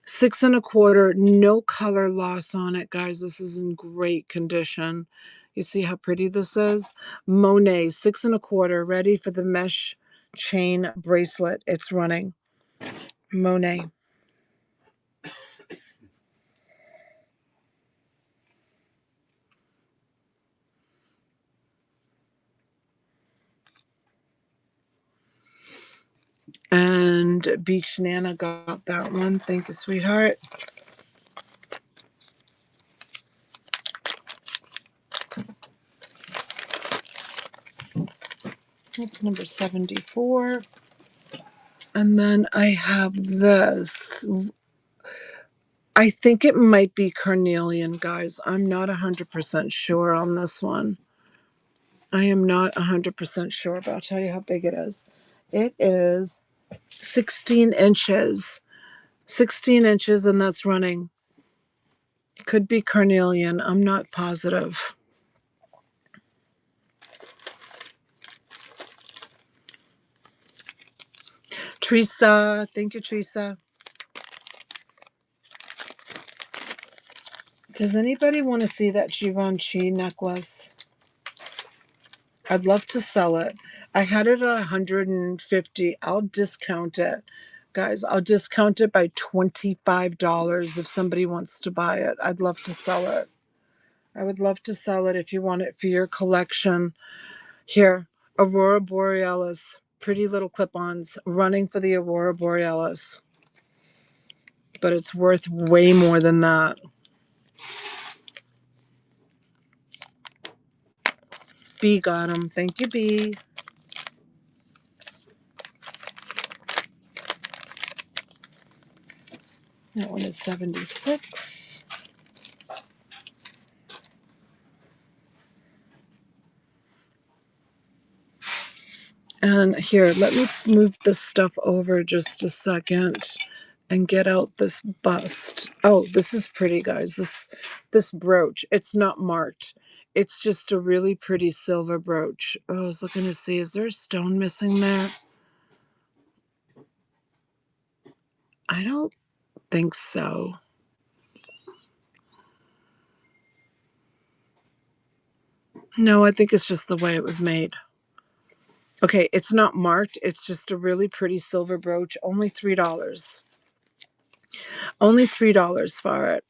6 1/4, no color loss on it, guys. This is in great condition. You see how pretty this is? Monet, 6 1/4, ready for the mesh chain bracelet. It's running. Monet. And Beach Nana got that one. Thank you, sweetheart. That's number 74. And then I have this. I think it might be carnelian, guys. I'm not 100% sure on this one. I am not 100% sure, but I'll tell you how big it is. It is 16 inches. 16 inches, and that's running. It could be carnelian. I'm not positive. Teresa. Thank you, Teresa. Does anybody want to see that Givenchy necklace? I'd love to sell it. I had it at 150. I'll discount it. Guys, I'll discount it by $25 if somebody wants to buy it. I'd love to sell it. I would love to sell it if you want it for your collection. Here, Aurora Borealis. Pretty little clip-ons running for the Aurora Borealis. But it's worth way more than that. B got them. Thank you, B. That one is 76. And here, let me move this stuff over just a second and get out this bust. Oh, this is pretty, guys. This brooch, it's not marked. It's just a really pretty silver brooch. Oh, I was looking to see, is there a stone missing there? I don't think so. No, I think it's just the way it was made. Okay, it's not marked. It's just a really pretty silver brooch. Only $3. Only $3 for it.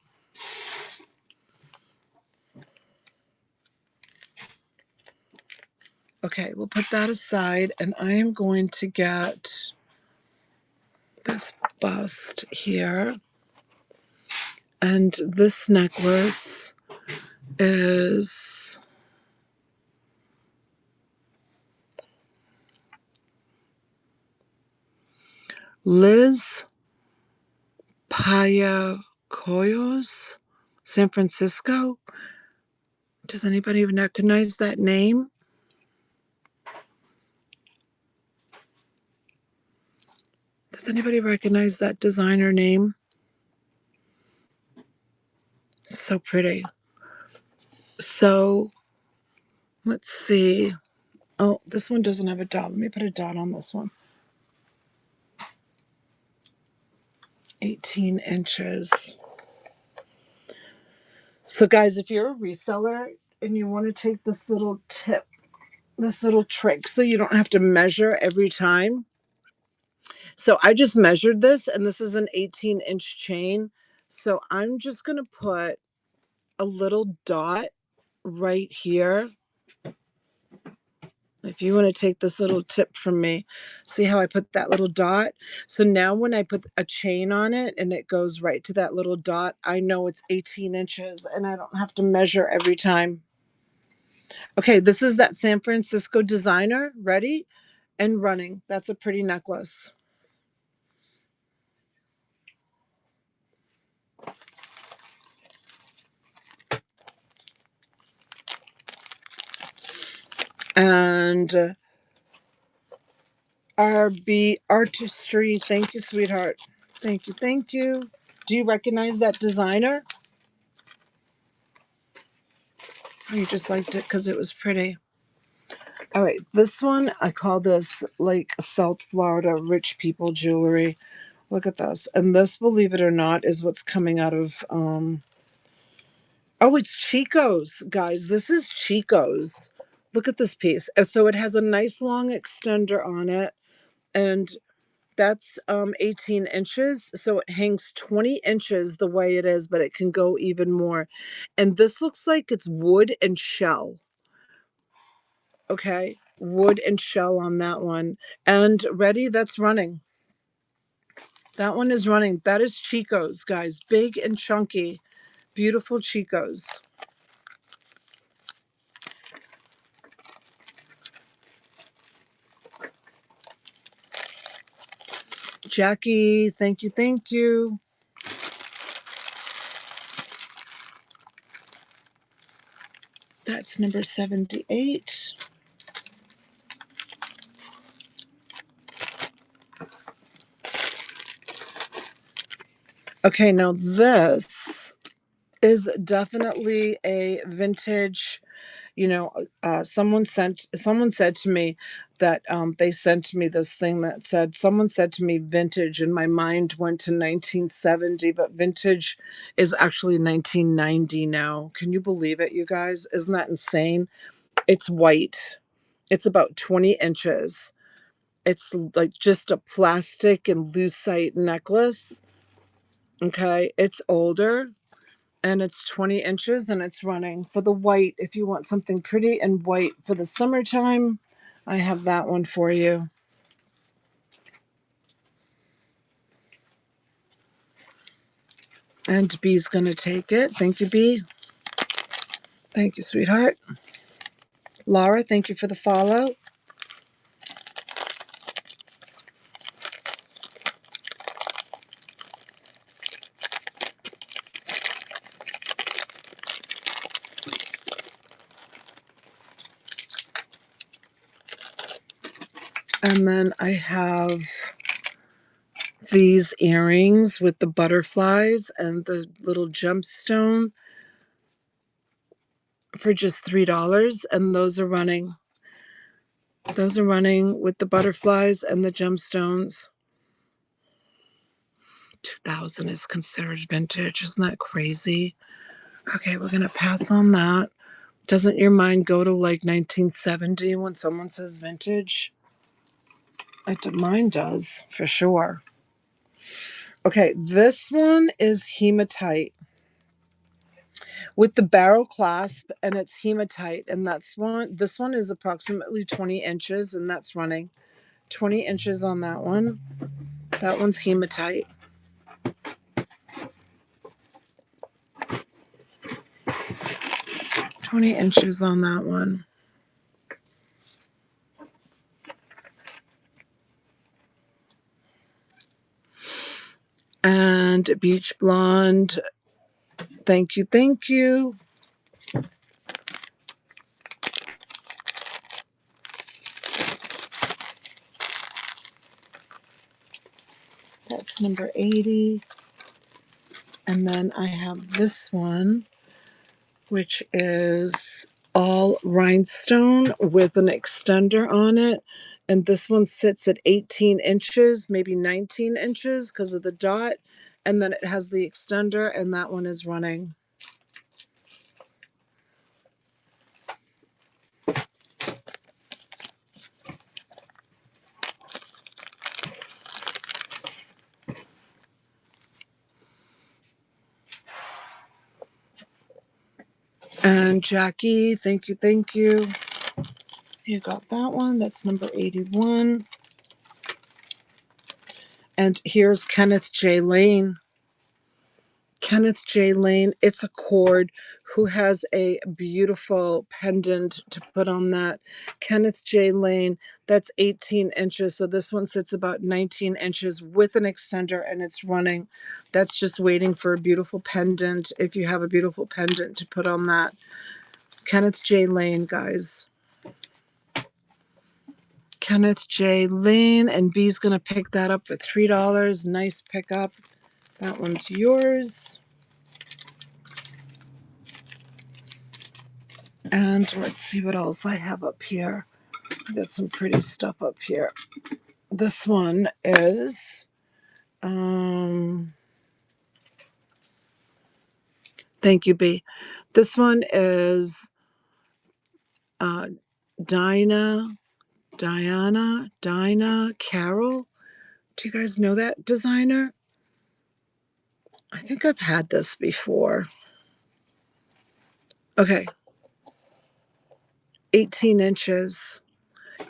Okay, we'll put that aside, and I am going to get this bust here. And this necklace is Liz Payacoyos, San Francisco. Does anybody recognize that name? Does anybody recognize that designer name? So pretty. So let's see. Oh, this one doesn't have a dot. Let me put a dot on this one. 18 inches. So guys, if you're a reseller and you want to take this little tip, this little trick, so you don't have to measure every time. So I just measured this, and this is an 18-inch chain. So I'm just going to put a little dot right here. If you want to take this little tip from me, see how I put that little dot? So now when I put a chain on it and it goes right to that little dot, I know it's 18 inches and I don't have to measure every time. Okay, this is that San Francisco designer. Ready and running. That's a pretty necklace. And RB Artistry. Thank you, sweetheart. Thank you. Thank you. Do you recognize that designer? Or you just liked it because it was pretty? All right. This one, I call this like South Florida rich people jewelry. Look at this. And this, believe it or not, is what's coming out of, oh, it's Chico's, guys. This is Chico's. Look at this piece. So it has a nice long extender on it. And that's 18 inches. So it hangs 20 inches the way it is, but it can go even more. And this looks like it's wood and shell. Okay. Wood and shell on that one. And ready? That's running. That one is running. That is Chico's, guys. Big and chunky. Beautiful Chico's. Jackie, thank you. Thank you. That's number 78. Okay, now this is definitely a vintage. You know, someone said to me that they sent me this thing that said, someone said to me vintage, and my mind went to 1970, but vintage is actually 1990 now. Can you believe it, you guys? Isn't that insane? It's white. It's about 20 inches. It's like just a plastic and lucite necklace. Okay, it's older. And it's 20 inches and it's running. For the white, if you want something pretty and white for the summertime, I have that one for you. And B's going to take it. Thank you, B. Thank you, sweetheart. Laura, thank you for the follow. And then I have these earrings with the butterflies and the little gemstone for just $3. And those are running. Those are running with the butterflies and the gemstones. 2000 is considered vintage. Isn't that crazy? Okay, we're going to pass on that. Doesn't your mind go to like 1970 when someone says vintage? Mine does, for sure. Okay, this one is hematite with the barrel clasp, and it's hematite, and this one is approximately 20 inches, and that's running 20 inches on that one. That one's hematite. 20 inches on that one. And beach blonde. Thank you, thank you. That's number 80. And then I have this one, which is all rhinestone with an extender on it. And this one sits at 18 inches, maybe 19 inches because of the dot. And then it has the extender, and that one is running. And Jackie, thank you, thank you. You got that one. That's number 81. And here's Kenneth J. Lane. Kenneth J. Lane, it's a cord, who has a beautiful pendant to put on that. Kenneth J. Lane, that's 18 inches. So this one sits about 19 inches with an extender, and it's running. That's just waiting for a beautiful pendant. If you have a beautiful pendant to put on that. Kenneth J. Lane, guys. Kenneth J. Lane, and B's going to pick that up for $3. Nice pickup. That one's yours. And let's see what else I have up here. I got some pretty stuff up here. This one is thank you, B. This one is Dinah Carroll. Do you guys know that designer? I think I've had this before. Okay. 18 inches.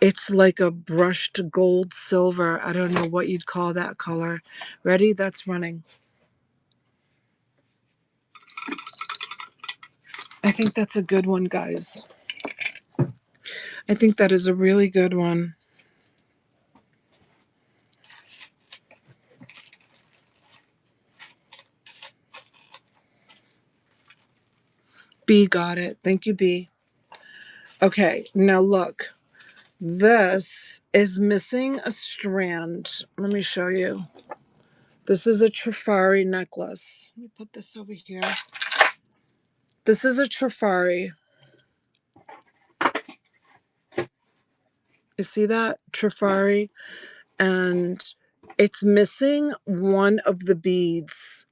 It's like a brushed gold silver. I don't know what you'd call that color. Ready? That's running. I think that's a good one, guys. I think that is a really good one. B got it. Thank you, B. Okay, now look. This is missing a strand. Let me show you. This is a Trifari necklace. Let me put this over here. This is a Trifari. You see that? Trifari. And it's missing one of the beads.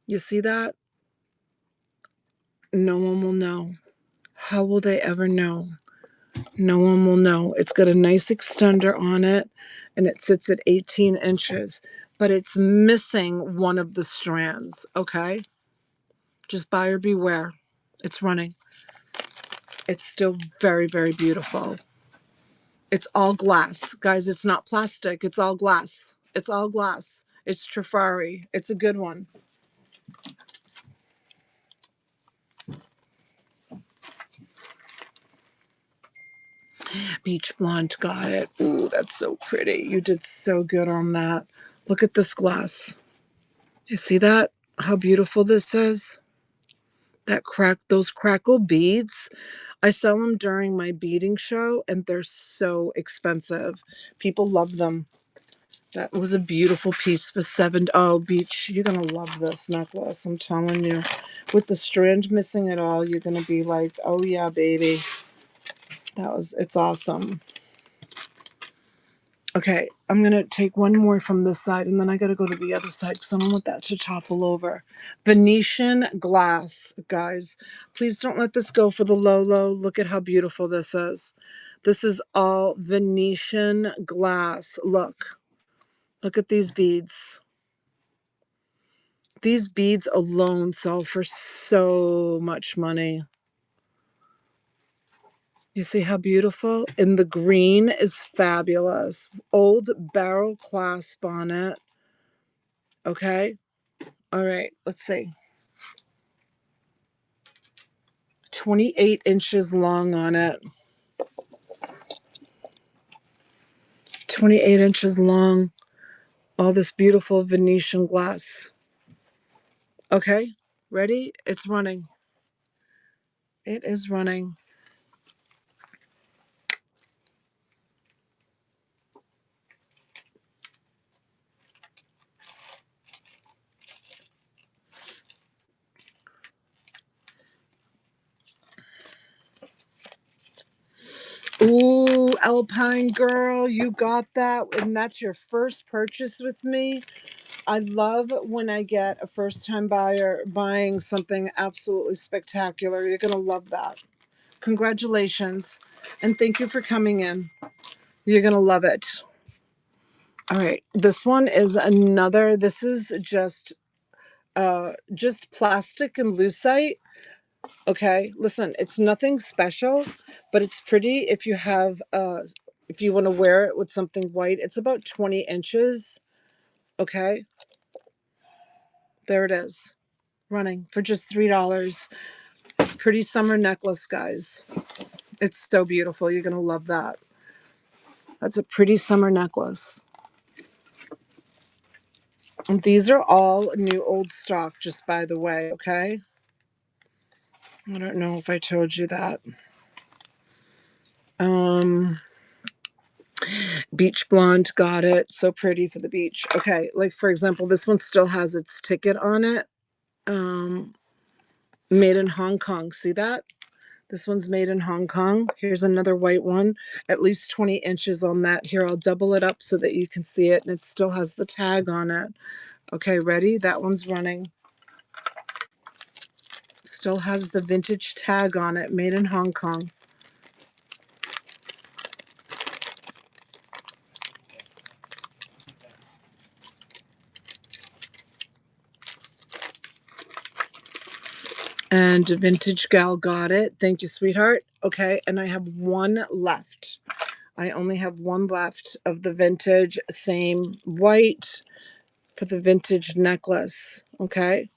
You see that? No one will know. How will they ever know? No one will know. It's got a nice extender on it, and it sits at 18 inches, but it's missing one of the strands, okay? Just buyer beware. It's running. It's still very, very beautiful. It's all glass. Guys, it's not plastic. It's all glass. It's all glass. It's Trifari. It's a good one. Beach blonde, got it. Ooh, that's so pretty. You did so good on that. Look at this glass. You see that? How beautiful this is? Those crackle beads. I sell them during my beading show and they're so expensive. People love them. That was a beautiful piece for seven. Oh, Beach, you're gonna love this necklace. I'm telling you. With the strand missing at all, you're gonna be like, oh yeah, baby. It's awesome. Okay, I'm going to take one more from this side and then I got to go to the other side because I don't want that to topple over. Venetian glass, guys. Please don't let this go for the low. Look at how beautiful this is. This is all Venetian glass. Look at these beads. These beads alone sell for so much money. You see how beautiful? And the green is fabulous. Old barrel clasp on it. Okay. All right. Let's see. 28 inches long on it. 28 inches long. All this beautiful Venetian glass. Okay. Ready? It's running. It is running. Ooh, Alpine girl, you got that. And that's your first purchase with me. I love when I get a first time buyer buying something absolutely spectacular. You're going to love that. Congratulations. And thank you for coming in. You're going to love it. All right. This one is another. This is just plastic and lucite. Okay. Listen, it's nothing special, but it's pretty if you want to wear it with something white. It's about 20 inches. Okay. There it is. Running for just $3. Pretty summer necklace, guys. It's so beautiful. You're going to love that. That's a pretty summer necklace. And these are all new old stock, just by the way, okay? I don't know if I told you that. Beach blonde, got it. So pretty for the beach. Okay, like for example, this one still has its ticket on it. Made in Hong Kong. See that? This one's made in Hong Kong. Here's another white one, at least 20 inches on that. Here, I'll double it up so that you can see it, and it still has the tag on it. Okay, ready? That one's running. Still has the vintage tag on it, made in Hong Kong. And Vintage Gal got it. Thank you, sweetheart. Okay, and I have one left. I only have one left of the vintage, same white for the vintage necklace. Okay.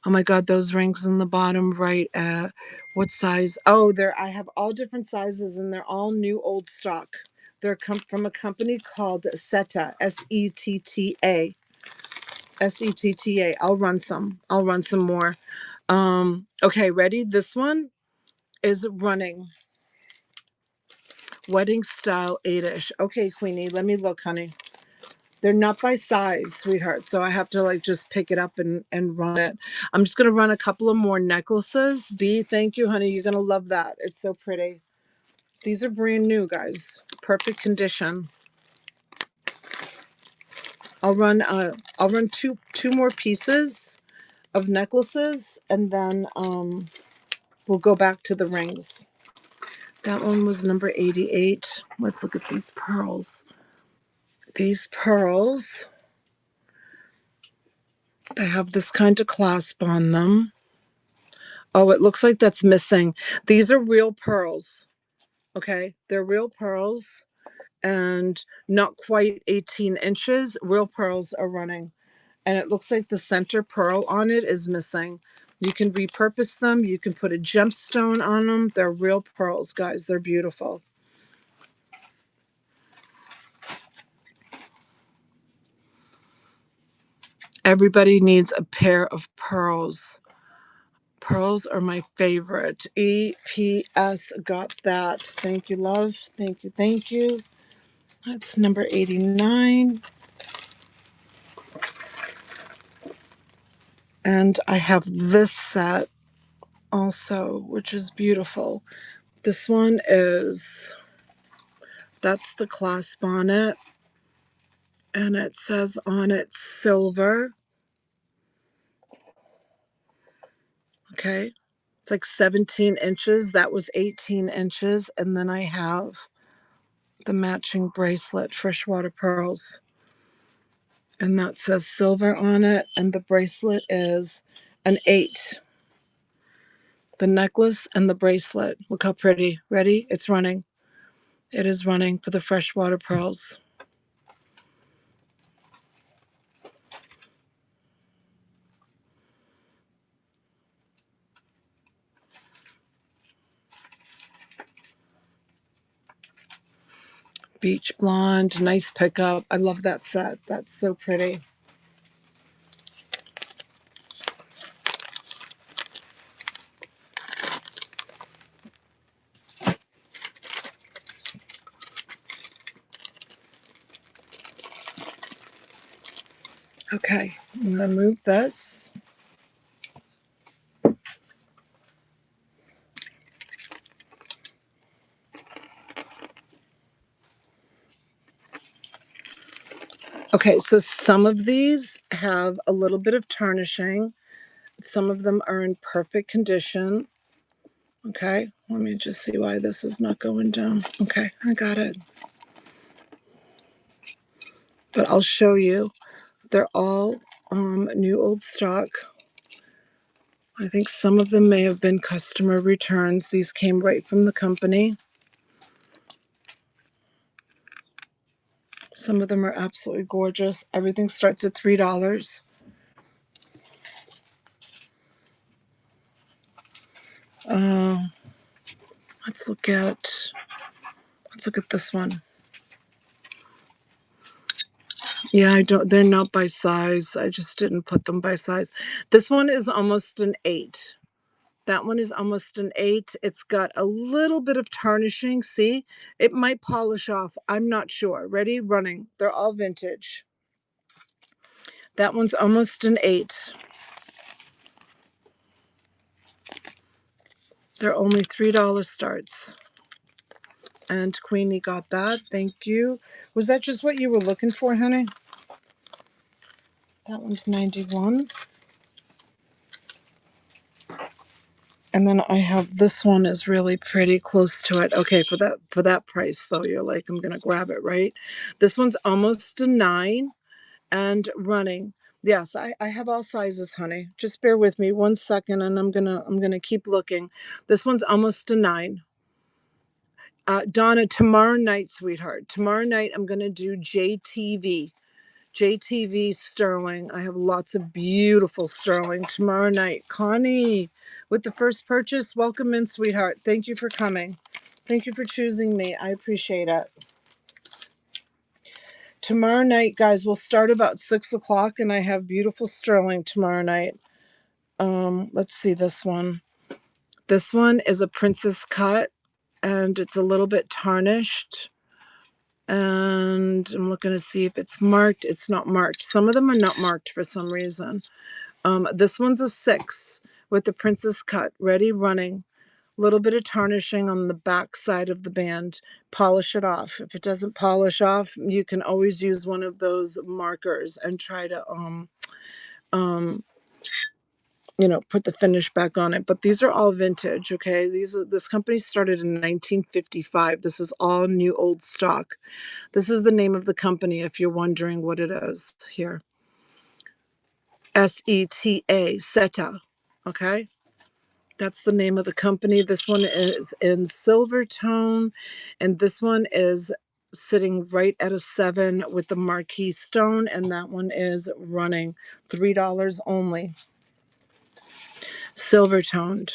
Oh my God, those rings in the bottom right. What size? Oh, I have all different sizes and they're all new old stock. They're from a company called Seta, Setta. Setta. I'll run some. I'll run some more. Okay, ready? This one is running. Wedding style 8-ish. Okay, Queenie, let me look, honey. They're not by size, sweetheart. So I have to like just pick it up and run it. I'm just gonna run a couple of more necklaces. B, thank you, honey. You're gonna love that. It's so pretty. These are brand new, guys. Perfect condition. I'll run two more pieces of necklaces and then we'll go back to the rings. That one was number 88. Let's look at these pearls. These pearls, they have this kind of clasp on them. Oh, it looks like that's missing. These are real pearls. Okay, they're real pearls and not quite 18 inches. Real pearls are running. And it looks like the center pearl on it is missing. You can repurpose them. You can put a gemstone on them. They're real pearls, guys. They're beautiful. Everybody needs a pair of pearls. pearls are my favorite. EPS got that. Thank you, love. Thank you, thank you. That's number 89. And I have this set also, which is beautiful. This one is, that's the clasp on it. And it says on it silver. Okay. It's like 17 inches. That was 18 inches. And then I have the matching bracelet, freshwater pearls. And that says silver on it. And the bracelet is an 8. The necklace and the bracelet. Look how pretty. Ready? It's running. It is running for the freshwater pearls. Beach blonde, nice pickup. I love that set. That's so pretty. Okay, I'm going to move this. Okay, so some of these have a little bit of tarnishing. Some of them are in perfect condition. Okay, let me just see why this is not going down. Okay, I got it. But I'll show you. They're all new old stock. I think some of them may have been customer returns. These came right from the company. Some of them are absolutely gorgeous. Everything starts at $3. Uh, let's look at this one. Yeah, I don't. They're not by size. I just didn't put them by size. This one is almost an 8. That one is almost an 8. It's got a little bit of tarnishing. See, it might polish off. I'm not sure. Ready? Running. They're all vintage. That one's almost an 8. They're only $3 starts. And Queenie got that. Thank you. Was that just what you were looking for, honey? That one's 91. And then I have this one is really pretty close to it. Okay, for that price though, you're like, I'm gonna grab it, right? This one's almost a 9 and running. Yes, I have all sizes, honey. Just bear with me 1 second and I'm gonna keep looking. This one's almost a 9. Donna, tomorrow night, sweetheart. Tomorrow night I'm gonna do JTV. JTV sterling. I have lots of beautiful sterling tomorrow night. Connie, with the first purchase, welcome in, sweetheart. Thank you for coming. Thank you for choosing me. I appreciate it. Tomorrow night, guys, we'll start about 6 o'clock, and I have beautiful sterling tomorrow night. Let's see this one. This one is a princess cut, and it's a little bit tarnished. And I'm looking to see if it's marked. It's not marked. Some of them are not marked for some reason. This one's a 6 with the princess cut. Ready, running. Little bit of tarnishing on the back side of the band. Polish it off. If it doesn't polish off, you can always use one of those markers and try to put the finish back on it. But these are all vintage, okay? This company started in 1955. This is all new old stock. This is the name of the company if you're wondering what it is here. Seta, Seta, okay? That's the name of the company. This one is in silver tone, and this one is sitting right at a 7 with the marquee stone, and that one is running $3 only. Silver toned.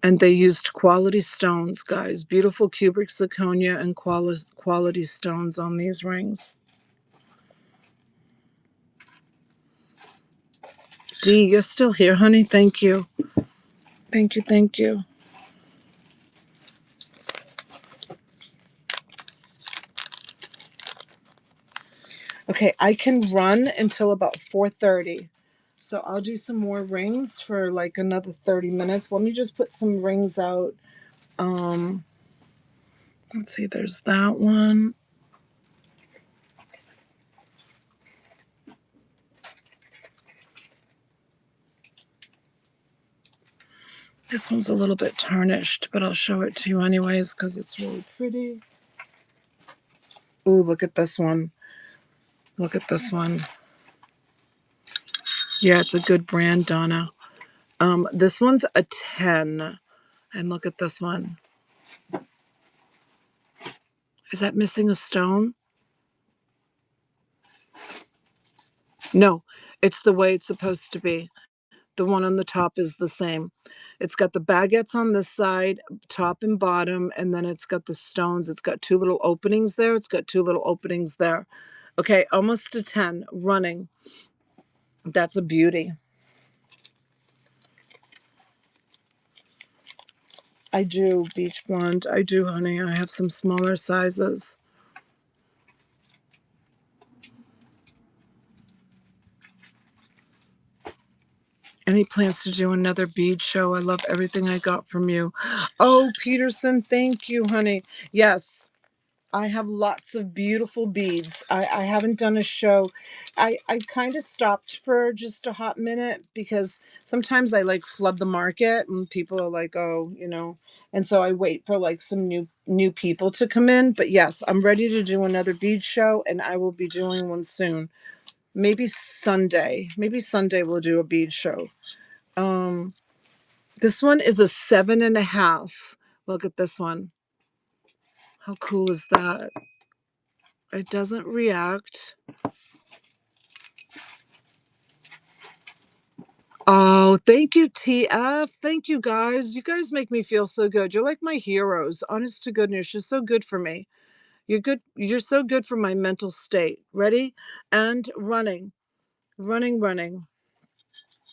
And they used quality stones, guys. Beautiful cubic zirconia and quality stones on these rings. Dee, you're still here, honey. Thank you. Thank you, thank you. Okay, I can run until about 4:30. So I'll do some more rings for like another 30 minutes. Let me just put some rings out. Um, let's see, there's that one. This one's a little bit tarnished, but I'll show it to you anyways because it's really pretty. Ooh, look at this one. Look at this one. Yeah, it's a good brand, Donna. This one's a 10. And look at this one. Is that missing a stone? No, it's the way it's supposed to be. The one on the top is the same. It's got the baguettes on this side, top and bottom, and then it's got the stones. It's got two little openings there. It's got two little openings there. Okay, almost a 10, running. That's a beauty. I do, Beach Blonde. I do, honey. I have some smaller sizes. Any plans to do another bead show? I love everything I got from you. Oh, Peterson, thank you, honey. Yes, I have lots of beautiful beads. I haven't done a show. I kind of stopped for just a hot minute because sometimes I like flood the market and people are like, oh, and so I wait for like some new people to come in. But yes, I'm ready to do another bead show and I will be doing one soon. Maybe Sunday. Maybe Sunday we'll do a bead show. Um, this one is a 7.5. Look at this one. How cool is that? It doesn't react. Oh, thank you, TF. Thank you, guys. You guys make me feel so good. You're like my heroes. Honest to goodness, you're so good for me. You're good. You're so good for my mental state. Ready? And running, running, running.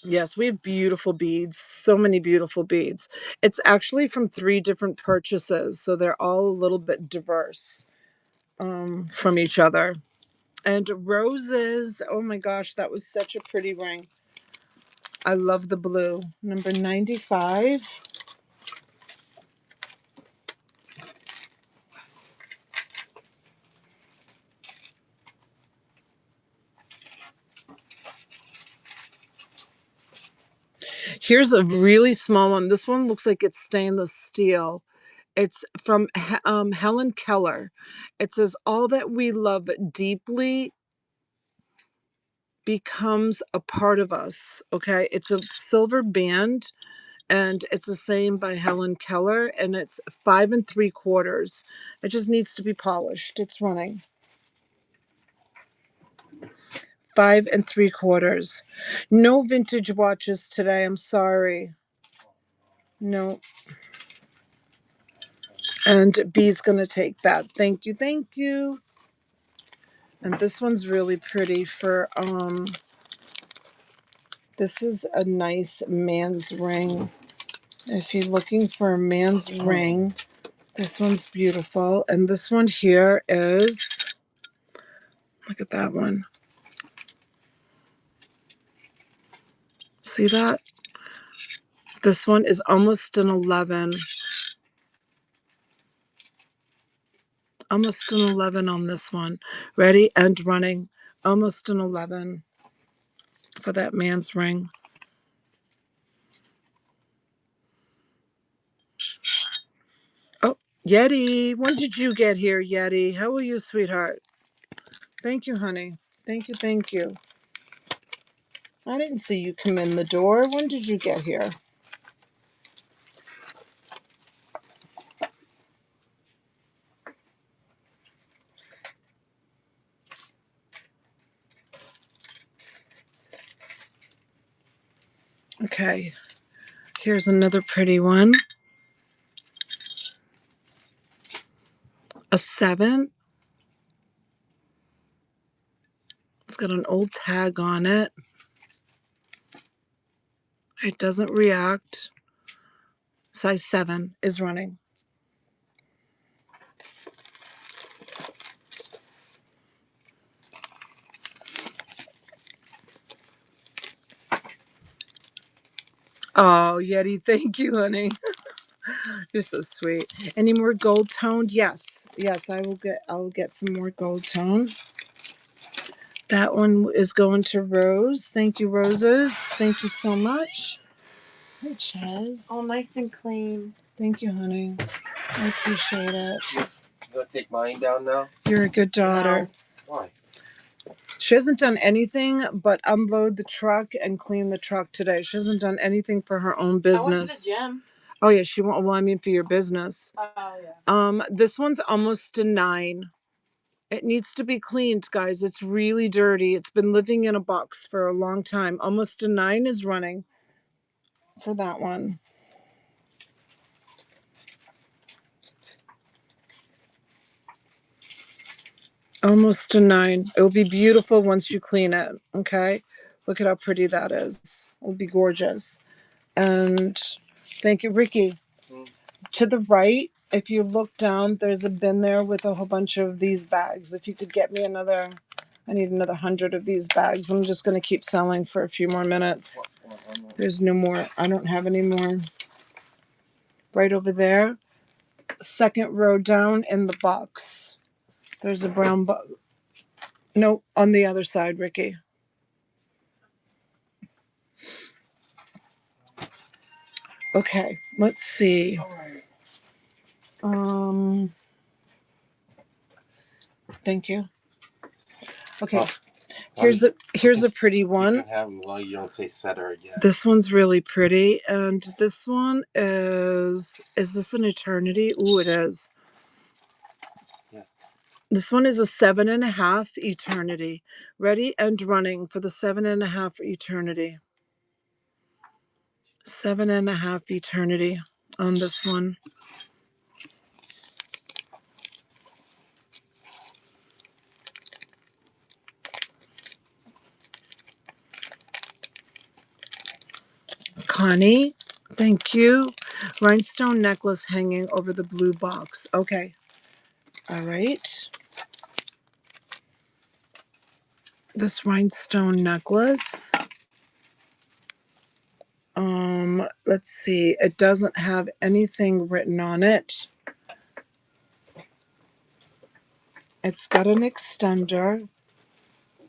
Yes, we have beautiful beads. So many beautiful beads. It's actually from 3 different purchases, so they're all a little bit diverse from each other. And roses. Oh my gosh, that was such a pretty ring. I love the blue. Number 95. Here's a really small one. This one looks like it's stainless steel. It's from Helen Keller. It says, all that we love deeply becomes a part of us. Okay. It's a silver band and it's the same by Helen Keller and it's 5 3/4. It just needs to be polished. It's running 5 3/4. No vintage watches today. I'm sorry. No. And B's going to take that. Thank you. Thank you. And this one's really pretty for, this is a nice man's ring. If you're looking for a man's ring, this one's beautiful. And this one here is, look at that one. See that? This one is almost an 11. Almost an 11 on this one. Ready and running. Almost an 11 for that man's ring. Oh, Yeti. When did you get here, Yeti? How are you, sweetheart? Thank you, honey. Thank you, thank you. I didn't see you come in the door. When did you get here? Okay, here's another pretty one. A 7. It's got an old tag on it. It doesn't react. Size 7 is running. Oh, Yeti, thank you, honey. You're so sweet. Any more gold toned? Yes. Yes, I'll get some more gold tone. That one is going to Rose. Thank you, Roses. Thank you so much. Hey, Chaz. Oh, nice and clean. Thank you, honey. I appreciate it. You gonna take mine down now? You're a good daughter. No. Why? She hasn't done anything but unload the truck and clean the truck today. She hasn't done anything for her own business. I went to the gym. Oh yeah, she won't. Well, I mean for your business. Oh yeah. This one's almost a 9. It needs to be cleaned, guys. It's really dirty. It's been living in a box for a long time. Almost a 9 is running for that one. Almost a 9. It'll be beautiful once you clean it. Okay. Look at how pretty that is. It'll be gorgeous. And thank you, Ricky. To the right, if you look down, there's a bin there with a whole bunch of these bags. If you could get me another, I need another 100 of these bags. I'm just going to keep selling for a few more minutes. There's no more. I don't have any more. Right over there, second row down in the box. There's a brown box. No, on the other side, Ricky. Okay, let's see. Thank you. Okay, here's a pretty one. You can have them while you don't say Seta again. This one's really pretty, and this one is this an eternity? Ooh, it is. Yeah. This one is a 7.5 eternity. Ready and running for the 7.5 eternity. 7.5 eternity on this one. Connie, thank you. Rhinestone necklace hanging over the blue box. Okay. All right. This rhinestone necklace. Let's see. It doesn't have anything written on it. It's got an extender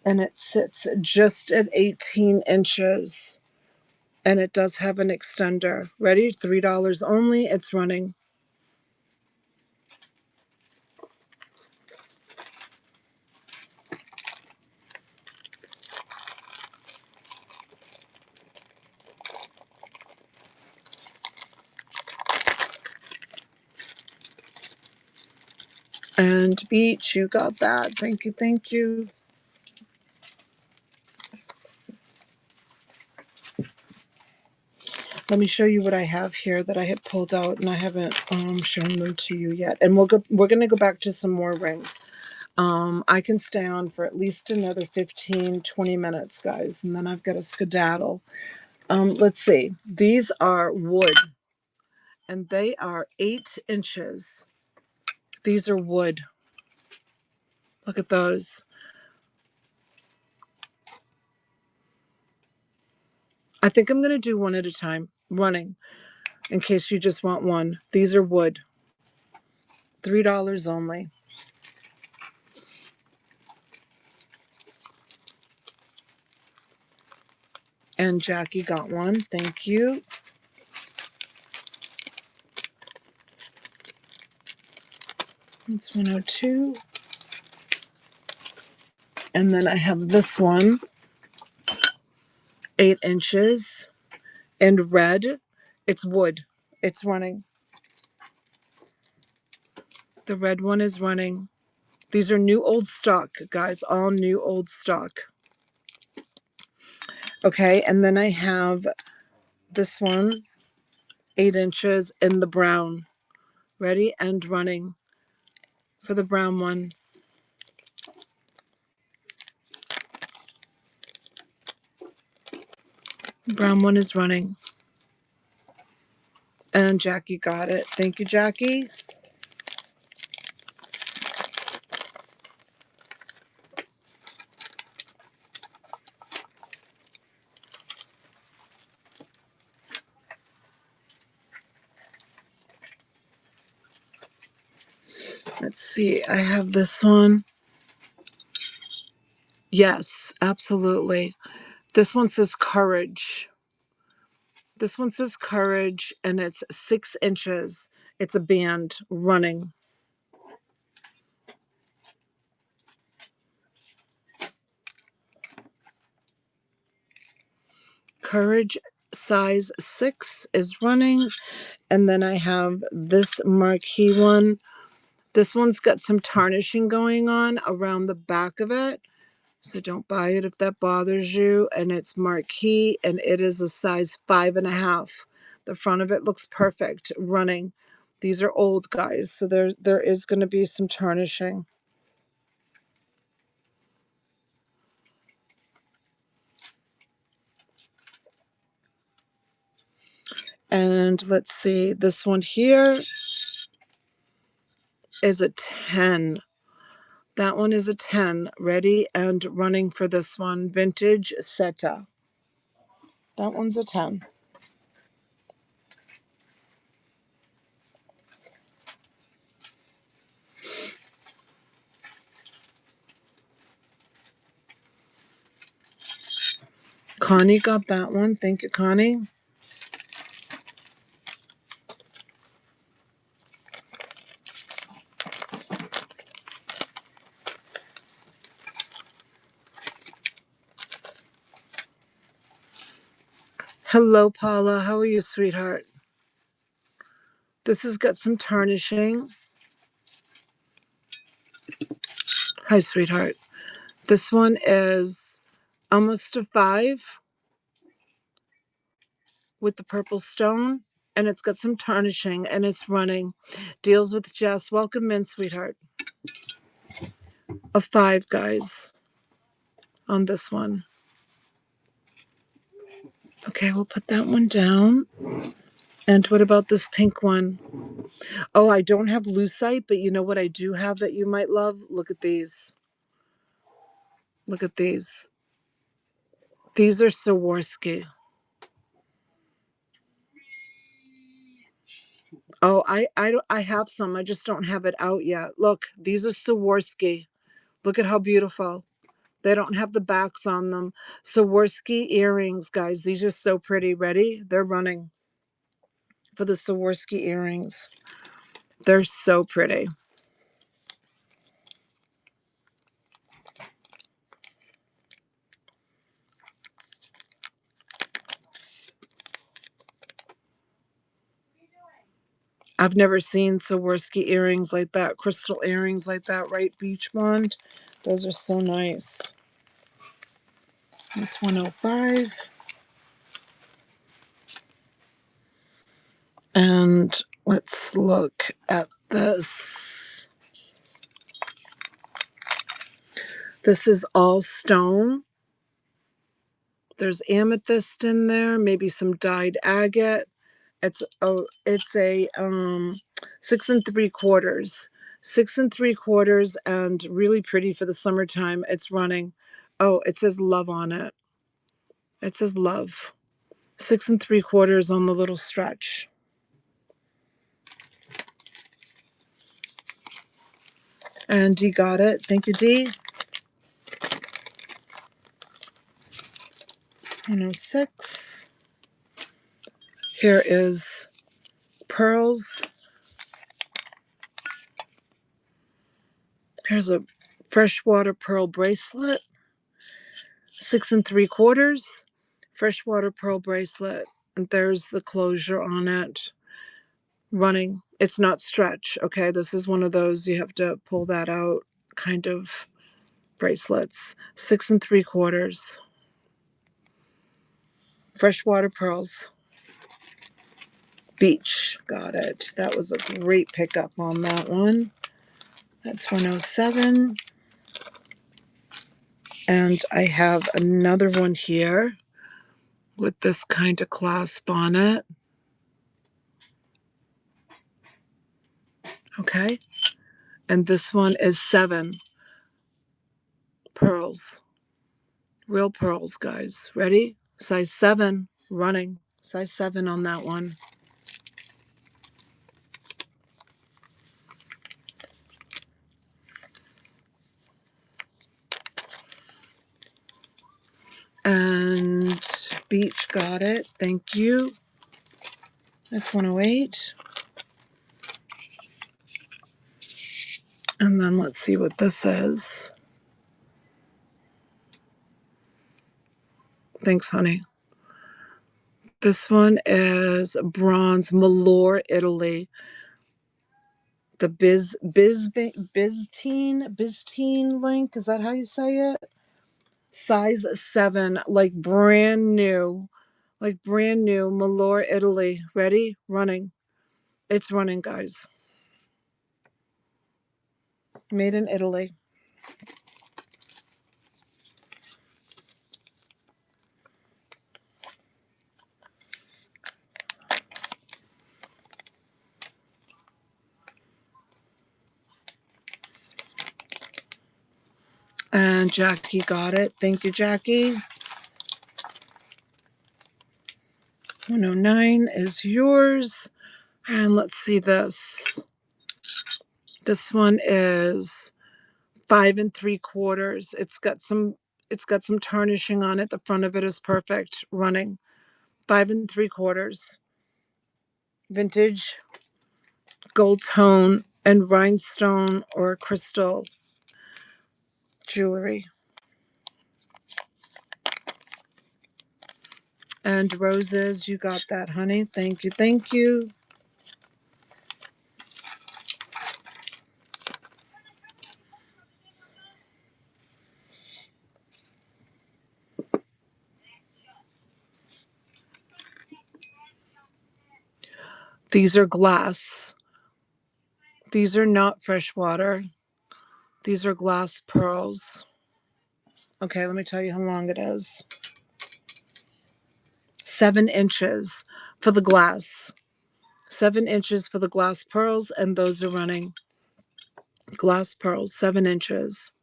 and it sits just at 18 inches. And it does have an extender. Ready? $3 only. It's running. And Beach, you got that. Thank you. Thank you. Let me show you what I have here that I had pulled out and I haven't shown them to you yet. And we're going to go back to some more rings. I can stay on for at least another 15, 20 minutes, guys, and then I've got a skedaddle. Let's see. These are wood, and they are 8 inches. These are wood. Look at those. I think I'm going to do one at a time, running, in case you just want one. These are wood. $3 only. And Jackie got one. Thank you. It's 102. And then I have this one, 8 inches, and red. It's wood. It's running. The red one is running. These are new old stock, guys. All new old stock. Okay, and then I have this one, 8 inches, in the brown. Ready and running for the brown one. Brown one is running. And Jackie got it. Thank you, Jackie. Let's see. I have this one. Yes, absolutely. This one says courage. This one says courage, and it's 6 inches. It's a band running. Courage size 6 is running. And then I have this marquee one. This one's got some tarnishing going on around the back of it. So don't buy it if that bothers you. And it's marquee, and it is a size 5.5. The front of it looks perfect running. These are old, guys, so there is going to be some tarnishing. And let's see, this one here is a 10. That one is a 10. Ready and running for this one. Vintage Seta. That one's a 10. Connie got that one. Thank you, Connie. Hello, Paula. How are you, sweetheart? This has got some tarnishing. Hi, sweetheart. This one is almost a 5 with the purple stone, and it's got some tarnishing, and it's running. Deals with Jess. Welcome in, sweetheart. A 5, guys, on this one. Okay, we'll put that one down. And what about this pink one? Oh, I don't have lucite, but you know what I do have that you might love? Look at these. Look at these. These are Swarovski. Oh, I have some. I just don't have it out yet. Look, these are Swarovski. Look at how beautiful. They don't have the backs on them. Swarovski earrings, guys. These are so pretty. Ready? They're running for the Swarovski earrings. They're so pretty. I've never seen Swarovski earrings like that, crystal earrings like that, right, Beach Blonde? Those are so nice. That's 105. And let's look at this. This is all stone. There's amethyst in there, maybe some dyed agate. It's a 6 3/4. 6 3/4 and really pretty for the summertime. It's running. Oh, it says love on it. It says love. 6 3/4 on the little stretch. And Dee got it. Thank you, Dee. 106. Here is pearls. Here's a freshwater pearl bracelet. 6 3/4. Freshwater pearl bracelet. And there's the closure on it. Running. It's not stretch. Okay. This is one of those you have to pull that out kind of bracelets. 6 3/4. Freshwater pearls. Beach. Got it. That was a great pickup on that one. That's 107. And I have another one here. with this kind of clasp on it. Okay. And this one is 7 pearls. Real pearls, guys. Ready? Size 7, running. Size 7 on that one. And Beach got it. Thank you. That's 108. And then let's see what this is. Thanks, honey. This one is bronze, Malore, Italy. The Byzantine link. Is that how you say it? Size 7, like brand new. Like brand new, Malore, Italy. Ready? Running. It's running, guys. Made in Italy. And Jackie got it. Thank you, Jackie. 109 is yours. And let's see this. This one is 5 3/4. It's got some tarnishing on it. The front of it is perfect. Running. 5 3/4. Vintage gold tone and rhinestone or crystal jewelry. And roses, you got that, honey. Thank you. Thank you. These are glass. These are not fresh water. These are glass pearls. Okay, let me tell you how long it is. 7 inches for the glass. 7 inches for the glass pearls, and those are running. Glass pearls, 7 inches.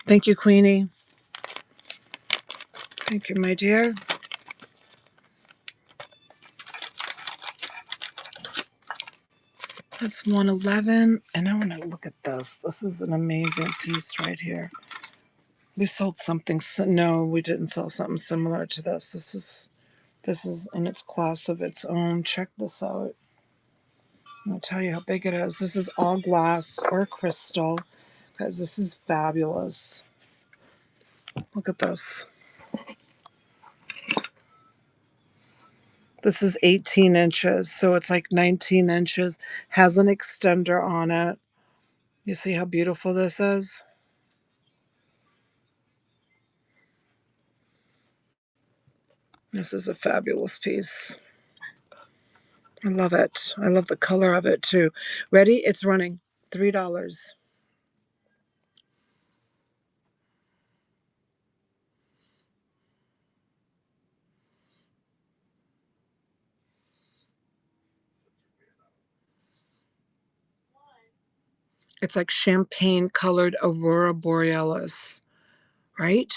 Thank you, Queenie. Thank you, my dear. That's 111. And I want to look at this. This is an amazing piece right here. We sold something. No, we didn't sell something similar to this. This is in its class of its own. Check this out. I'll tell you how big it is. This is all glass or crystal. Guys, this is fabulous. Look at this. This is 18 inches, so it's like 19 inches. Has an extender on it. You see how beautiful this is? This is a fabulous piece. I love it. I love the color of it too. Ready? It's running. $3. It's like champagne colored aurora borealis, right?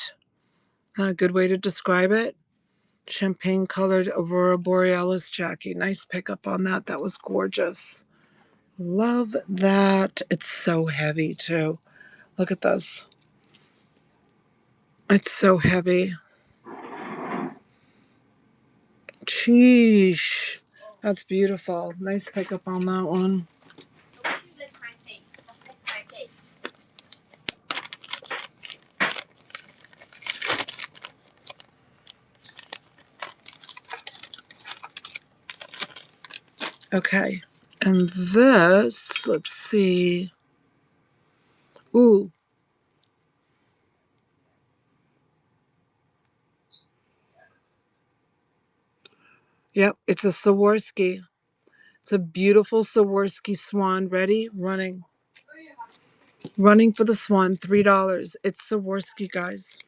Not a good way to describe it. Champagne colored aurora borealis, Jackie. Nice pickup on that. That was gorgeous. Love that. It's so heavy too. Look at this. It's so heavy. Sheesh. That's beautiful. Nice pickup on that one. Okay. And this, let's see. Ooh. Yep, it's a Swarovski. It's a beautiful Swarovski swan. Ready? Running. Running for the Swan, $3. It's Swarovski, guys.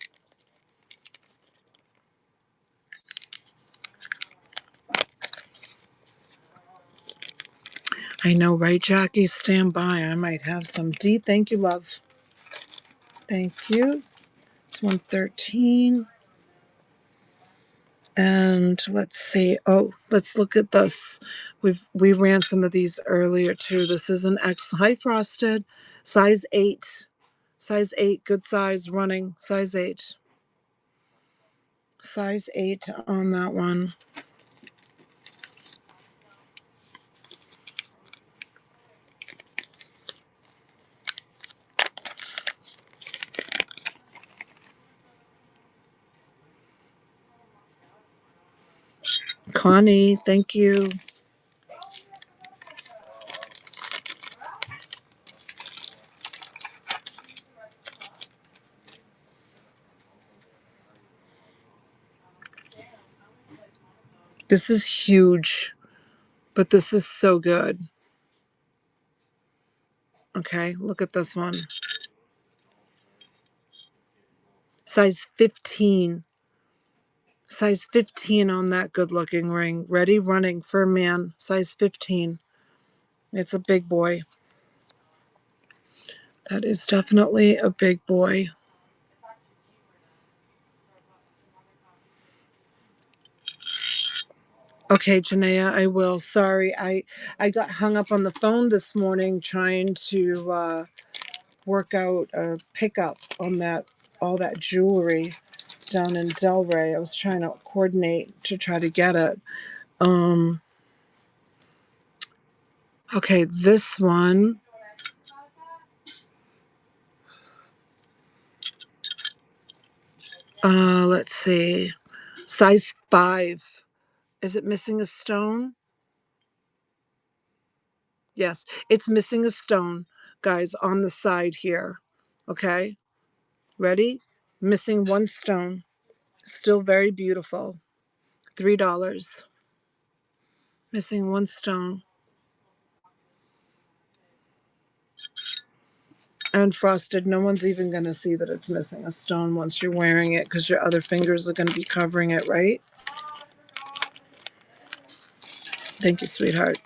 I know, right, Jackie? Stand by. I might have some. D, thank you, love. Thank you. It's 113. And let's see. Oh, let's look at this. We ran some of these earlier too. This is an X high frosted, size 8. Size 8, good size running. Size 8. Size 8 on that one. Connie, thank you. This is huge, but this is so good. Okay, look at this one. Size 15. Size 15 on that good looking ring. Ready, running for a man. Size 15. It's a big boy. That is definitely a big boy. Okay, Janaea, I will. Sorry, I got hung up on the phone this morning trying to work out a pickup on that all that jewelry down in Delray. I was trying to coordinate to try to get it. Okay, this one. Let's see. Size 5. Is it missing a stone? Yes, it's missing a stone, guys, on the side here. Okay, ready? Missing one stone. Still very beautiful. $3. Missing one stone. And frosted. No one's even going to see that it's missing a stone once you're wearing it because your other fingers are going to be covering it, right? Thank you, sweetheart.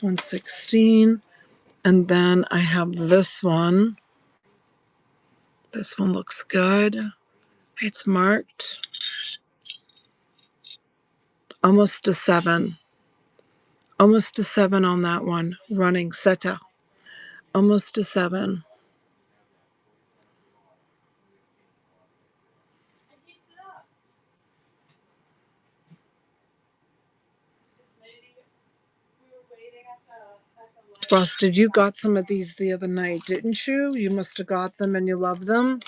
116. And then I have this one. This one looks good. It's marked. Almost a 7. Almost a 7 on that one. Running Seta. Almost a 7. Frosted, you got some of these the other night, didn't you? You must have got them and you love them.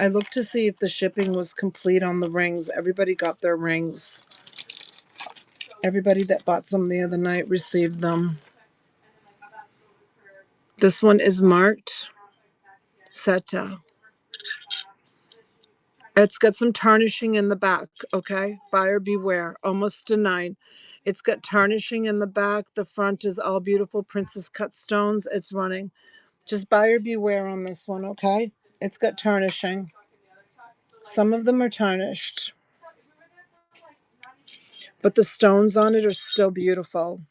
I looked to see if the shipping was complete on the rings. Everybody got their rings. Everybody that bought some the other night received them. This one is marked Seta. It's got some tarnishing in the back, okay? Buyer beware. Almost a 9. It's got tarnishing in the back. The front is all beautiful princess cut stones. It's running. Just buyer beware on this one, okay? It's got tarnishing. Some of them are tarnished, but the stones on it are still beautiful.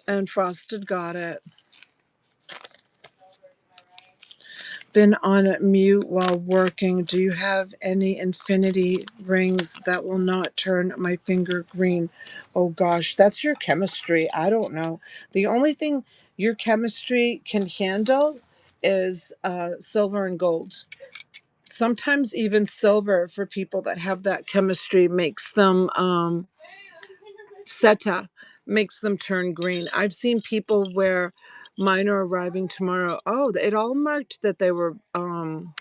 And Frosted got it. Been on mute while working. Do you have any infinity rings that will not turn my finger green? Oh gosh, that's your chemistry. I don't know. The only thing your chemistry can handle is silver and gold. Sometimes even silver for people that have that chemistry makes them Seta makes them turn green. I've seen people where mine are arriving tomorrow. Oh, it all marked that they were oh,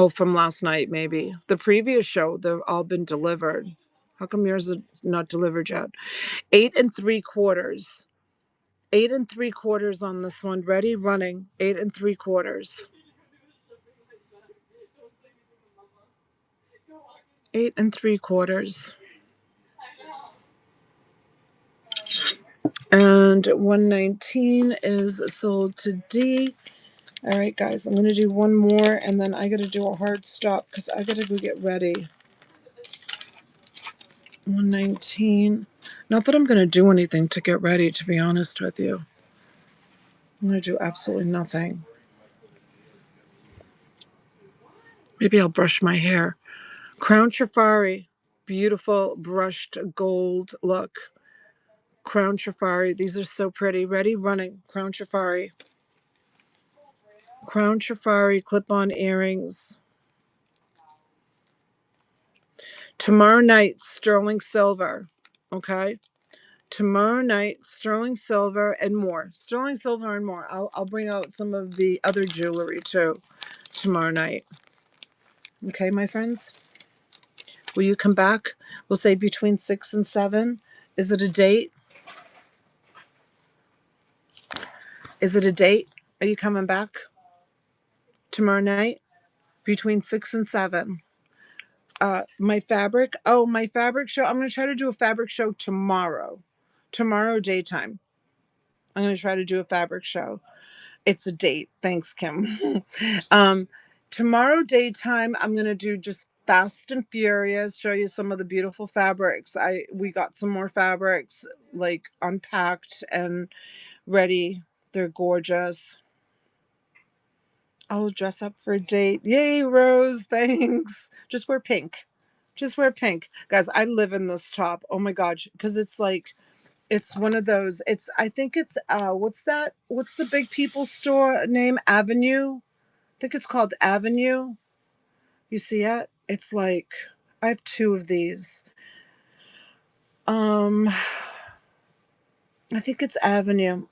from last night maybe. The previous show, they've all been delivered. How come yours is not delivered yet? 8 3/4. 8 3/4 on this one. Ready, running. 8 3/4. 8 3/4. And 119 is sold to D. All right, guys, I'm going to do one more, and then I got to do a hard stop because I got to go get ready. 119. Not that I'm going to do anything to get ready, to be honest with you. I'm going to do absolutely nothing. Maybe I'll brush my hair. Crown Trifari. Beautiful brushed gold look. Crown Trifari. These are so pretty. Ready? Running. Crown Trifari. Crown Trifari clip-on earrings. Tomorrow night, sterling silver. Okay? Tomorrow night, sterling silver and more. Sterling silver and more. I'll bring out some of the other jewelry too tomorrow night. Okay, my friends? Will you come back? We'll say between 6 and 7. Is it a date? Is it a date? Are you coming back tomorrow night? Between 6 and 7. My fabric. Oh, my fabric show. I'm going to try to do a fabric show tomorrow. Tomorrow daytime. I'm going to try to do a fabric show. It's a date. Thanks, Kim. Tomorrow daytime, I'm going to do just fast and furious, show you some of the beautiful fabrics. We got some more fabrics like unpacked and ready. They're gorgeous. I'll dress up for a date. Yay, Rose. Thanks. Just wear pink. Just wear pink. Guys, I live in this top. Oh my gosh. Because it's like, it's one of those, I think it's, what's that? What's the big people store name? Avenue? I think it's called Avenue. You see it? It's like, I have 2 of these. I think it's Avenue.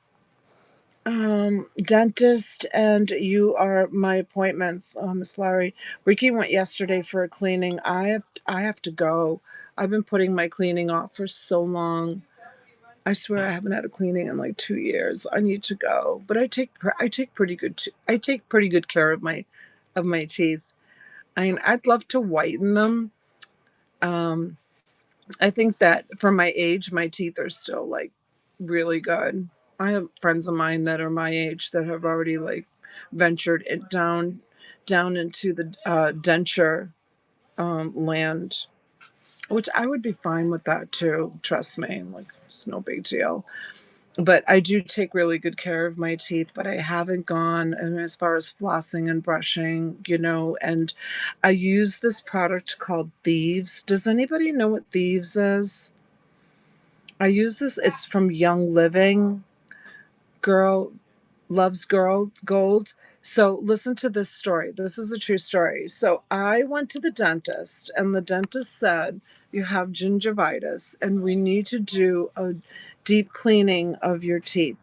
Dentist, and you are my appointments. Miss Larry. Ricky went yesterday for a cleaning. I have to go. I've been putting my cleaning off for so long. I swear I haven't had a cleaning in like 2 years. I need to go. But I take pretty good care of my teeth. I mean, I'd love to whiten them. Um I think that for my age, my teeth are still like really good. I have friends of mine that are my age that have already like ventured it down into the denture land, which I would be fine with that too. Trust me, like it's no big deal. But I do take really good care of my teeth, but I haven't gone and as far as flossing and brushing, and I use this product called Thieves. Does anybody know what Thieves is? I use this. It's from Young Living. Girl loves girl gold. So listen to this story. This is a true story. So I went to the dentist, and the dentist said, you have gingivitis, and we need to do a deep cleaning of your teeth,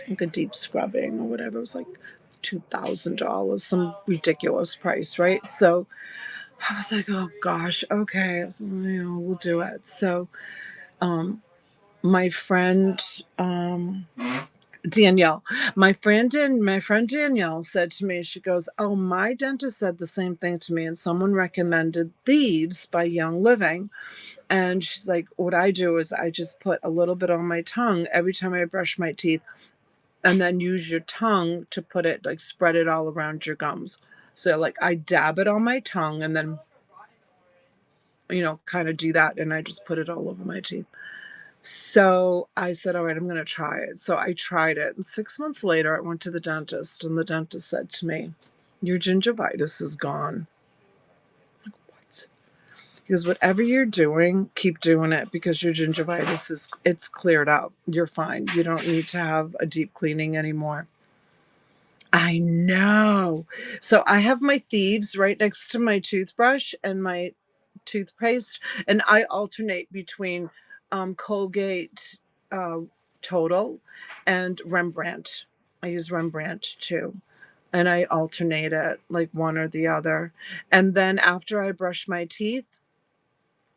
like a deep scrubbing or whatever. It was like $2,000, some ridiculous price, right? So I was like, oh gosh, okay. I was like, we'll do it. So my friend Danielle, my friend Danielle said to me, she goes, oh, my dentist said the same thing to me, and someone recommended Thieves by Young Living. And she's like, what I do is I just put a little bit on my tongue every time I brush my teeth, and then use your tongue to put it, like spread it all around your gums. So like I dab it on my tongue and then, kind of do that, and I just put it all over my teeth. So I said, all right, I'm going to try it. So I tried it. And 6 months later, I went to the dentist, and the dentist said to me, your gingivitis is gone. I'm like, what? He goes, whatever you're doing, keep doing it, because your gingivitis it's cleared up. You're fine. You don't need to have a deep cleaning anymore. I know. So I have my Thieves right next to my toothbrush and my toothpaste, and I alternate between Colgate uh, Total and Rembrandt. I use Rembrandt too, and I alternate it like one or the other. And then after I brush my teeth,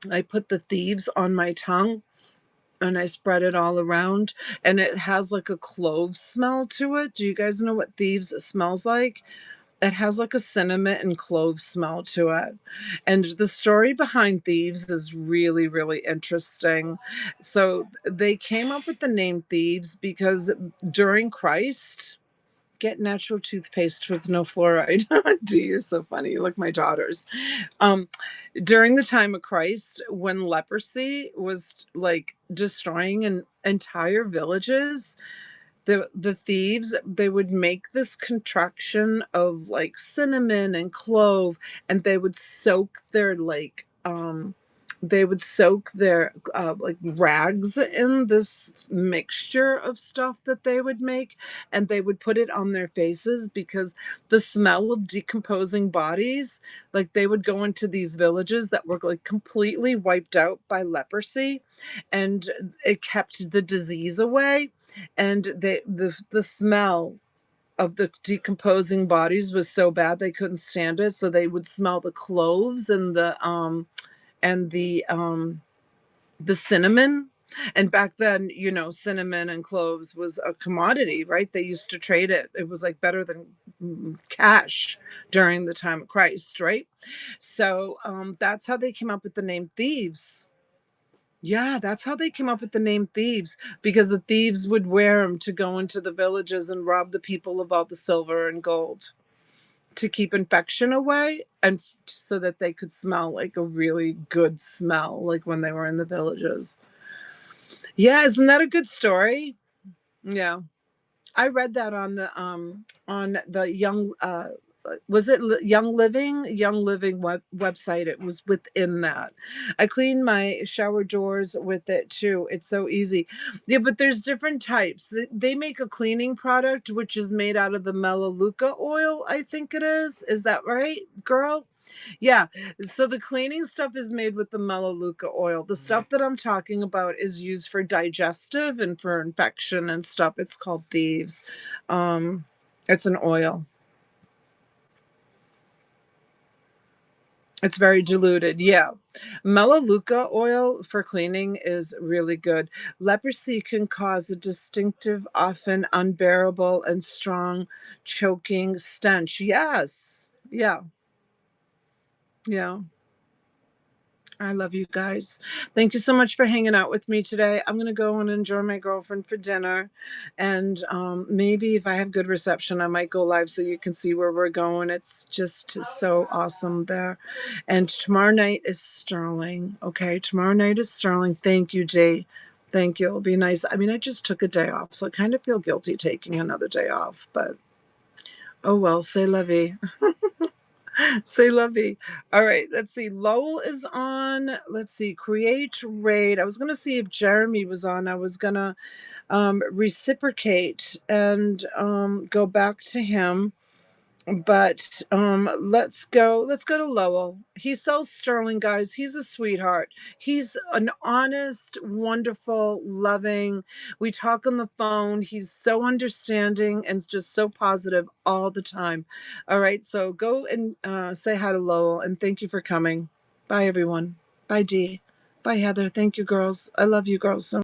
I put the Thieves on my tongue and I spread it all around, and it has like a clove smell to it. Do you guys know what Thieves smells like? It has like a cinnamon and clove smell to it. And the story behind thieves is really, really interesting. So they came up with the name thieves because during Christ, get natural toothpaste with no fluoride. D, you're so funny. You like my daughters. Um, During the time of Christ, when leprosy was like destroying entire villages, the thieves, they would make this concoction of like cinnamon and clove, and they would soak their like rags in this mixture of stuff that they would make, and they would put it on their faces because the smell of decomposing bodies, like they would go into these villages that were like completely wiped out by leprosy, and it kept the disease away, and the smell of the decomposing bodies was so bad they couldn't stand it, so they would smell the cloves and the cinnamon. And back then, cinnamon and cloves was a commodity, right? They used to trade it. It was like better than cash during the time of Christ, right? So that's how they came up with the name thieves. Yeah, that's how they came up with the name thieves, because the thieves would wear them to go into the villages and rob the people of all the silver and gold to keep infection away, and so that they could smell like a really good smell, like when they were in the villages. Yeah, isn't that a good story? Yeah. I read that on the was it Young Living website. It was within that. I clean my shower doors with it too. It's so easy. Yeah, but there's different types. They make a cleaning product which is made out of the melaleuca oil, I think it is. Is that right, girl? Yeah. So the cleaning stuff is made with the melaleuca oil. The stuff that I'm talking about is used for digestive and for infection and stuff. It's called thieves. Um, it's an oil. It's very diluted. Yeah. Melaleuca oil for cleaning is really good. Leprosy can cause a distinctive, often unbearable and strong choking stench. Yes. Yeah. Yeah. I love you guys. Thank you so much for hanging out with me today. I'm going to go and enjoy my girlfriend for dinner. And maybe if I have good reception, I might go live so you can see where we're going. It's just so awesome there. And tomorrow night is Sterling. Okay. Tomorrow night is Sterling. Thank you, Jay. Thank you. It'll be nice. I mean, I just took a day off, so I kind of feel guilty taking another day off, but oh well, c'est la vie. Say lovey. All right, let's see. Lowell is on. Let's see. Create raid. I was gonna see if Jeremy was on. I was gonna reciprocate and go back to him. But let's go to Lowell. He sells sterling, guys. He's a sweetheart. He's an honest, wonderful, loving. We talk on the phone. He's so understanding and just so positive all the time. All right, so go and say hi to Lowell, and thank you for coming. Bye, everyone. Bye, Dee. Bye, Heather. Thank you, girls. I love you girls so